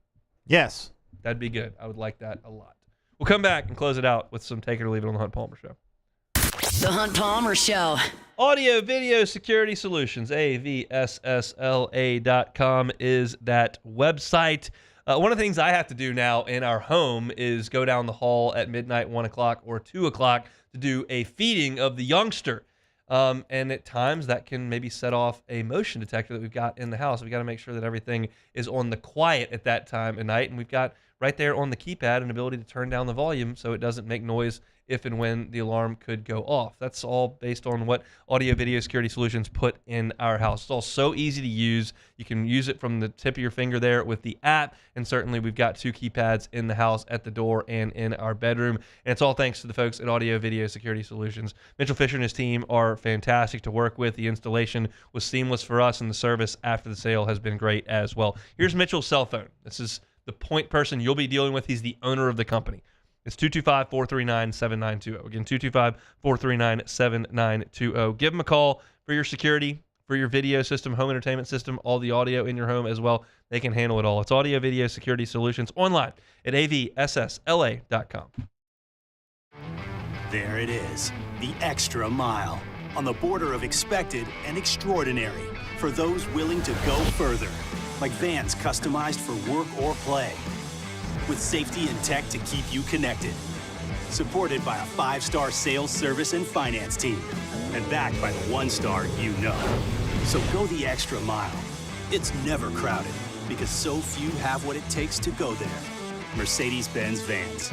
S1: Yes.
S6: That'd be good. I would like that a lot. We'll come back and close it out with some Take It or Leave It on the Hunt Palmer Show.
S2: The Hunt Palmer Show.
S6: Audio Video Security Solutions, AVSSLA.com is that website. One of the things I have to do now in our home is go down the hall at midnight, 1 o'clock, or 2 o'clock to do a feeding of the youngster. And at times that can maybe set off a motion detector that we've got in the house. We've got to make sure that everything is on the quiet at that time at night. And we've got right there on the keypad an ability to turn down the volume so it doesn't make noise if and when the alarm could go off. That's all based on what Audio Video Security Solutions put in our house. It's all so easy to use. You can use it from the tip of your finger there with the app, and certainly we've got 2 keypads in the house, at the door, and in our bedroom. And it's all thanks to the folks at Audio Video Security Solutions. Mitchell Fisher and his team are fantastic to work with. The installation was seamless for us, and the service after the sale has been great as well. Here's Mitchell's cell phone. This is the point person you'll be dealing with. He's the owner of the company. It's 225-439-7920. Again, 225-439-7920. Give them a call for your security, for your video system, home entertainment system, all the audio in your home as well. They can handle it all. It's Audio Video Security Solutions online at avssla.com.
S16: There it is, the extra mile, on the border of expected and extraordinary for those willing to go further, like vans customized for work or play, with safety and tech to keep you connected. Supported by a 5-star sales, service, and finance team. And backed by the 1-star you know. So go the extra mile. It's never crowded because so few have what it takes to go there. Mercedes-Benz Vans.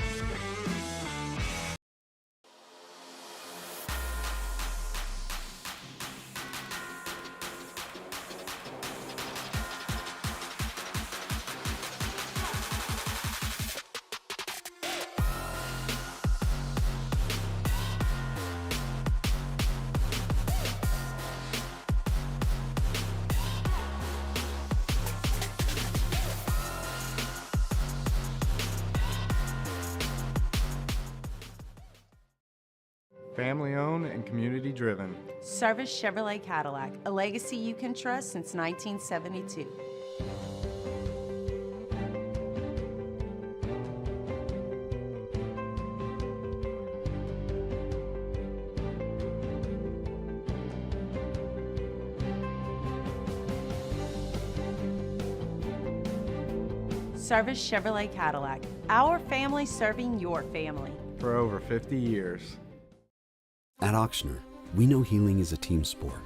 S19: Family owned and community driven.
S20: Service Chevrolet Cadillac, a legacy you can trust since 1972. Service Chevrolet Cadillac, our family serving your family.
S19: For over 50 years.
S12: At Auctioner, we know healing is a team sport.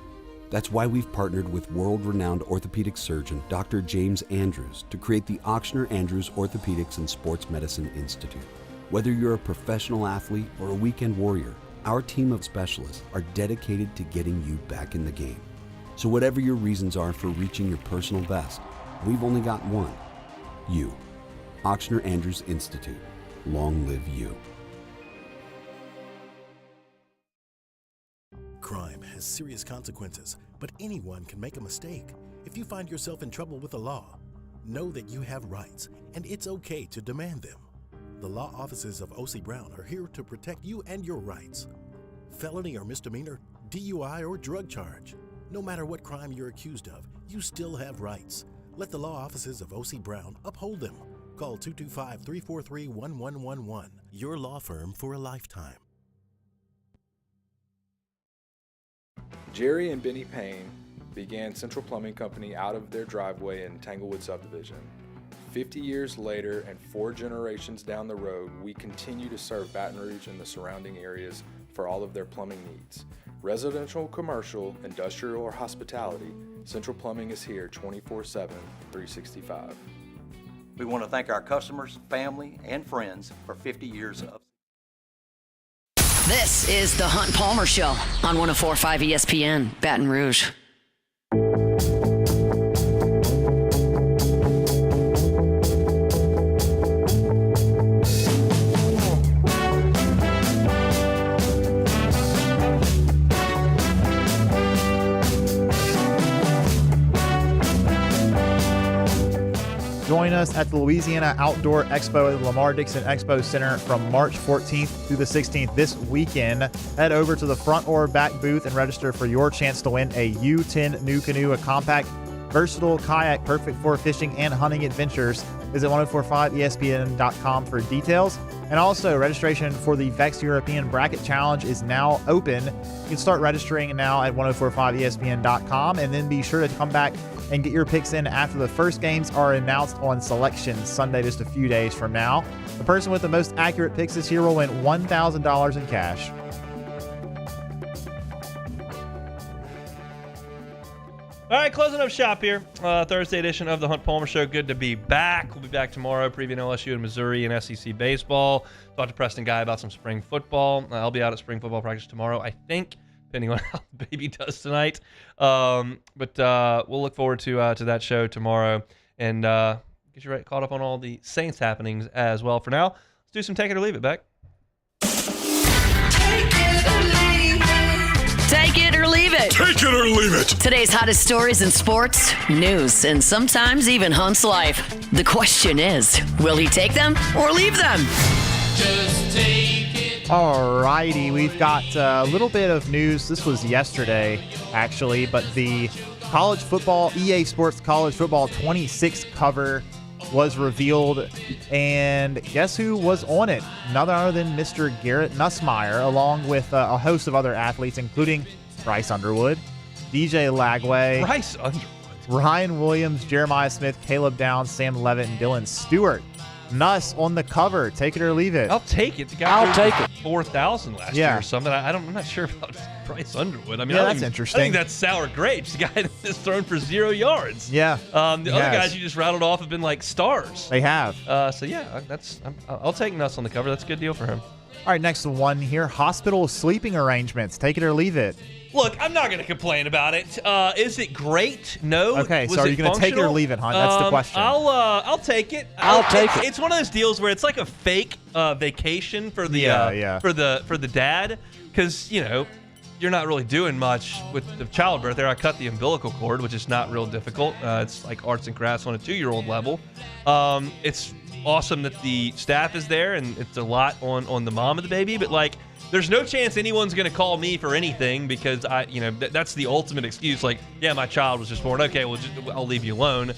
S12: That's why we've partnered with world-renowned orthopedic surgeon Dr. James Andrews to create the Auctioner Andrews Orthopedics and Sports Medicine Institute. Whether you're a professional athlete or a weekend warrior, our team of specialists are dedicated to getting you back in the game. So whatever your reasons are for reaching your personal best, we've only got one. You. Auctioner Andrews Institute. Long live you.
S10: Crime has serious consequences, but anyone can make a mistake. If you find yourself in trouble with the law, know that you have rights, and it's okay to demand them. The law offices of O.C. Brown are here to protect you and your rights. Felony or misdemeanor, DUI or drug charge. No matter what crime you're accused of, you still have rights. Let the law offices of O.C. Brown uphold them. Call 225-343-1111. Your law firm for a lifetime.
S14: Jerry and Benny Payne began Central Plumbing Company out of their driveway in Tanglewood subdivision. 50 years later and 4 generations down the road, we continue to serve Baton Rouge and the surrounding areas for all of their plumbing needs. Residential, commercial, industrial, or hospitality, Central Plumbing is here 24/7, 365.
S15: We want to thank our customers, family, and friends for 50 years of.
S2: This is the Hunt Palmer Show on 104.5 ESPN, Baton Rouge.
S1: Join us at the Louisiana Outdoor Expo at the Lamar Dixon Expo Center from March 14th through the 16th this weekend. Head over to the front or back booth and register for your chance to win a U10 New Canoe, a compact, versatile kayak perfect for fishing and hunting adventures. Visit 1045ESPN.com for details. And also, registration for the VEX European Bracket Challenge is now open. You can start registering now at 1045ESPN.com, and then be sure to come back and get your picks in after the first games are announced on Selection Sunday, just a few days from now. The person with the most accurate picks this year will win $1,000 in cash.
S6: All right, closing up shop here. Thursday edition of the Hunt Palmer Show. Good to be back. We'll be back tomorrow, previewing LSU and Missouri and SEC baseball. Talk to Preston Guy about some spring football. I'll be out at spring football practice tomorrow, I think, depending on how the baby does tonight. But we'll look forward to that show tomorrow and get you caught up on all the Saints happenings as well. For now, let's do some Take It or Leave It, Beck.
S2: Take it or leave it.
S27: Take it or leave it.
S2: Today's hottest stories in sports, news, and sometimes even Hunt's life. The question is, will he take them or leave them?
S1: Just take it. All righty, we've got a little bit of news. This was yesterday, actually, but the college football, EA Sports College Football 26 cover was revealed, and guess who was on it? None other than Mr. Garrett Nussmeier, along with a host of other athletes, including Bryce Underwood, DJ Lagway,
S6: Bryce Underwood,
S1: Ryan Williams, Jeremiah Smith, Caleb Downs, Sam Levitt, and Dylan Stewart. Nuss on the cover. Take it or leave it.
S6: I'll take it. The guy take it. 4,000 last year or something. I'm not sure about Bryce Underwood. I mean,
S1: yeah, that's interesting.
S6: I think that's sour grapes. The guy that's thrown for 0 yards.
S1: Yeah.
S6: The other guys you just rattled off have been like stars.
S1: They have.
S6: So yeah, I'll take Nuss on the cover. That's a good deal for him.
S1: All right, next one here. Hospital sleeping arrangements. Take it or leave it.
S6: Look, I'm not going to complain about it. Is it great? No.
S1: Okay, so are you going to take it or leave it, Hunt? That's the question.
S6: I'll take it.
S1: I'll take it.
S6: It's one of those deals where it's like a fake vacation for the for the dad, because you're not really doing much with the childbirth. There, I cut the umbilical cord, which is not real difficult. It's like arts and crafts on a 2-year-old level. It's awesome that the staff is there, and it's a lot on the mom of the baby, but like, there's no chance anyone's going to call me for anything, because that's the ultimate excuse. Like, yeah, my child was just born. Okay, well, I'll leave you alone.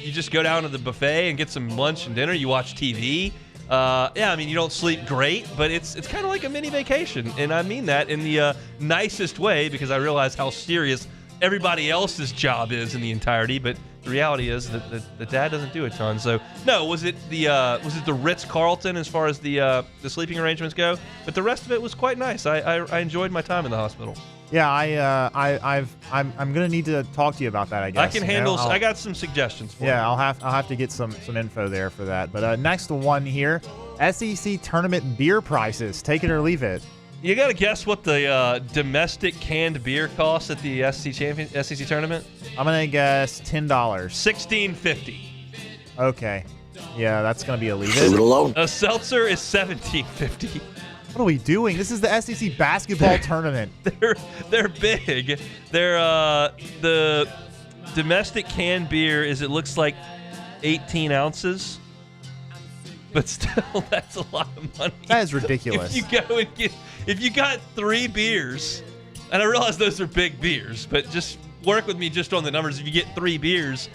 S6: You just go down to the buffet and get some lunch and dinner. You watch TV. I mean, you don't sleep great, but it's kind of like a mini vacation, and I mean that in the nicest way, because I realize how serious everybody else's job is in the entirety. But the reality is that the dad doesn't do a ton. So no, was it the Ritz-Carlton as far as the sleeping arrangements go? But the rest of it was quite nice. I enjoyed my time in the hospital.
S1: Yeah, I'm gonna need to talk to you about that, I guess.
S6: I can handle. I got some suggestions for you.
S1: I'll have to get some info there for that. But next one here, SEC tournament beer prices. Take it or leave it.
S6: You got to guess what the domestic canned beer costs at the SEC tournament?
S1: I'm gonna guess $10.
S6: $16.50.
S1: Okay. Yeah, that's gonna be a leave it.
S6: Leave it alone. A seltzer is $17.50.
S1: What are we doing? This is the SEC basketball tournament.
S6: They're big. They're the domestic canned beer is, it looks like, 18 ounces. But still, that's a lot of money.
S1: That is ridiculous.
S6: If you got 3 beers, and I realize those are big beers, but just work with me just on the numbers. If you get 3 beers,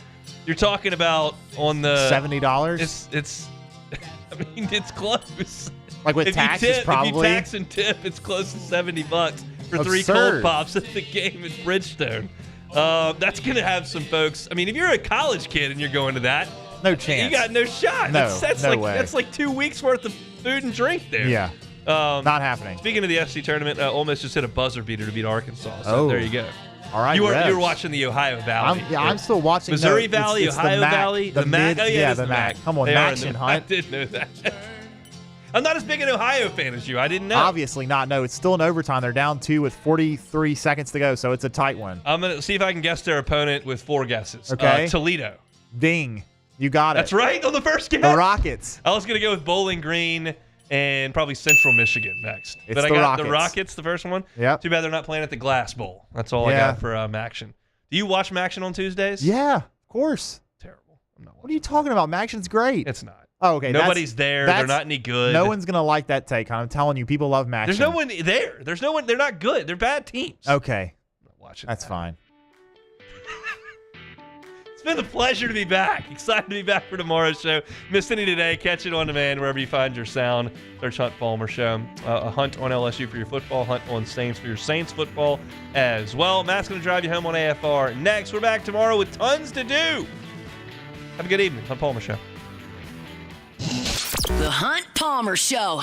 S6: you're talking about on the
S1: $70.
S6: It's I mean, it's close.
S1: Like with taxes, probably.
S6: If you tax and tip, it's close to $70 for 3
S1: Absurd.
S6: cold pops at the game at Bridgestone. That's going to have some folks. I mean, if you're a college kid and you're going to that,
S1: no chance.
S6: You got no shot.
S1: No,
S6: that's
S1: no
S6: like,
S1: way.
S6: That's like 2 weeks worth of food and drink there.
S1: Yeah. Not happening.
S6: Speaking of the SC tournament, Ole Miss just hit a buzzer beater to beat Arkansas. So there you go.
S1: All right,
S6: you were watching the Ohio Valley.
S1: I'm still watching
S6: Missouri Valley,
S1: it's
S6: Ohio
S1: the MAC,
S6: Valley,
S1: the
S6: MAC.
S1: The MAC. Come on,
S6: They are in
S1: Maction
S6: the-
S1: Hunt.
S6: I did know that. I'm not as big an Ohio fan as you. I didn't know.
S1: Obviously not. No, it's still in overtime. They're down 2 with 43 seconds to go, so it's a tight one.
S6: I'm going to see if I can guess their opponent with 4 guesses.
S1: Okay.
S6: Toledo.
S1: Ding. You got it.
S6: That's right on the first guess.
S1: The Rockets.
S6: I was going to go with Bowling Green and probably Central Michigan next.
S1: It's
S6: but I
S1: the
S6: got
S1: Rockets.
S6: the Rockets, the first one.
S1: Yep.
S6: Too bad they're not playing at the Glass Bowl. That's all I got for Maction. Do you watch Maction on Tuesdays?
S1: Yeah, of course.
S6: Terrible. I'm not watching.
S1: What are you talking about? Maction's great.
S6: It's not.
S1: Oh, okay.
S6: Nobody's there. They're not any good.
S1: No one's going to like that take. I'm telling you, people love Maction.
S6: There's no one there. There's no one. They're not good. They're bad teams.
S1: Okay.
S6: I'm not watching
S1: That's fine.
S6: It's been a pleasure to be back. Excited to be back for tomorrow's show. Missed any today? Catch it on demand wherever you find your sound. Search Hunt Palmer Show. A hunt on LSU for your football, hunt on Saints for your Saints football as well. Matt's going to drive you home on AFR next. We're back tomorrow with tons to do. Have a good evening. Hunt Palmer Show.
S2: The Hunt Palmer Show.